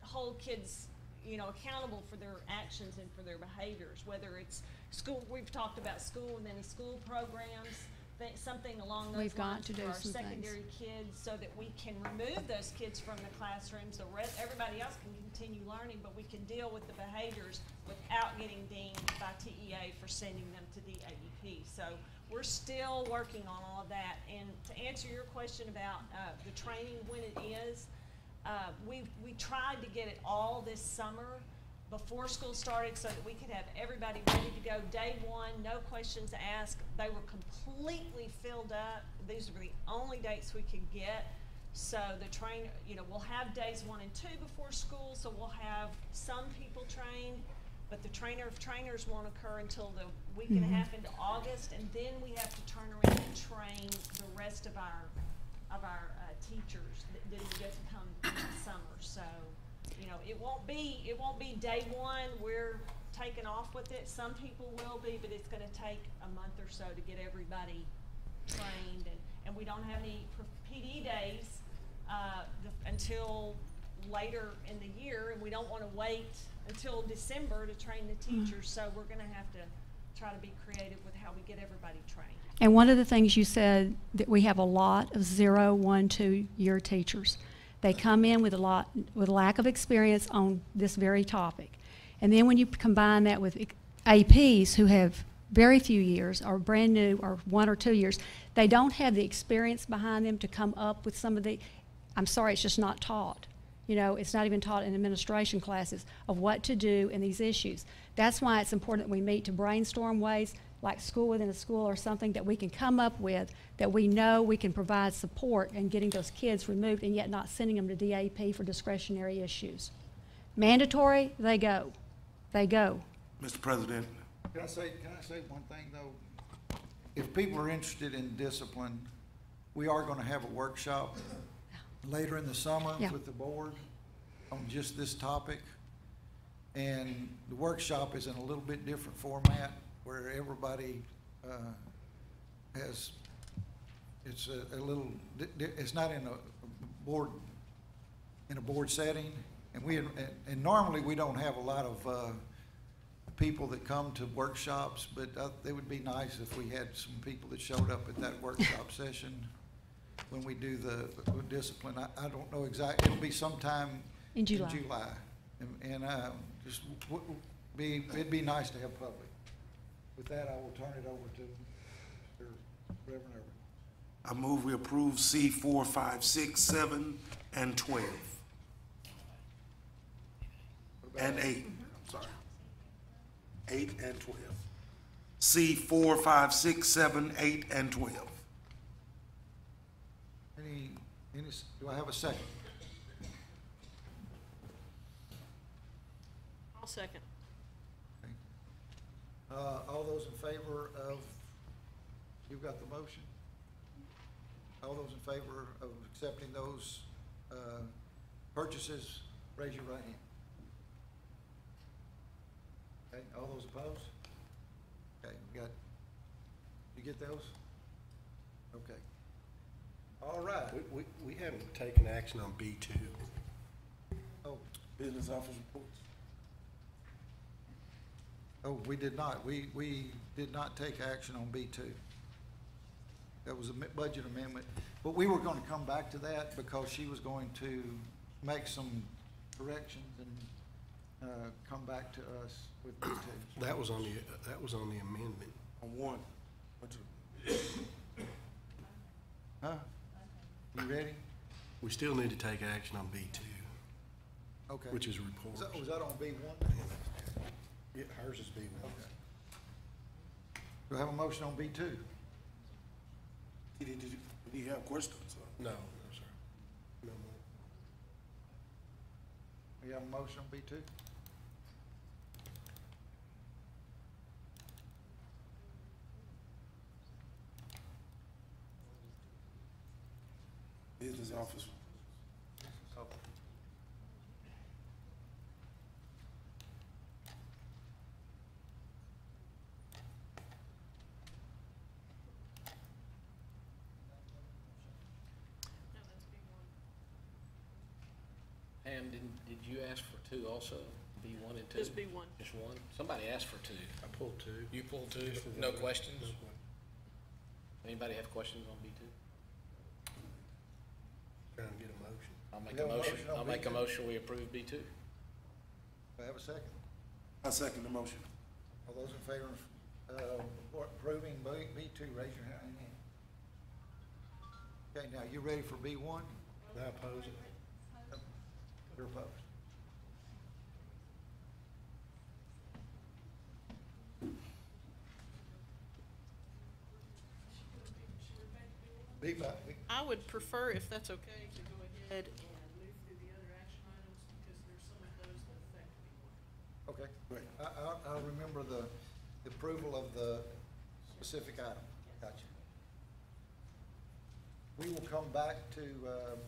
hold kids, accountable for their actions and for their behaviors, whether it's school. We've talked about school and then the school programs. Something along those We've got lines to do for our some things. secondary kids, so that we can remove those kids from the classroom, so everybody else can continue learning, but we can deal with the behaviors without getting dinged by TEA for sending them to DAEP. So we're still working on all of that. And to answer your question about the training when it is, we tried to get it all this summer before school started so that we could have everybody ready to go day one, no questions asked. They were completely filled up. These were the only dates we could get. So the trainer, we'll have days 1 and 2 before school, so we'll have some people trained, but the trainers won't occur until the week and a half into August, and then we have to turn around and train the rest of our teachers that didn't get to come in the summer. So it won't be day one, we're taking off with it. Some people will be, but it's gonna take a month or so to get everybody trained, and we don't have any PD days until later in the year, and we don't wanna wait until December to train the teachers, so we're gonna have to try to be creative with how we get everybody trained. And one of the things you said, that we have a lot of 0, 1, 2 year teachers. They come in with a lack of experience on this very topic. And then when you combine that with APs who have very few years or brand new or 1 or 2 years, they don't have the experience behind them to come up with some of the, I'm sorry, it's just not taught. You know, it's not even taught in administration classes of what to do in these issues. That's why it's important that we meet to brainstorm ways like school within a school or something that we can come up with that we know we can provide support in getting those kids removed and yet not sending them to DAP for discretionary issues. Mandatory, they go. They go. Mr. President. Can I say one thing though? If people are interested in discipline, we are gonna have a workshop later in the summer with the board on just this topic. And the workshop is in a little bit different format where everybody has, it's a little, it's not in a board setting. And normally we don't have a lot of people that come to workshops, but it would be nice if we had some people that showed up at that workshop session when we do the discipline. I don't know exactly, it'll be sometime in July. And it'd be nice to have public. With that, I will turn it over to Mr. Reverend Irvin. I move we approve C 4, 5, 6, 7, and 12. And 8, I'm sorry. 8 and 12. C 4, 5, 6, 7, 8, and 12. Do I have a second? I'll second. All those in favor of, you've got the motion? All those in favor of accepting those purchases, raise your right hand. Okay, all those opposed? Okay, you get those? Okay. All right. We haven't taken action on B2. Oh, Business office reports. oh, we did not. We did not take action on B2. That was a budget amendment. But we were going to come back to that because she was going to make some corrections and come back to us with B2. That was on the amendment. On 1. Huh? You ready? We still need to take action on B2. Okay. Which is reports. Was that on B1? Yeah, hers is B1. Okay. Do I have a motion on B2? Do you have questions? No, sir. No more. We have a motion on B2? Business office. Pam, did you ask for 2 also? B1 and 2? Just B1. Just 1? Somebody asked for 2. I pulled 2. You pulled 2? No questions? Anybody have questions on B2? Trying to get a motion. I'll make a motion, we approve B2. Do I have a second? I second the motion. All those in favor of approving B2, raise your hand. Okay, now you ready for B1? I oppose it. You're opposed. I would prefer, if that's okay, to go ahead and move through the other action items because there's some of those that affect B1. Okay, great. I'll remember the approval of the specific item. Gotcha. We will come back to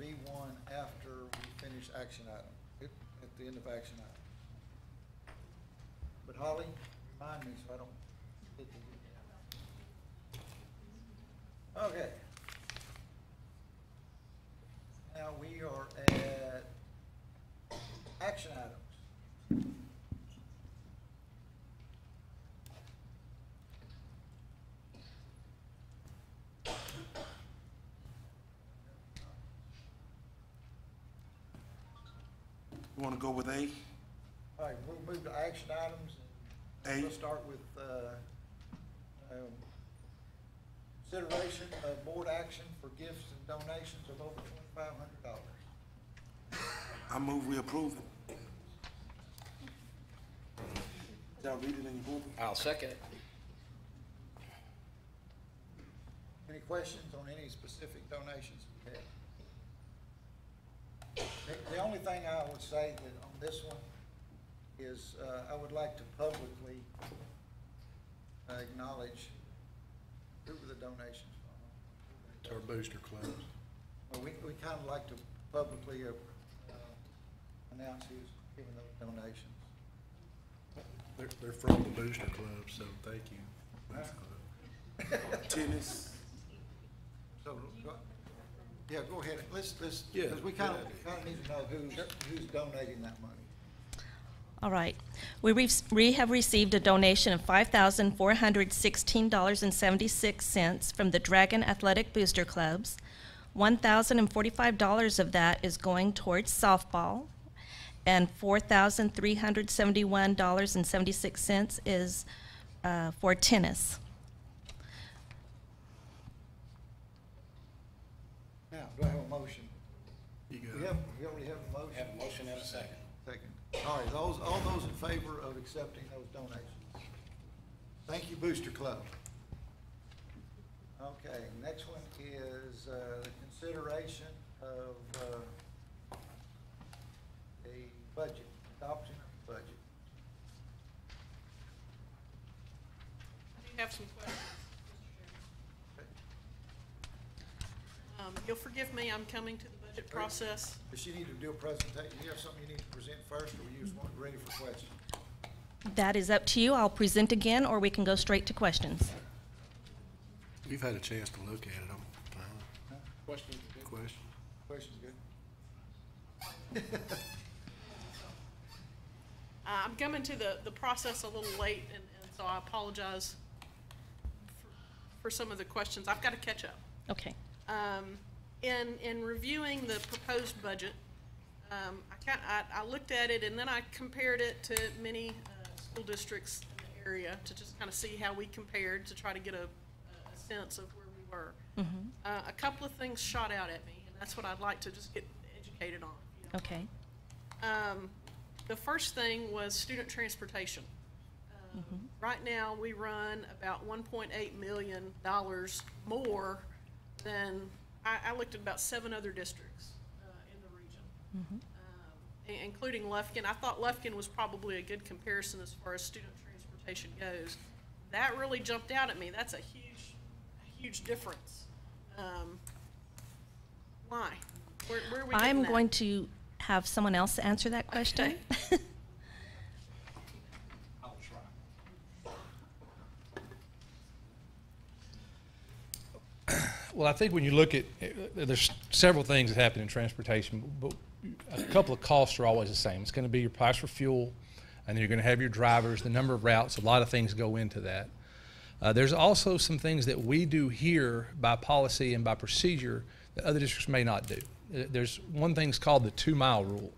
B1 after we finish action item, at the end of action item. But Holly, remind me so I don't hit the. Okay. Now we are at action items. You want to go with A? All right, we'll move to action items. And we'll start with consideration of board action for gifts and donations of over $2,500. I move we approve it. Y'all read it in your book? I'll second it. Any questions on any specific donations we have? The only thing I would say that on this one is I would like to publicly acknowledge who were the donations from. Our booster clubs. Well, we kind of like to publicly announce who's giving those donations. They're from the booster club, so thank you. Tennis. So, yeah, go ahead. Let's, Yeah, because we kind of need to know who's donating that money. All right. We have received a donation of $5,416.76 from the Dragon Athletic Booster Clubs. $1,045 of that is going towards softball, and $4,371.76 is for tennis. Now, do I have a motion? You go. We already have a motion? Have a motion and a second. Second. All right, all those in favor of accepting those donations? Thank you, Booster Club. Okay, next one is the consideration of a budget, adoption of budget. I do have some questions, Mr. Chairman. You'll forgive me, I'm coming to the budget process. Does she need to do a presentation? Do you have something you need to present first, or you just want it ready for questions? That is up to you. I'll present again, or we can go straight to questions. We've had a chance to look at it. Question? Question? Questions good? I'm coming to the process a little late, and so I apologize for some of the questions. I've got to catch up. Okay. In reviewing the proposed budget, I looked at it and then I compared it to many school districts in the area to just kind of see how we compared, to try to get a sense of where we were. A couple of things shot out at me, and that's what I'd like to just get educated on. Okay. The first thing was student transportation. Right now, we run about $1.8 million more than, I looked at about 7 other districts in the region, including Lufkin. I thought Lufkin was probably a good comparison as far as student transportation goes. That really jumped out at me. That's a huge difference. Why? Where are we getting I'm that? going to have someone else answer that question. Okay. I'll try. Well, I think when you look at, there's several things that happen in transportation, but a couple of costs are always the same. It's going to be your price for fuel, and then you're going to have your drivers, the number of routes. A lot of things go into that. There's also some things that we do here by policy and by procedure that other districts may not do. There's one thing called the 2-mile rule.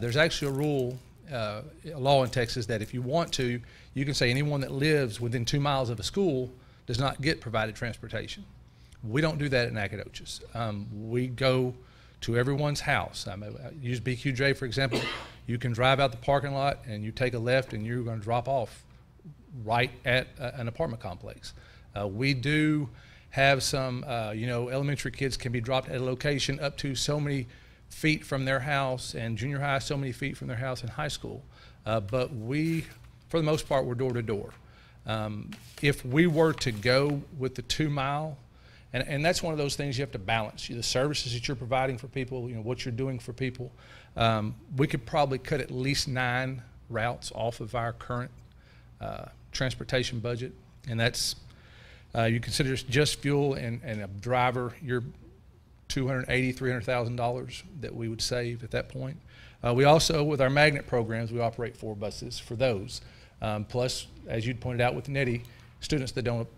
There's actually a rule, a law in Texas, that if you want to, you can say anyone that lives within 2 miles of a school does not get provided transportation. We don't do that at Nacogdoches. We go to everyone's house. Use BQJ, for example. You can drive out the parking lot and you take a left and you're going to drop off right at an apartment complex. We do have some, elementary kids can be dropped at a location up to so many feet from their house, and junior high so many feet from their house, and high school. But we, for the most part, we're door to door. If we were to go with the 2-mile, and that's one of those things you have to balance. The services that you're providing for people, what you're doing for people. We could probably cut at least 9 routes off of our current transportation budget, and that's you consider just fuel and a driver, you're $280,000, $300,000 that we would save at that point. We also, with our magnet programs, we operate 4 buses for those. Plus, as you'd pointed out with Nettie, students that don't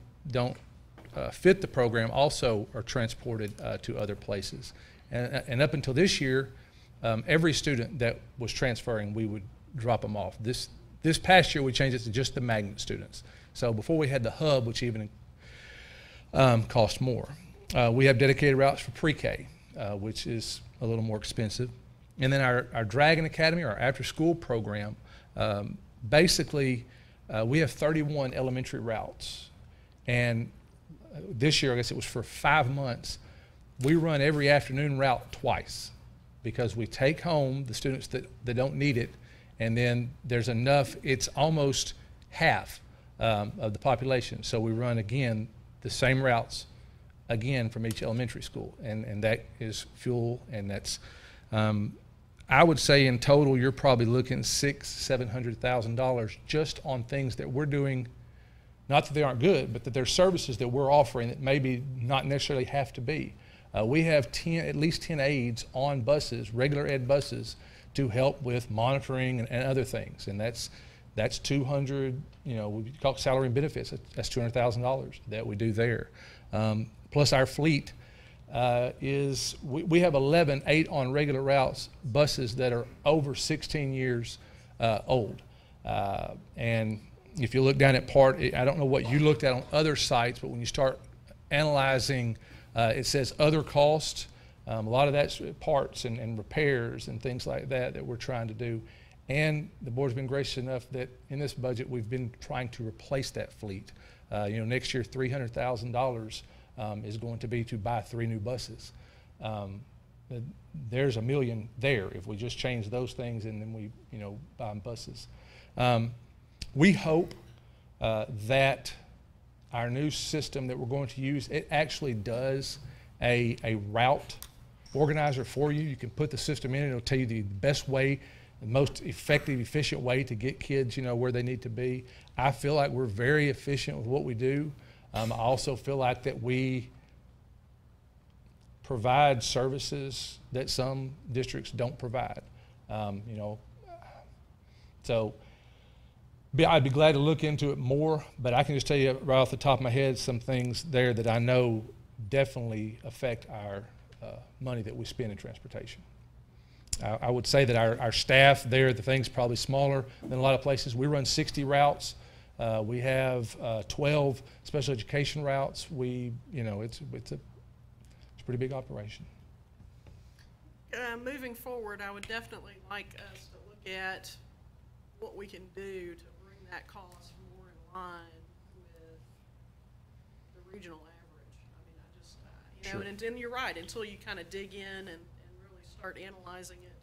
fit the program also are transported to other places. And up until this year, every student that was transferring, we would drop them off. This past year, we changed it to just the magnet students. So before we had the hub, which even cost more. We have dedicated routes for pre-K, which is a little more expensive. And then our Dragon Academy, our after-school program, basically we have 31 elementary routes. And this year, I guess it was for 5 months, we run every afternoon route twice because we take home the students that don't need it, and then there's enough, it's almost half of the population. So we run again the same routes again from each elementary school, and that is fuel, and that's I would say in total you're probably looking $600,000-$700,000 just on things that we're doing. Not that they aren't good, but that there's services that we're offering that maybe not necessarily have to be. We have at least 10 aides on buses, regular ed buses, to help with monitoring and other things, and that's 200. You know, we call it salary and benefits. That's $200,000 that we do there. Plus our fleet is we have 8 on regular routes buses that are over 16 years old, and if you look down at I don't know what you looked at on other sites, but when you start analyzing, it says other costs. A lot of that's parts and repairs and things like that we're trying to do. And the board's been gracious enough that in this budget we've been trying to replace that fleet. You know, next year $300,000 is going to be to buy 3 new buses. There's $1 million there if we just change those things and then we, you know, buy them buses. We hope that our new system that we're going to use, it actually does a route organizer for you. You can put the system in, it'll tell you the best way, the most effective, efficient way to get kids, you know, where they need to be. I feel like we're very efficient with what we do. I also feel like that we provide services that some districts don't provide. You know, so I'd be glad to look into it more, but I can just tell you right off the top of my head some things there that I know definitely affect our money that we spend in transportation. I would say that our staff there, the thing's probably smaller than a lot of places. We run 60 routes. We have 12 special education routes. You know, it's a pretty big operation. Moving forward, I would definitely like us to look at what we can do to bring that cost more in line with the regional average. I mean, I just, you know, Sure. and you're right, until you kind of dig in and really start analyzing it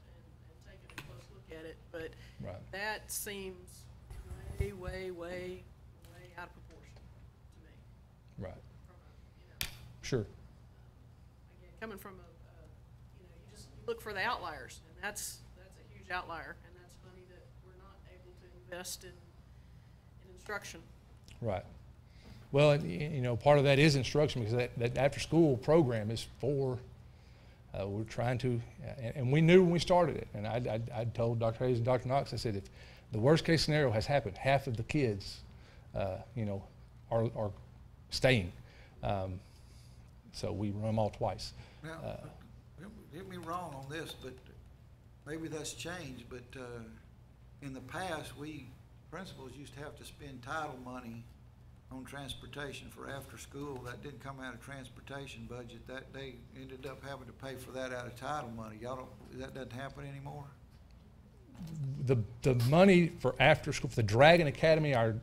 and taking a close look at it, but Right. that seems way out of proportion to me. Right. From a, you know, Sure. again, coming from you know, you just look for the outliers, and that's a huge outlier, and that's money that we're not able to invest in instruction. Right. Well, you know, part of that is instruction because that after-school program is for, we're trying to, and we knew when we started it, and I told Dr. Hayes and Dr. Knox, I said, if the worst-case scenario has happened, half of the kids, you know, are staying. So we run them all twice. Now, don't get me wrong on this, but maybe that's changed, but in the past, principals used to have to spend title money on transportation for after school. That didn't come out of transportation budget. That they ended up having to pay for that out of title money. That doesn't happen anymore? The money for after school, for the Dragon Academy, our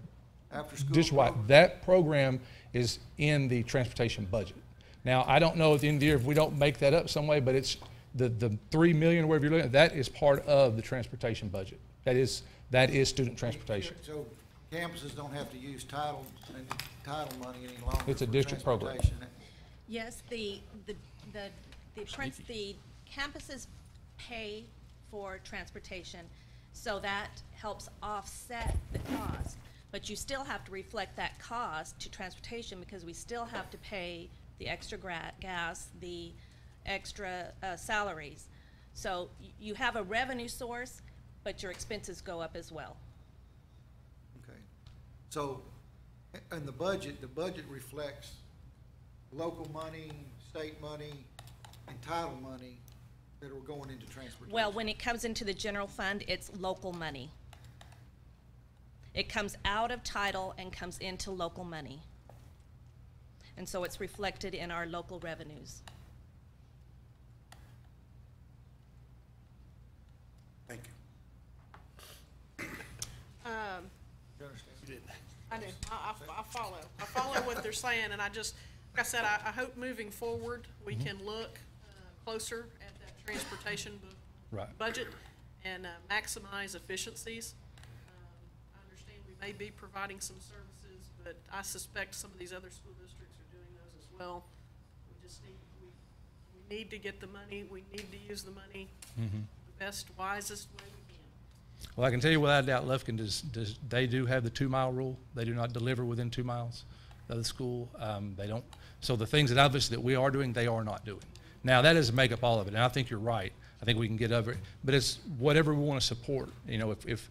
After-school district-wide, program. that program is in the transportation budget. Now, I don't know at the end of the year if we don't make that up some way, but it's the $3 million or whatever you're looking at, that is part of the transportation budget. That is student transportation. So campuses don't have to use title money any longer. It's a for district program. transportation. Yes, the campuses pay for transportation, so that helps offset the cost. But you still have to reflect that cost to transportation because we still have to pay the extra gas, the extra salaries. So you have a revenue source, but your expenses go up as well. Okay. So, and the budget reflects local money, state money, and title money. that are going into transportation? Well, when it comes into the general fund, it's local money. It comes out of title and comes into local money. And so it's reflected in our local revenues. Thank you. You understand? You didn't. I do. I follow. I follow what they're saying, and I just, like I said, I hope moving forward, we can look closer at that transportation budget and maximize efficiencies. I understand we may be providing some services, but I suspect some of these other school districts are doing those as well. We just we need to get the money, we need to use the money the best, wisest way we can. Well, I can tell you without a doubt, Lufkin they do have the 2-mile rule. They do not deliver within 2 miles of the school. They don't. So the things that obviously that we are doing, they are not doing. Now that doesn't make up all of it, and I think you're right. I think we can get over it, but it's whatever we want to support. You know, if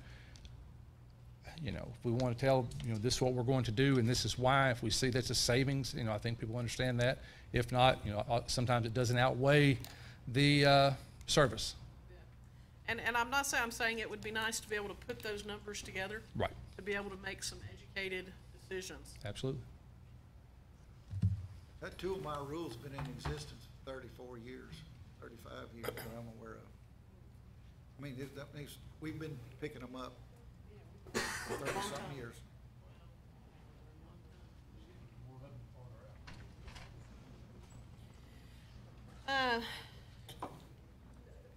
we want to tell, this is what we're going to do and this is why, if we see that's a savings, I think people understand that. If not, sometimes it doesn't outweigh the service. And I'm not saying, I'm saying it would be nice to be able to put those numbers together. Right. To be able to make some educated decisions. Absolutely. That 2-mile rule's been in existence for 34 years, 35 years that I'm aware of. I mean, that means we've been picking them up for 30-something years.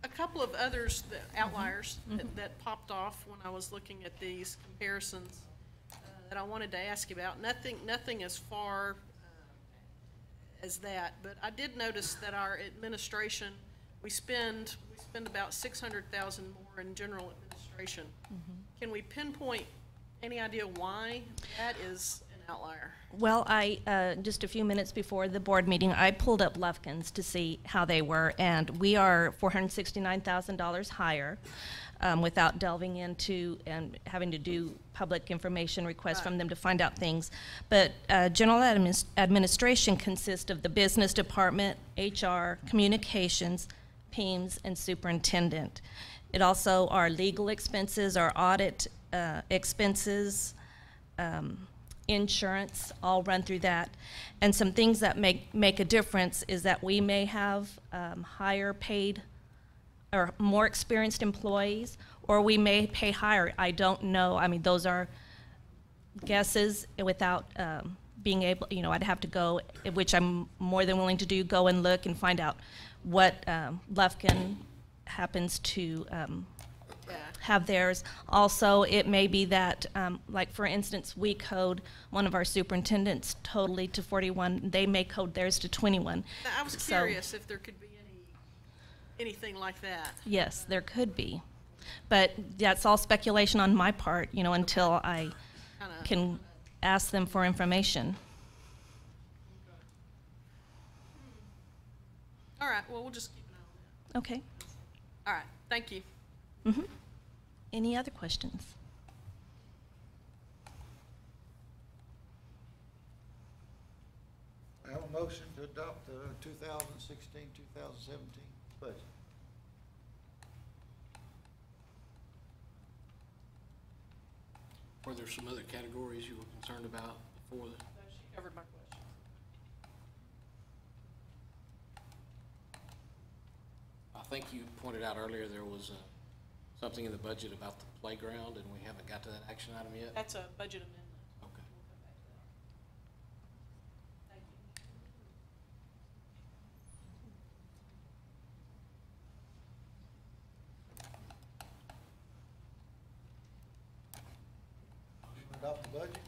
A couple of others, outliers, that popped off when I was looking at these comparisons that I wanted to ask you about. Nothing as far as that, but I did notice that our administration, we spend about $600,000 more in general administration. Can we pinpoint any idea why that is an outlier? Well, just a few minutes before the board meeting, I pulled up Lufkin's to see how they were, and we are $469,000 higher without delving into and having to do public information requests from them to find out things. But general administration consists of the business department, HR, communications, PEMS, and superintendent. It also our legal expenses, our audit expenses, insurance, all run through that. And some things that make a difference is that we may have higher paid or more experienced employees, or we may pay higher. I don't know. I mean, those are guesses without being able, I'd have to go, which I'm more than willing to do, go and look and find out what Lufkin happens to have theirs. Also, it may be that, like for instance, we code one of our superintendents totally to 41. They may code theirs to 21. I was curious if there could be anything like that. Yes, there could be, but that's all speculation on my part. Until I can ask them for information. All right. Well, we'll just keep an eye on that. Okay. All right. Thank you. Any other questions? I have a motion to adopt the 2016-2017 budget. Were there some other categories you were concerned about before the? She covered my question. I think you pointed out earlier there was something in the budget about the playground, and we haven't got to that action item yet? That's a budget amendment. Okay. Thank you. Adopt the budget.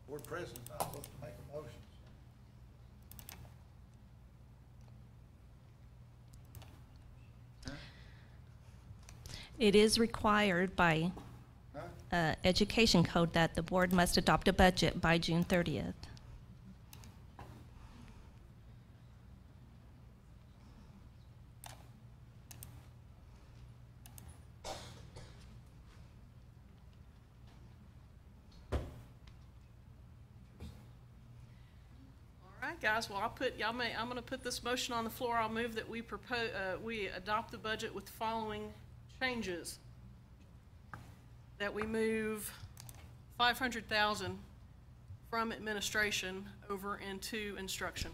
Board president's not supposed to make a motion. It is required by education code that the board must adopt a budget by June 30th. guys, well, I'm gonna put this motion on the floor. I'll move that we adopt the budget with the following changes. That we move 500,000 from administration over into instruction.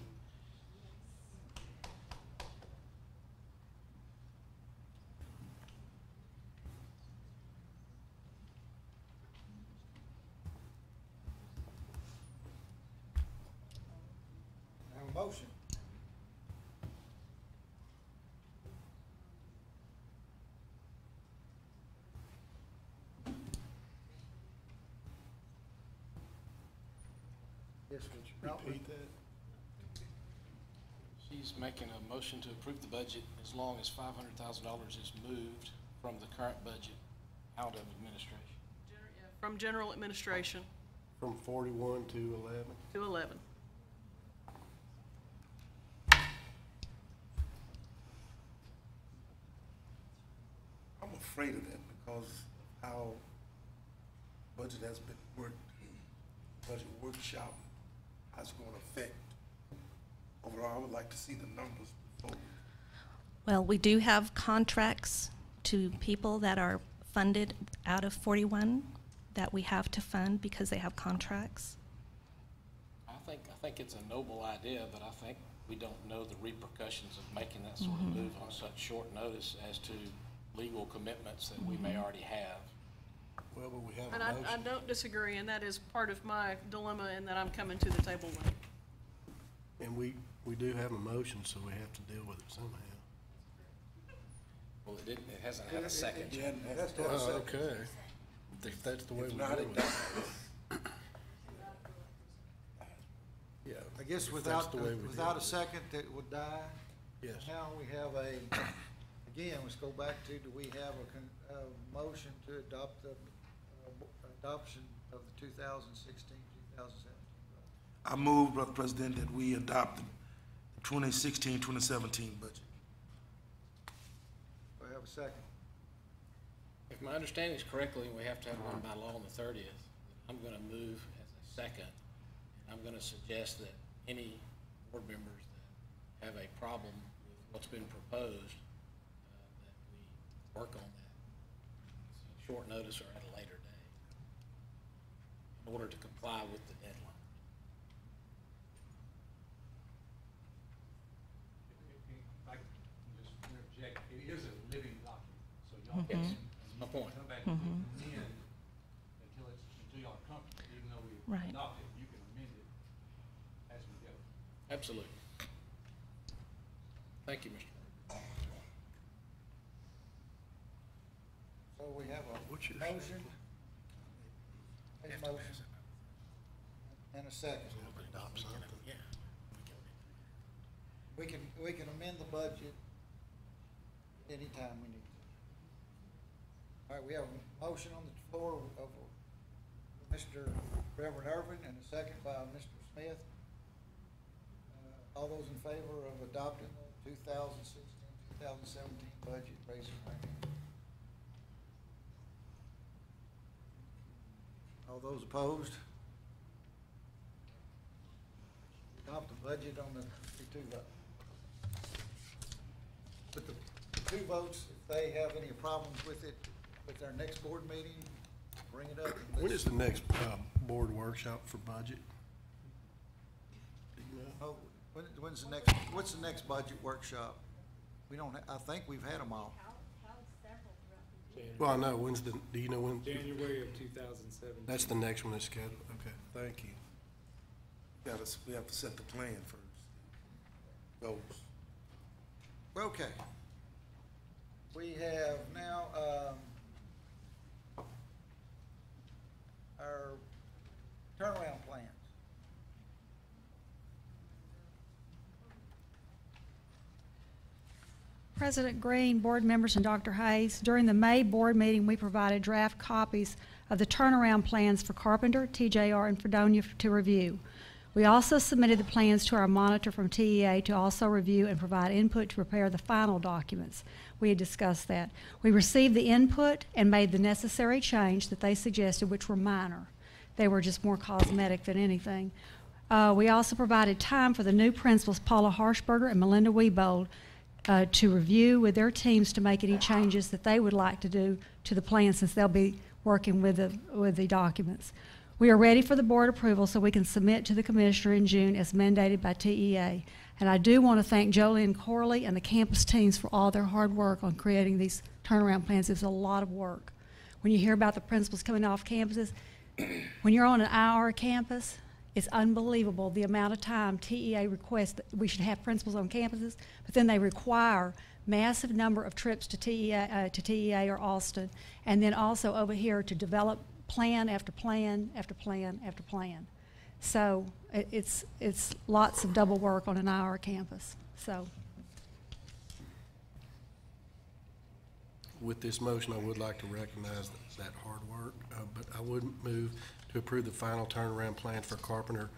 Have a motion. Yes, Mr. Repeat that. She's making a motion to approve the budget as long as $500,000 is moved from the current budget out of administration. From general administration From 41 to 11. to 11. I'm afraid of that because how budget has been worked, budget workshop, how it's going to affect. Overall, I would like to see the numbers before. Well, we do have contracts to people that are funded out of 41 that we have to fund because they have contracts. I think it's a noble idea, but I think we don't know the repercussions of making that sort of move on such short notice as to legal commitments that we may already have. Well, but we have And a I motion. don't disagree, and that is part of my dilemma in that I'm coming to the table late. And we do have a motion, so we have to deal with it somehow. Well, it hasn't had a second. Oh, okay. If that's the way we do it. Yeah. I guess if without, that's the way we without deal a second, it would die. Yes. Now we have again, let's go back to, do we have a motion to adopt the adoption of the 2016, 2017 budget? I move, Brother President, that we adopt the 2016, 2017 budget. Do I have a second? If my understanding is correctly, we have to have one by law on the 30th. I'm going to move as a second. I'm going to suggest that any board members that have a problem with what's been proposed, that we work on that. Short notice or at a later day in order to comply with the deadline. If I can just interject, it is a living document, so y'all Yes, can that's my point. come back and amend until y'all are comfortable, even though we Right. adopt it, you can amend it as we go. Absolutely. Thank you, Mr. So we have a motion, a motion, and a second. We can amend the budget anytime we need to. All right, we have a motion on the floor of Mr. Reverend Irvin and a second by Mr. Smith. All those in favor of adopting the 2016, 2017 budget, raise your right hand. All those opposed? Adopt the budget on the two votes. But the two votes, if they have any problems with it, with their next board meeting, bring it up. And When let's- is the next board workshop for budget? Oh, when's the next, what's the next budget workshop? We don't, I think we've had them all. Well, I know, when's the, do you know when? January of 2017. That's the next one that's scheduled. Okay, thank you. We have to set the plan first. Goals. Okay. We have now, our turnaround plans. President Green, board members, and Dr. Hayes, during the May board meeting, we provided draft copies of the turnaround plans for Carpenter, TJR, and Fredonia to review. We also submitted the plans to our monitor from TEA to also review and provide input to prepare the final documents. We had discussed that. We received the input and made the necessary change that they suggested, which were minor. They were just more cosmetic than anything. We also provided time for the new principals, Paula Harshberger and Melinda Wiebold, to review with their teams to make any changes that they would like to do to the plan, since they'll be working with the documents. We are ready for the board approval so we can submit to the commissioner in June as mandated by TEA. And I do want to thank Jolynn Corley and the campus teams for all their hard work on creating these turnaround plans. It's a lot of work. When you hear about the principals coming off campuses, when you're on an IR campus, it's unbelievable the amount of time TEA requests that we should have principals on campuses, but then they require massive number of trips to TEA or Austin, and then also over here to develop plan after plan after plan after plan. So it's lots of double work on an IR campus. So. With this motion, I would like to recognize that hard work, but I would move to approve the final turnaround plan for Carpenter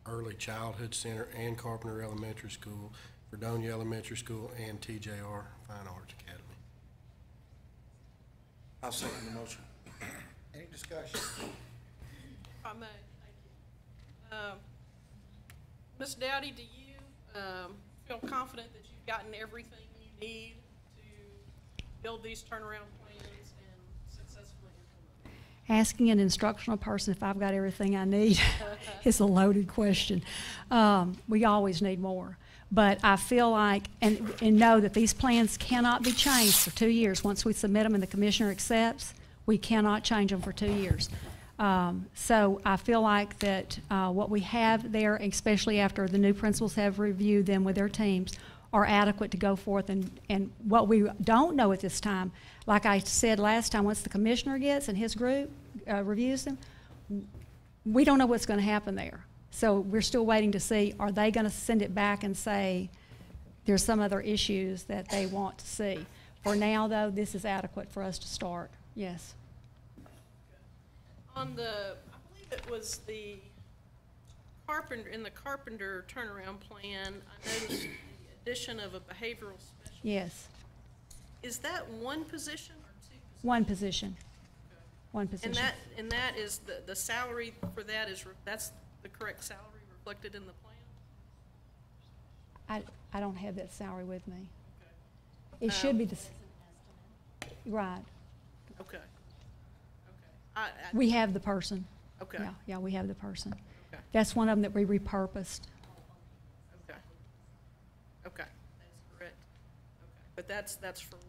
Early Childhood Center and Carpenter Elementary School, Fredonia Elementary School, and TJR Fine Arts Academy. I'll second the motion. Any discussion? If I may, thank you. Ms. Dowdy, do you feel confident that you've gotten everything you need to build these turnaround plans and successfully implement them? Asking an instructional person if I've got everything I need is a loaded question. We always need more. But I feel like, and know that these plans cannot be changed for 2 years. Once we submit them and the commissioner accepts, we cannot change them for 2 years. So I feel like that what we have there, especially after the new principals have reviewed them with their teams, are adequate to go forth. And what we don't know at this time, like I said last time, once the commissioner gets and his group reviews them, we don't know what's going to happen there. So we're still waiting to see, are they going to send it back and say there's some other issues that they want to see. For now, though, this is adequate for us to start. Yes. On the, I believe it was the Carpenter, in the Carpenter turnaround plan, I noticed the addition of a behavioral specialist. Yes. Is that one position or two positions? One position. One position. And that is, the salary for that is, that's the correct salary reflected in the plan? I don't have that salary with me. Okay. It should be the, right. Okay. We have the person. Okay. Yeah, we have the person. Okay. That's one of them that we repurposed. Okay. Okay, that's correct. Okay, but that's for one.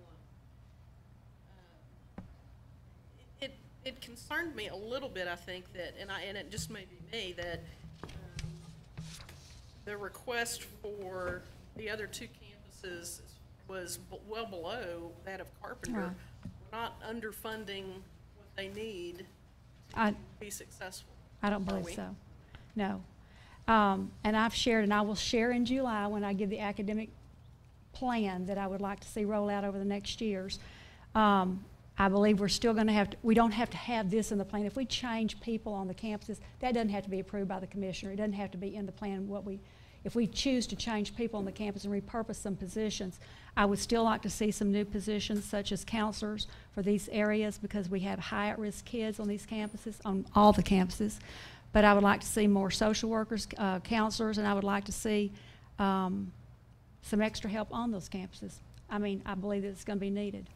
It concerned me a little bit, I think, that, and it just may be me, that the request for the other two campuses was well below that of Carpenter. Right. We're not underfunding what they need I- to be successful. I don't are believe we? so. No. And I've shared, and I will share in July when I give the academic plan that I would like to see roll out over the next years. I believe we're still going to have to, we don't have to have this in the plan. If we change people on the campuses, that doesn't have to be approved by the commissioner. It doesn't have to be in the plan. If we choose to change people on the campus and repurpose some positions, I would still like to see some new positions such as counselors for these areas, because we have high at-risk kids on these campuses, on all the campuses. But I would like to see more social workers, counselors, and I would like to see some extra help on those campuses. I mean, I believe that it's going to be needed.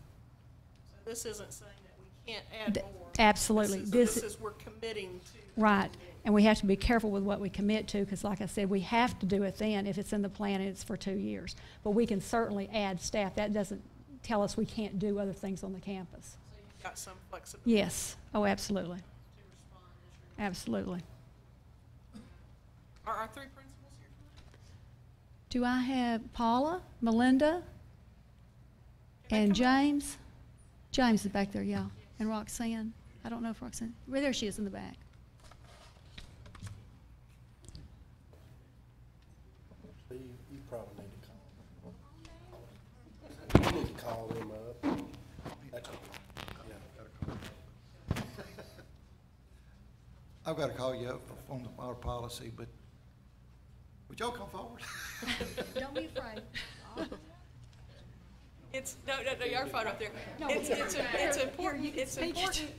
So this isn't saying that we can't add more. Absolutely. This is we're committing to. Right. And we have to be careful with what we commit to, because like I said, we have to do it then if it's in the plan and it's for 2 years. But we can certainly add staff. That doesn't tell us we can't do other things on the campus. So you've got some flexibility. Yes. Oh, absolutely. Absolutely. Are our three principals here tonight? Do I have Paula, Melinda, and James? James is back there, yeah. And Roxanne. I don't know if Roxanne, well, there she is in the back. Steve, you probably need to call. You need to call them up. That's okay. I've got to call you up on our policy, but would y'all come forward? Don't be afraid. It's, no, you're fine up there. No, It's here, important, you can it's speak it. important,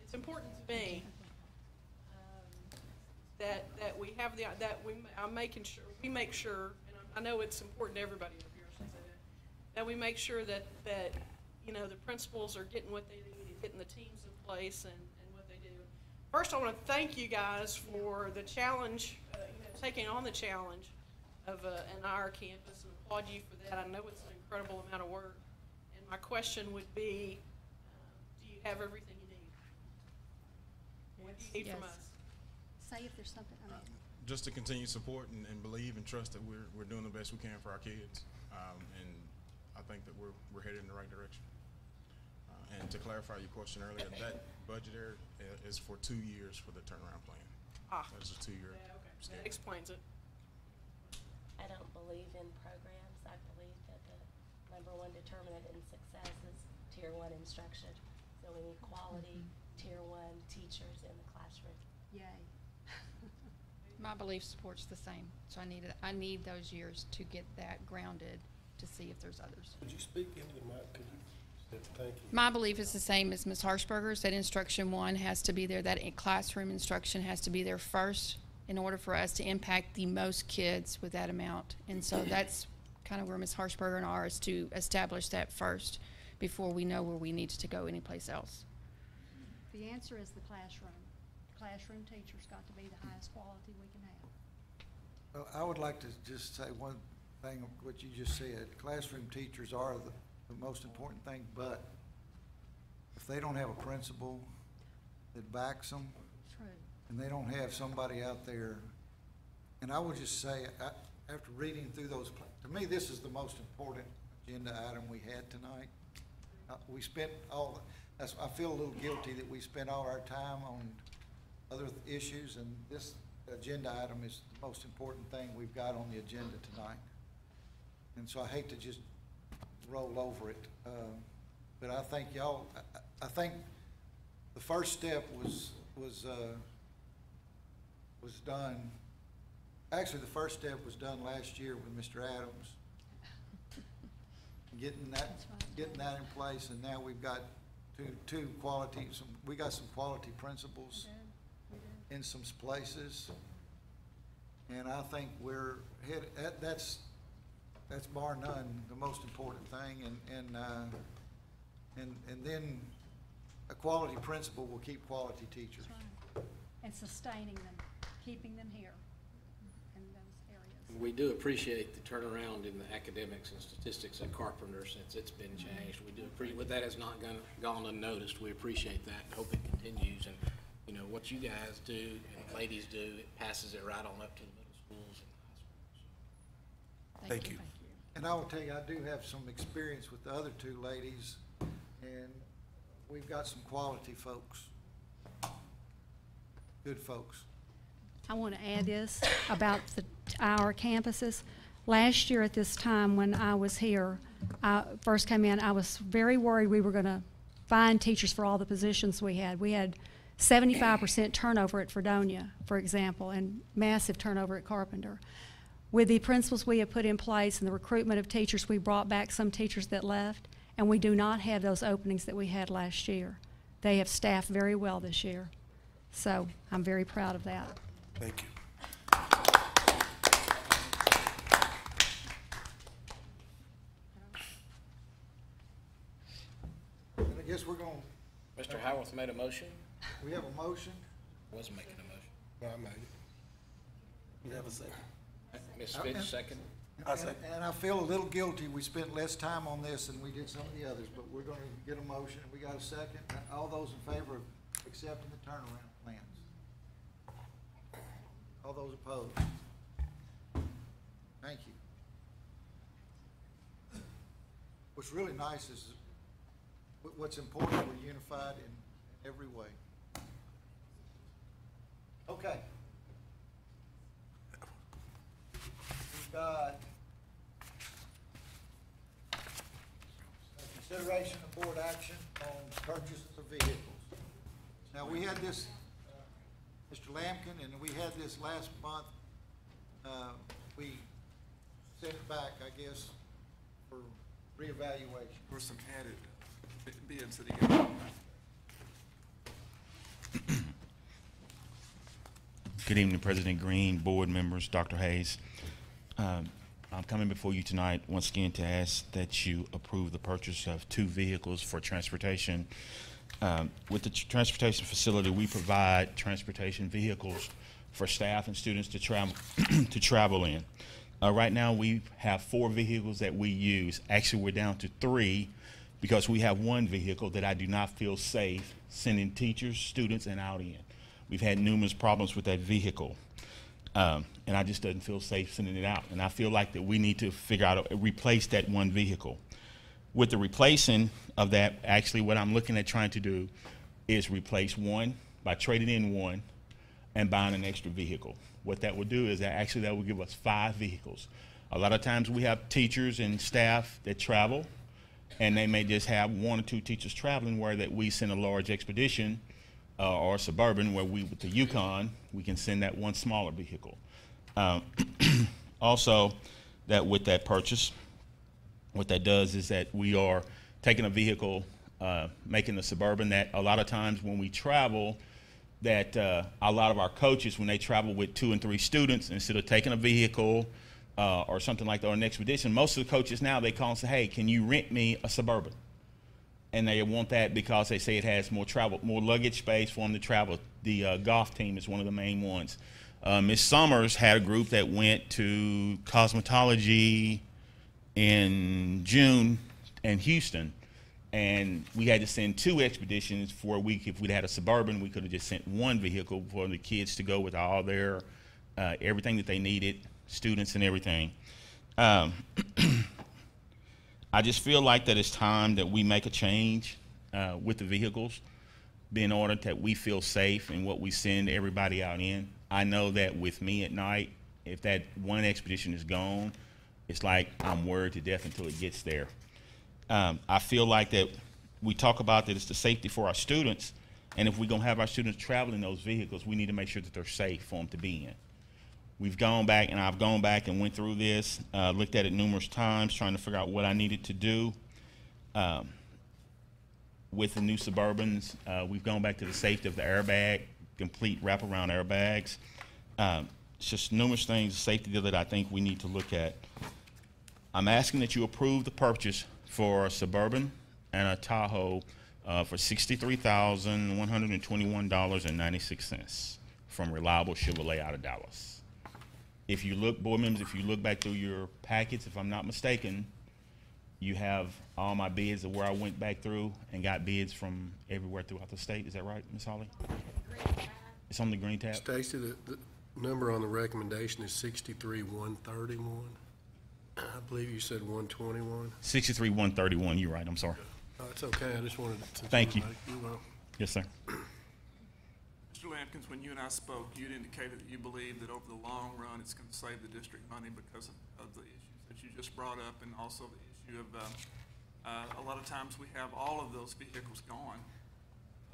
it's important to me, that we have that I'm making sure, we make sure, and I know it's important to everybody up here, I should say that we make sure that, you know, the principals are getting what they need, getting the teams in place and what they do. First, I want to thank you guys for the challenge, you know, taking on the challenge of an IR campus, and applaud you for that. I know it's an incredible amount of work. And my question would be, do you have everything you need? What do you need from us? Say if there's something, I mean. Just to continue support and believe and trust that we're doing the best we can for our kids. And I think that we're headed in the right direction. And to clarify your question earlier, that budget area is for 2 years for the turnaround plan. That's a 2-year schedule. That explains it. I don't believe in programs. I believe that the #1 determinant in success is Tier 1 instruction. So we need quality Tier 1 teachers in the classroom. Yay. My belief supports the same, so I need those years to get that grounded to see if there's others. Could you speak into the mic? Could you? Thank you. My belief is the same as Ms. Harshberger's, that instruction 1 has to be there, that classroom instruction has to be there first in order for us to impact the most kids with that amount. And so that's kind of where Ms. Harshberger and I are, is to establish that first before we know where we need to go anyplace else. The answer is the classroom. Classroom teachers got to be the highest quality we can have. Well, I would like to just say one thing of what you just said. Classroom teachers are the most important thing, but if they don't have a principal that backs them, True. and they don't have somebody out there, and I would just say, after reading through those, to me, this is the most important agenda item we had tonight. We spent I feel a little guilty that we spent all our time on other issues, and this agenda item is the most important thing we've got on the agenda tonight. And so I hate to just roll over it, but I think I think the first step was done. Actually, the first step was done last year with Mr. Adams, getting that in place, and now we've got we got some quality principals in some places, and I think we're headed. That's bar none the most important thing, and then a quality principal will keep quality teachers. Right. And sustaining them, keeping them here in those areas. We do appreciate the turnaround in the academics and statistics at Carpenter since it's been changed. We do appreciate, that has not gone unnoticed. We appreciate that and hope it continues. And, you know, what you guys do and ladies do, it passes it right on up to the middle schools and high schools. Thank you. And I will tell you, I do have some experience with the other 2 ladies, and we've got some quality folks, good folks. I want to add this about our campuses. Last year at this time when I was here, I first came in, I was very worried we were going to find teachers for all the positions we had. We had 75% turnover at Fredonia, for example, and massive turnover at Carpenter. With the principles we have put in place and the recruitment of teachers, we brought back some teachers that left, and we do not have those openings that we had last year. They have staffed very well this year. So I'm very proud of that. Thank you. And I guess we're going. Mr. Howarth made a motion? We have a motion. Wasn't making a motion. No, I made it. You have a second? Ms. Fitch, second? And I feel a little guilty. We spent less time on this than we did some of the others, but we're going to get a motion. We got a second. All those in favor of accepting the turnaround plans? All those opposed? Thank you. What's really nice is, what's important, we're unified in every way. Okay. We've got consideration of board action on purchases of vehicles. Now, we had this, Mr. Lampkin, and we had this last month. We sent it back, I guess, for reevaluation. Or some added bids that he got. Good evening, President Green, board members, Dr. Hayes. I'm coming before you tonight once again to ask that you approve the purchase of 2 vehicles for transportation. With the transportation facility, we provide transportation vehicles for staff and students to travel to travel in. Right now, we have 4 vehicles that we use. Actually, we're down to 3 because we have 1 vehicle that I do not feel safe sending teachers, students, and out in. We've had numerous problems with that vehicle, and I just doesn't feel safe sending it out. And I feel like that we need to figure out, replace that 1 vehicle. With the replacing of that, actually what I'm looking at trying to do is replace 1 by trading in 1 and buying an extra vehicle. What that would do is that actually that would give us 5 vehicles. A lot of times we have teachers and staff that travel, and they may just have 1 or 2 teachers traveling, where that we send a large expedition or Suburban, where we, with the Yukon, we can send that 1 smaller vehicle. Also, that with that purchase, what that does is that we are taking a vehicle, making the Suburban, that a lot of times when we travel, that a lot of our coaches, when they travel with 2 and 3 students, instead of taking a vehicle or something like that, or an expedition, most of the coaches now, they call and say, hey, can you rent me a Suburban? And they want that because they say it has more luggage space for them to travel. The golf team is one of the main ones. Ms. Summers had a group that went to cosmetology in June in Houston, and we had to send 2 expeditions for a week. If we'd had a Suburban, we could have just sent 1 vehicle for the kids to go with all their everything that they needed, students and everything. I just feel like that it's time that we make a change with the vehicles, in order that we feel safe in what we send everybody out in. I know that with me at night, if that 1 expedition is gone, it's like I'm worried to death until it gets there. I feel like that we talk about that it's the safety for our students, and if we're gonna have our students travel in those vehicles, we need to make sure that they're safe for them to be in. We've gone back, and I've gone back and went through this, looked at it numerous times, trying to figure out what I needed to do. With the new Suburbans, we've gone back to the safety of the airbag, complete wraparound airbags. It's just numerous things, safety deal that I think we need to look at. I'm asking that you approve the purchase for a Suburban and a Tahoe for $63,121.96 from Reliable Chevrolet out of Dallas. If you look, board members, if you look back through your packets, if I'm not mistaken, you have all my bids of where I went back through and got bids from everywhere throughout the state. Is that right, Ms. Holly? It's on the green tab. Stacy, the number on the recommendation is 63,131. I believe you said 121. 63,131. You're right. I'm sorry. It's okay. I just wanted to. Thank you. Yes, sir. Mr. Lampkins, when you and I spoke, you'd indicated that you believe that over the long run, it's going to save the district money because of the issues that you just brought up, and also the issue of a lot of times we have all of those vehicles gone,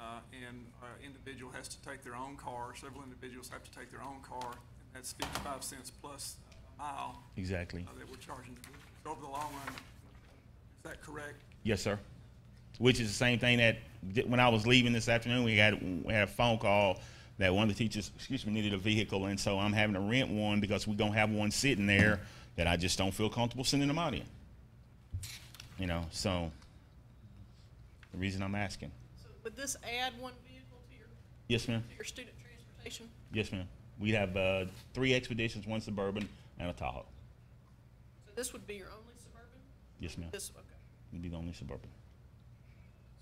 and an individual has to take their own car. Several individuals have to take their own car, and that's 55 cents plus a mile. Exactly. That we're charging. So over the long run, is that correct? Yes, sir. Which is the same thing that when I was leaving this afternoon, we had a phone call that one of the teachers, needed a vehicle, and so I'm having to rent one because we're gonna have one sitting there that I just don't feel comfortable sending them out in. You know, so the reason I'm asking. So would this add 1 vehicle to your? Yes, ma'am. To your student transportation? Yes, ma'am. We have 3 expeditions, 1 Suburban, and a Tahoe. So this would be your only Suburban? Yes, ma'am. This, okay. It'd be the only Suburban.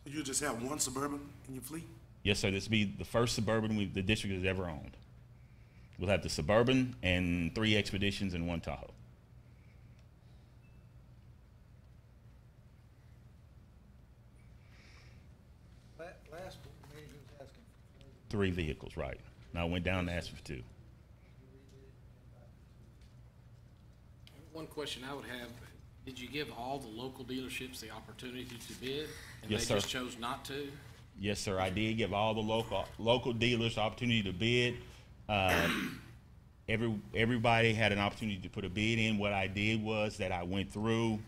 So you just have 1 Suburban in your fleet? Yes, sir. This will be the first Suburban the district has ever owned. We'll have the Suburban and 3 expeditions and 1 Tahoe. Last meeting, he was asking for 3 vehicles, right. Now I went down and asked for 2. One question I would have, did you give all the local dealerships the opportunity to bid? And Yes, they sir. just chose not to? Yes, sir. I did give all the local dealers the opportunity to bid. Everybody had an opportunity to put a bid in. What I did was that I went through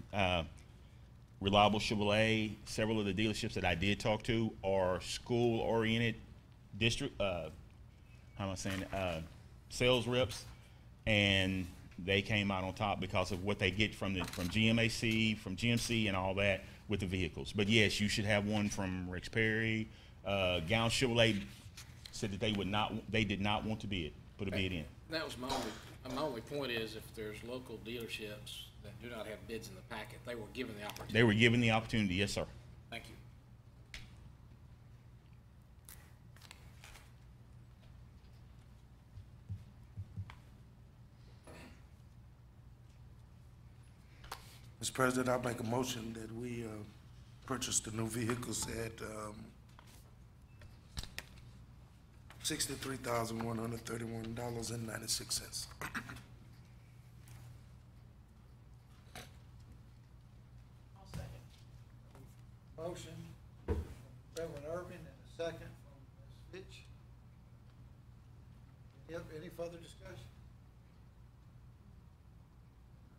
Reliable Chevrolet. Several of the dealerships that I did talk to are school-oriented district. How am I saying? sales reps, and they came out on top because of what they get from GMAC, from GMC, and all that with the vehicles. But yes, you should have one from Rex Perry. Gown Chevrolet said that they did not want to put a bid in. That was my only point is if there's local dealerships that do not have bids in the packet, they were given the opportunity. They were given the opportunity, yes, sir. Thank you. Mr. President, I make a motion that we purchase the new vehicles at $63,131.96. Motion from Reverend Irvin and a second from Ms. Fitch. Any further discussion?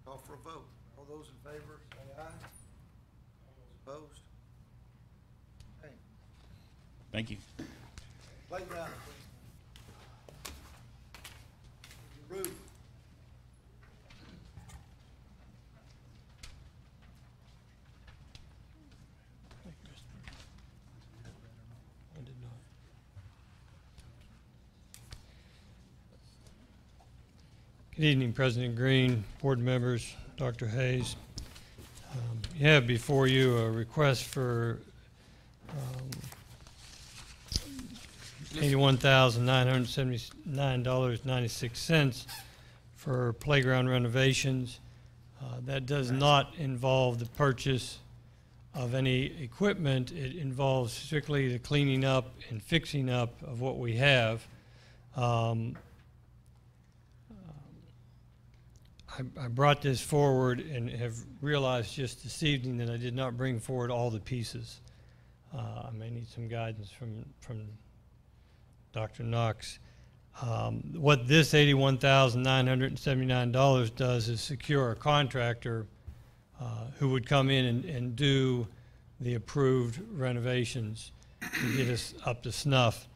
Call for a vote. All those in favor, say aye. All those opposed? Okay. Thank you. Playground equipment. Roof. Good evening, President Green, board members, Dr. Hayes. You have before you a request for $81,979.96 for playground renovations. That does not involve the purchase of any equipment. It involves strictly the cleaning up and fixing up of what we have. I brought this forward and have realized just this evening that I did not bring forward all the pieces. I may need some guidance from Dr. Knox. What this $81,979 does is secure a contractor who would come in and do the approved renovations to get us up to snuff.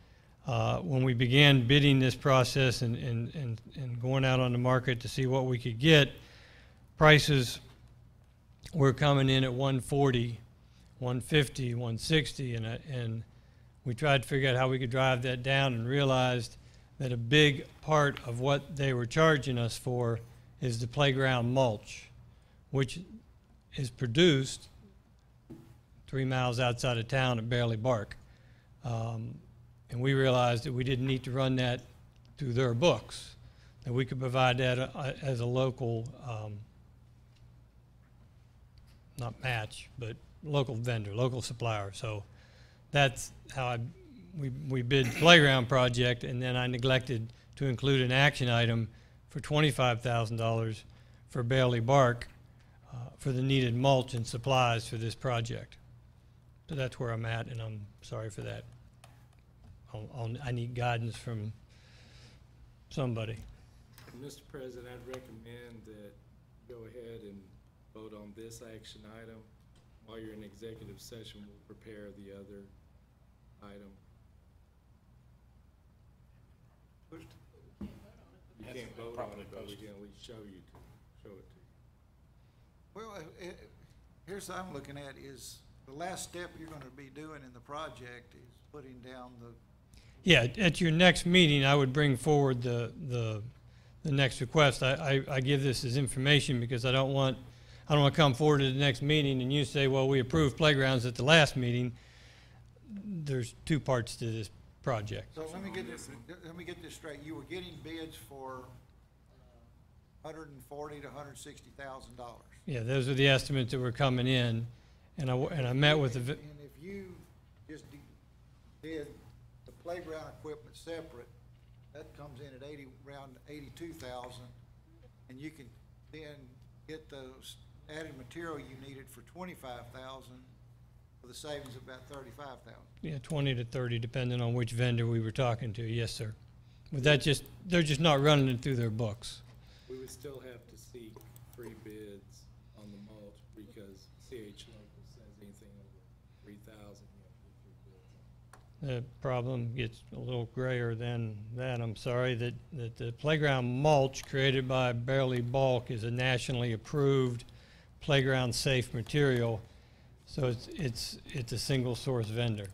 When we began bidding this process and going out on the market to see what we could get, prices were coming in at $140, $150, $160, and we tried to figure out how we could drive that down and realized that a big part of what they were charging us for is the playground mulch, which is produced 3 miles outside of town at Barely Bark. And we realized that we didn't need to run that through their books, that we could provide that as a local, not match, but local vendor, local supplier. So that's how we bid the playground project, and then I neglected to include an action item for $25,000 for Barely Bark for the needed mulch and supplies for this project. So that's where I'm at, and I'm sorry for that. I need guidance from somebody. Mr. President, I'd recommend that you go ahead and vote on this action item. While you're in executive session, we'll prepare the other item. You can't vote on it, but we can at least show it to you. Well, here's what I'm looking at is the last step you're going to be doing in the project is putting down the. Yeah, at your next meeting, I would bring forward the next request. I give this as information because I don't want to come forward to the next meeting and you say, well, we approved playgrounds at the last meeting. There's two parts to this project. So let me get this straight. You were getting bids for $140,000 to $160,000. Yeah, those are the estimates that were coming in, and I met with the. And if you just did the playground equipment separate, that comes in at around $82,000, and you can then get those added material you needed for $25,000 with a savings of about $35,000. Yeah, 20 to 30, depending on which vendor we were talking to. Yes, sir. But they're just not running it through their books. We would still have to seek free bids on the mulch because CH Local says anything over 3,000, you have to get free bids. the problem gets a little grayer than that. I'm sorry that the playground mulch created by Barely Bulk is a nationally approved playground safe material, so it's a single source vendor.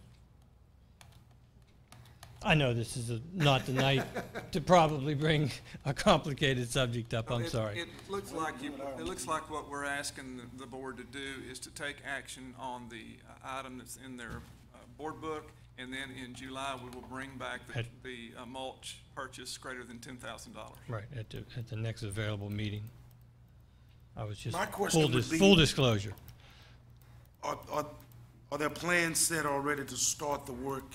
I know this is not the night to probably bring a complicated subject up. I'm sorry. It looks like what we're asking the board to do is to take action on the item that's in their board book, and then in July, we will bring back the mulch purchase greater than $10,000. Right, at the next available meeting. I was just My question would be- full disclosure. Are there plans set already to start the work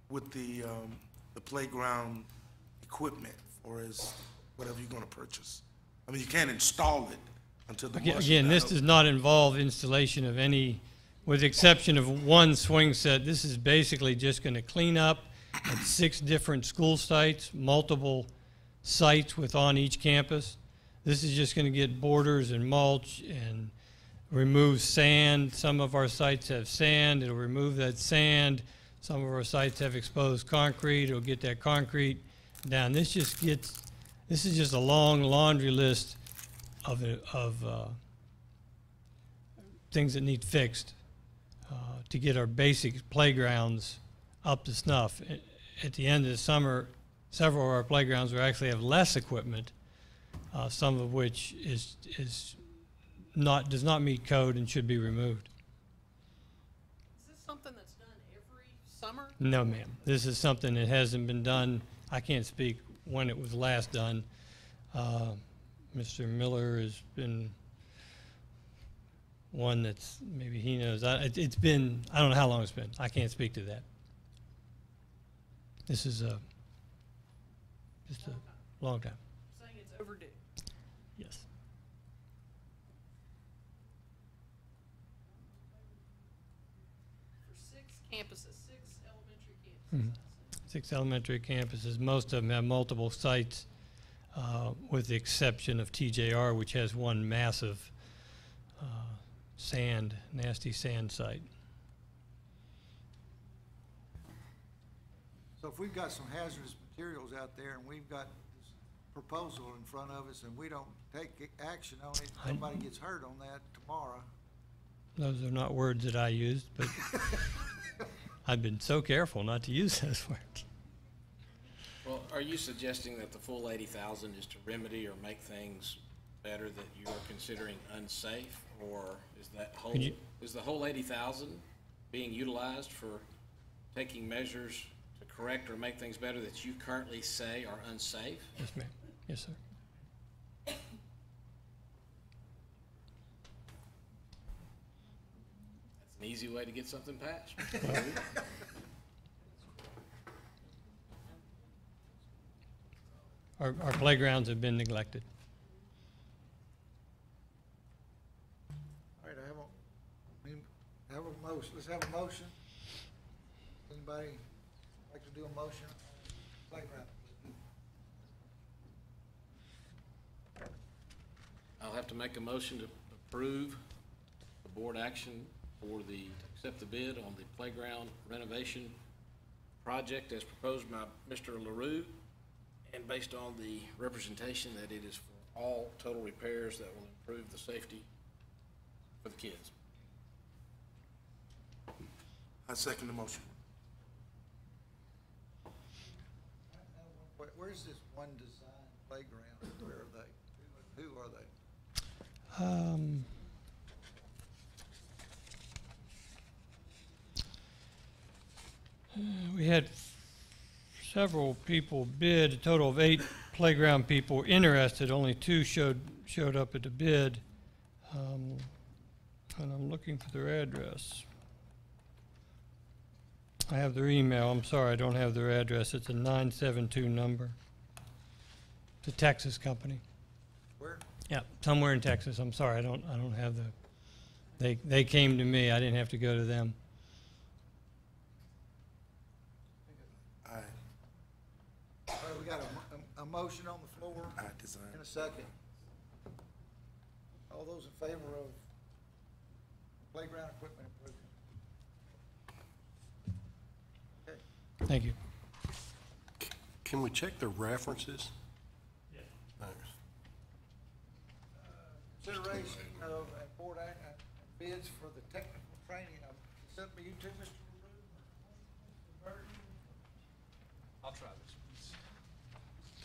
with the playground equipment, or is whatever you're gonna purchase? I mean, you can't install it until the. Again, this does not involve installation of any, with the exception of one swing set. This is basically just going to clean up at 6 different school sites, multiple sites on each campus. This is just going to get borders and mulch and remove sand. Some of our sites have sand. It'll remove that sand. Some of our sites have exposed concrete. It'll get that concrete down. This is just a long laundry list of things that need fixed to get our basic playgrounds up to snuff. At the end of the summer, several of our playgrounds will actually have less equipment, some of which does not meet code and should be removed. Is this something that's done every summer? No, ma'am. This is something that hasn't been done. I can't speak when it was last done. Mr. Miller has been one that's, maybe he knows. It's been, I don't know how long it's been. I can't speak to that. This is just a long time. Saying it's overdue. Yes. For 6 campuses, 6 elementary campuses. 6 elementary campuses. Most of them have multiple sites, with the exception of TJR, which has one massive nasty sand site. So if we've got some hazardous materials out there and we've got this proposal in front of us and we don't take action on it, somebody gets hurt on that tomorrow. Those are not words that I used, but I've been so careful not to use those words. Well, are you suggesting that the full 80,000 is to remedy or make things better that you are considering unsafe, or is the whole 80,000 being utilized for taking measures to correct or make things better that you currently say are unsafe? Yes, ma'am. Yes, sir. That's an easy way to get something passed. Our playgrounds have been neglected. All right, have a motion. Let's have a motion. Anybody like to do a motion on playground? I'll have to make a motion to approve the board action for to accept the bid on the playground renovation project as proposed by Mr. LaRue, and based on the representation that it is for all total repairs that will improve the safety for the kids. I second the motion. Where's this One Design Playground? Where are they? Who are they? We had several people bid, a total of 8 playground people interested. Only 2 showed up at the bid. And I'm looking for their address. I have their email. I'm sorry, I don't have their address. It's a 972 number. It's a Texas company. Where? Yeah, somewhere in Texas. I'm sorry, I don't have they came to me. I didn't have to go to them. All right, we got a motion on the floor in a second. All those in favor of playground equipment improvement? Okay. Thank you. Can we check the references? Yes. Thanks. Consideration of board bids for the technical training. Is that you too, Mr. LaRue? I'll try this.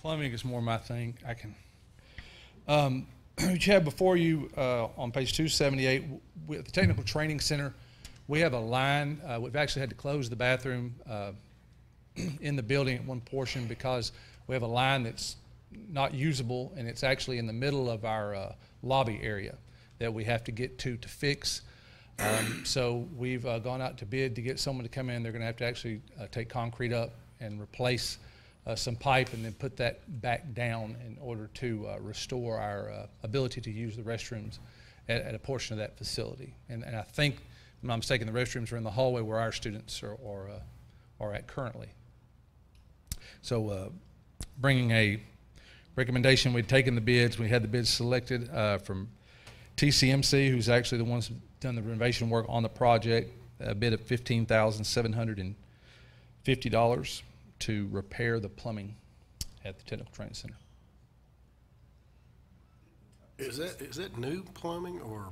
Plumbing is more my thing. I can. What you have before you on page 278, at the Technical Training Center, we have a line. We've actually had to close the bathroom in the building at one portion because we have a line that's not usable, and it's actually in the middle of our lobby area that we have to get to fix. So we've gone out to bid to get someone to come in. They're going to have to actually take concrete up and replace some pipe and then put that back down in order to restore our ability to use the restrooms at a portion of that facility. And I think, if I'm not mistaken, the restrooms are in the hallway where our students are at currently. So bringing a recommendation, we'd taken the bids. We had the bids selected from TCMC, who's actually the ones who've done the renovation work on the project, a bid of $15,750 to repair the plumbing at the Technical Training Center. Is that new plumbing or?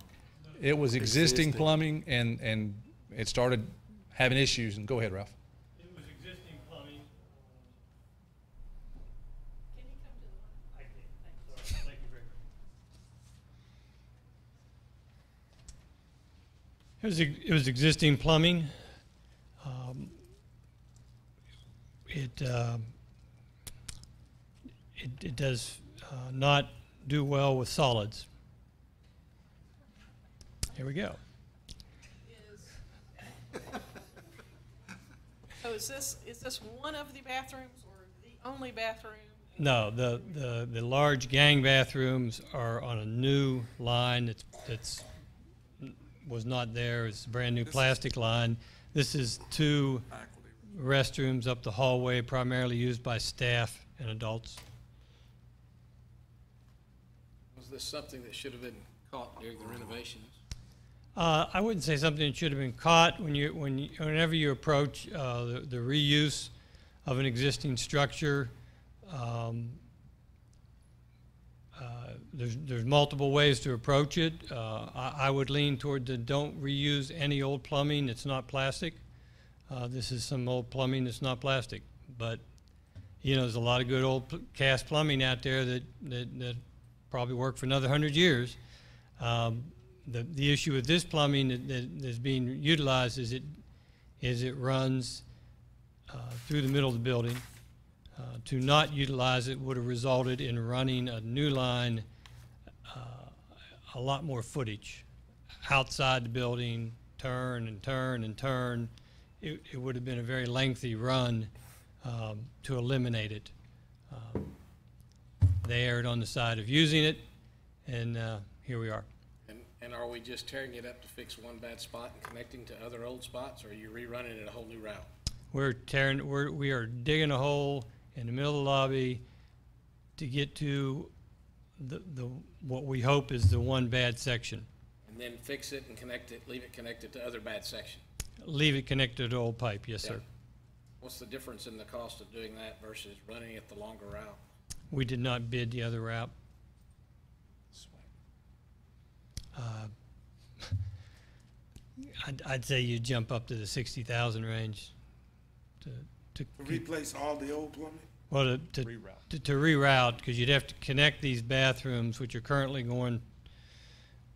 It was existing plumbing, and it started having issues. And go ahead, Ralph. It was existing plumbing. Can you come to the one? I can. Sorry. Thank you very much. It was existing plumbing. It does not do well with solids. Here we go. So is this one of the bathrooms or the only bathroom? No, the large gang bathrooms are on a new line that's was not there. It's a brand new plastic line. This is two restrooms up the hallway, primarily used by staff and adults. Was this something that should have been caught during the renovations? I wouldn't say something that should have been caught. Whenever you approach the reuse of an existing structure, there's multiple ways to approach it. I would lean toward the don't reuse any old plumbing that's not plastic. This is some old plumbing that's not plastic, but there's a lot of good old cast plumbing out there that probably work for another 100 years. The issue with this plumbing that is being utilized is it runs through the middle of the building. To not utilize it would have resulted in running a new line a lot more footage outside the building, turn and turn and turn. It would have been a very lengthy run to eliminate it. They erred on the side of using it, and here we are. And are we just tearing it up to fix one bad spot and connecting to other old spots, or are you rerunning it a whole new route? We are digging a hole in the middle of the lobby to get to what we hope is the one bad section. And then fix it and connect it, leave it connected to other bad sections? Leave it connected to old pipe, yes, sir. What's the difference in the cost of doing that versus running it the longer route? We did not bid the other route. I'd say you jump up to the 60,000 range to replace all the old plumbing? Well, to reroute, because you'd have to connect these bathrooms, which are currently going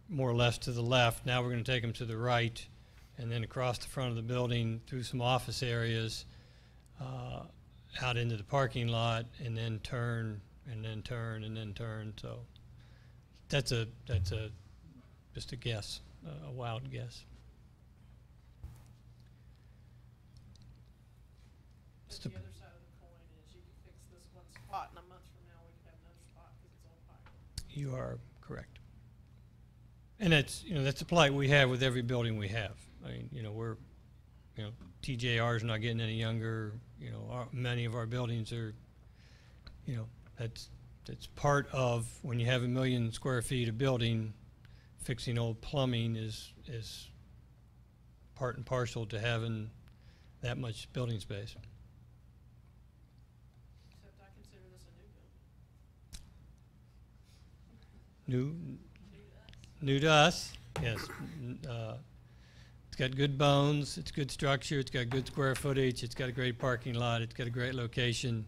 more or less to the left. Now we're going to take them to the right, and then across the front of the building through some office areas, out into the parking lot, and then turn, and then turn, and then turn. So that's just a guess, a wild guess. The other side of the coin is you could fix this one spot, and a month from now we could have another spot because it's old pipe. You are correct. And that's the plight we have with every building we have. I mean, TJR is not getting any younger. Many of our buildings are, that's part of when you have 1 million square feet of building, fixing old plumbing is part and parcel to having that much building space. New to us, yes. It's got good bones, it's good structure, it's got good square footage, it's got a great parking lot, it's got a great location.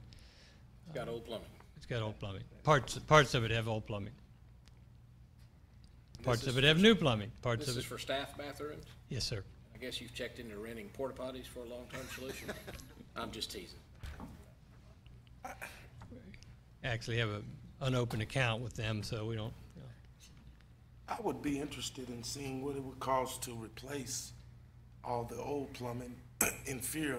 It's got old plumbing. It's got old plumbing. Parts of it have old plumbing. Parts of it have new plumbing. Parts of it. This is for staff bathrooms? Yes, sir. I guess you've checked into renting porta potties for a long-term solution? I'm just teasing. Actually have an unopened account with them, so we don't. You know. I would be interested in seeing what it would cost to replace all the old plumbing in fear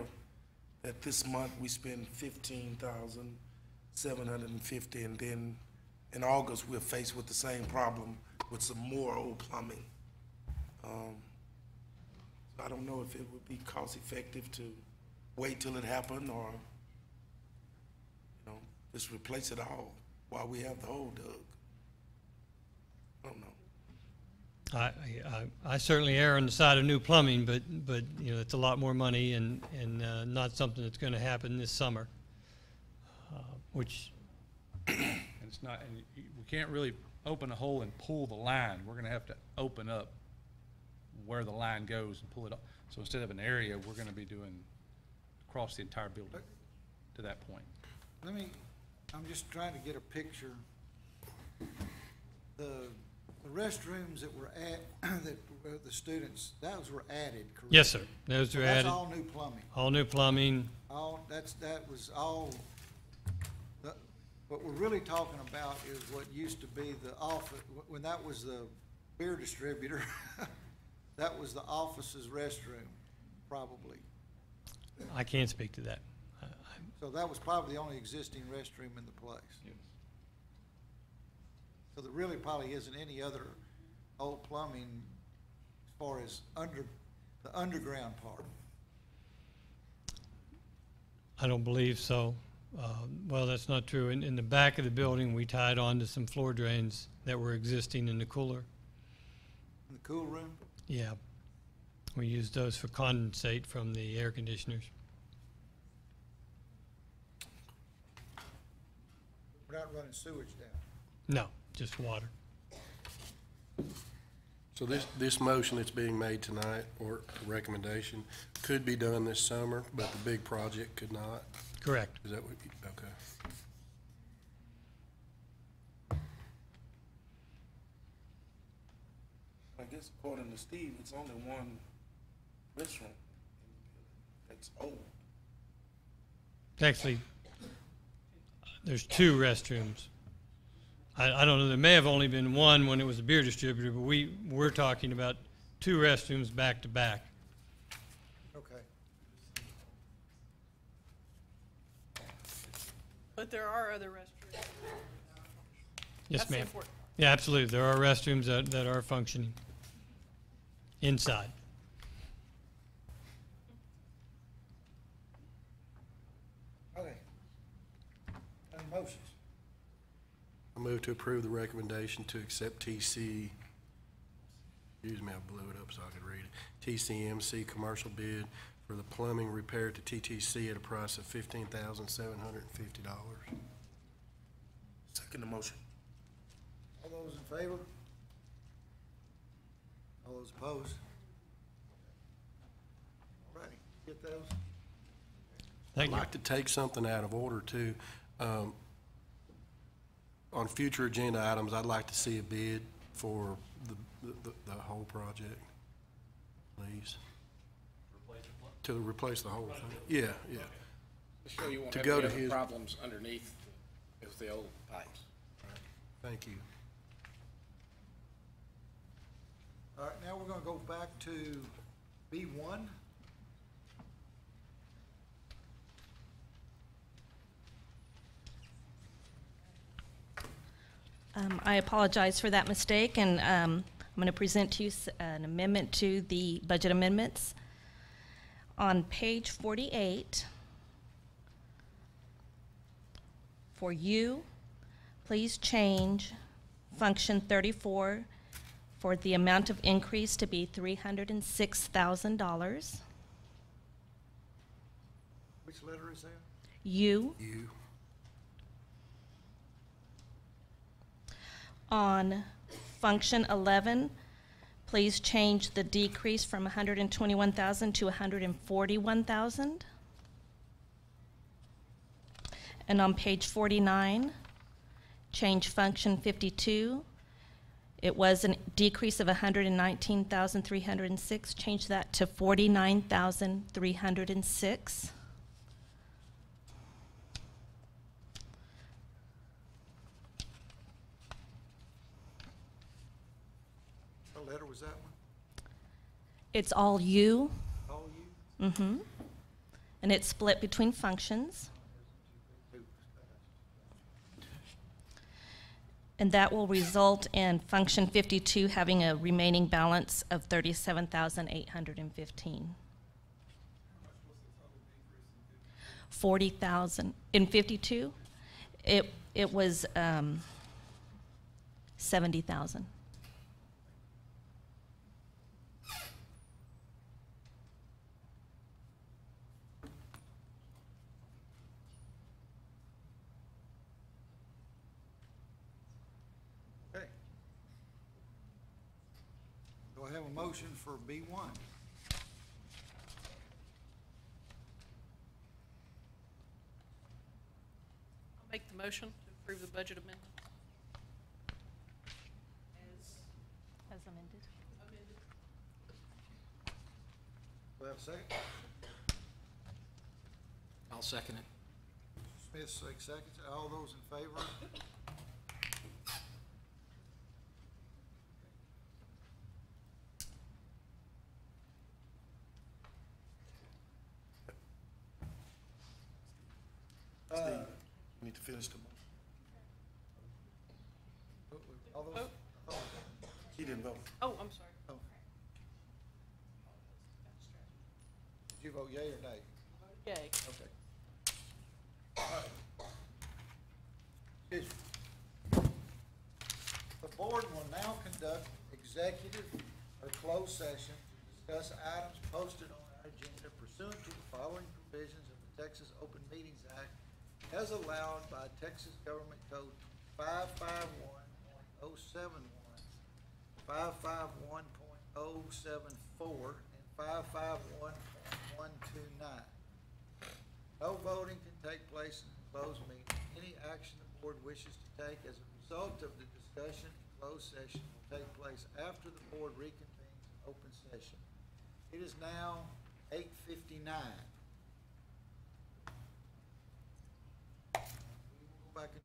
that this month we spend $15,750, and then in August we're faced with the same problem with some more old plumbing. I don't know if it would be cost effective to wait till it happened or, just replace it all while we have the hole dug. I don't know. I certainly err on the side of new plumbing, but it's a lot more money and not something that's going to happen this summer. Which And it's not, and we can't really open a hole and pull the line. We're going to have to open up where the line goes and pull it up. So instead of an area, we're going to be doing across the entire building to that point. I'm just trying to get a picture. The restrooms that were the students, those were added, correct? yes, sir. Those are added. That's all new plumbing. All new plumbing. That was all. What we're really talking about is what used to be the office, when that was the beer distributor, that was the office's restroom, probably. I can't speak to that. So that was probably the only existing restroom in the place. Yes. So there really probably isn't any other old plumbing as far as the underground part. I don't believe so. Well, that's not true. In the back of the building, we tied on to some floor drains that were existing in the cooler. In the cool room? Yeah. We used those for condensate from the air conditioners. We're not running sewage down. No, just water. So this motion that's being made tonight, or recommendation, could be done this summer, but the big project could not? Correct. Is that what you, okay. I guess according to Steve, it's only one restroom that's old. Actually, there's two restrooms. I don't know, there may have only been one when it was a beer distributor, but we're talking about two restrooms back to back. Okay. But there are other restrooms. Yes, That's ma'am. important. Yeah, absolutely. There are restrooms that are functioning inside. Okay. Any motions? I move to approve the recommendation to accept TC, excuse me, I blew it up so I could read it, TCMC commercial bid for the plumbing repair to TTC at a price of $15,750. Second the motion. All those in favor? All those opposed? All righty, get those? Thank you. I'd like to take something out of order too. On future agenda items, I'd like to see a bid for the whole project, please. To replace the whole thing. Yeah, yeah. To show you won't To have go any to other his- problems underneath with the old pipes. Thank you. All right, now we're gonna go back to B1. I apologize for that mistake, and I'm going to present to you an amendment to the budget amendments. On page 48, for you, please change function 34 for the amount of increase to be $306,000. Which letter is that? You. You. On Function 11, please change the decrease from 121,000 to 141,000. And on page 49, change function 52. It was a decrease of 119,306. Change that to 49,306. What letter was that one? It's all U. All you? Mm-hmm. And it's split between functions. And that will result in function 52 having a remaining balance of 37,815. 40,000 in 52. It was 70,000. Okay. Do I have a motion for B1? I'll make the motion to approve the budget amendment. As amended. Do I have a second? I'll second it. Smith, 6 seconds. All those in favor? Steve, you need to finish the motion. All those? Oh. He didn't vote. Oh, I'm sorry. Oh. Did you vote yea or nay? Yay. Okay. All right. Excuse me. The board will now conduct executive or closed session to discuss items posted on our agenda pursuant to the following provisions of the Texas Open Meetings Act as allowed by Texas Government Code 551.071, 551.074, and 551.129. No voting can take place in a closed meeting. Any action the board wishes to take as a result of the discussion in closed session will take place after the board reconvenes in open session. It is now 8:59. We will go back and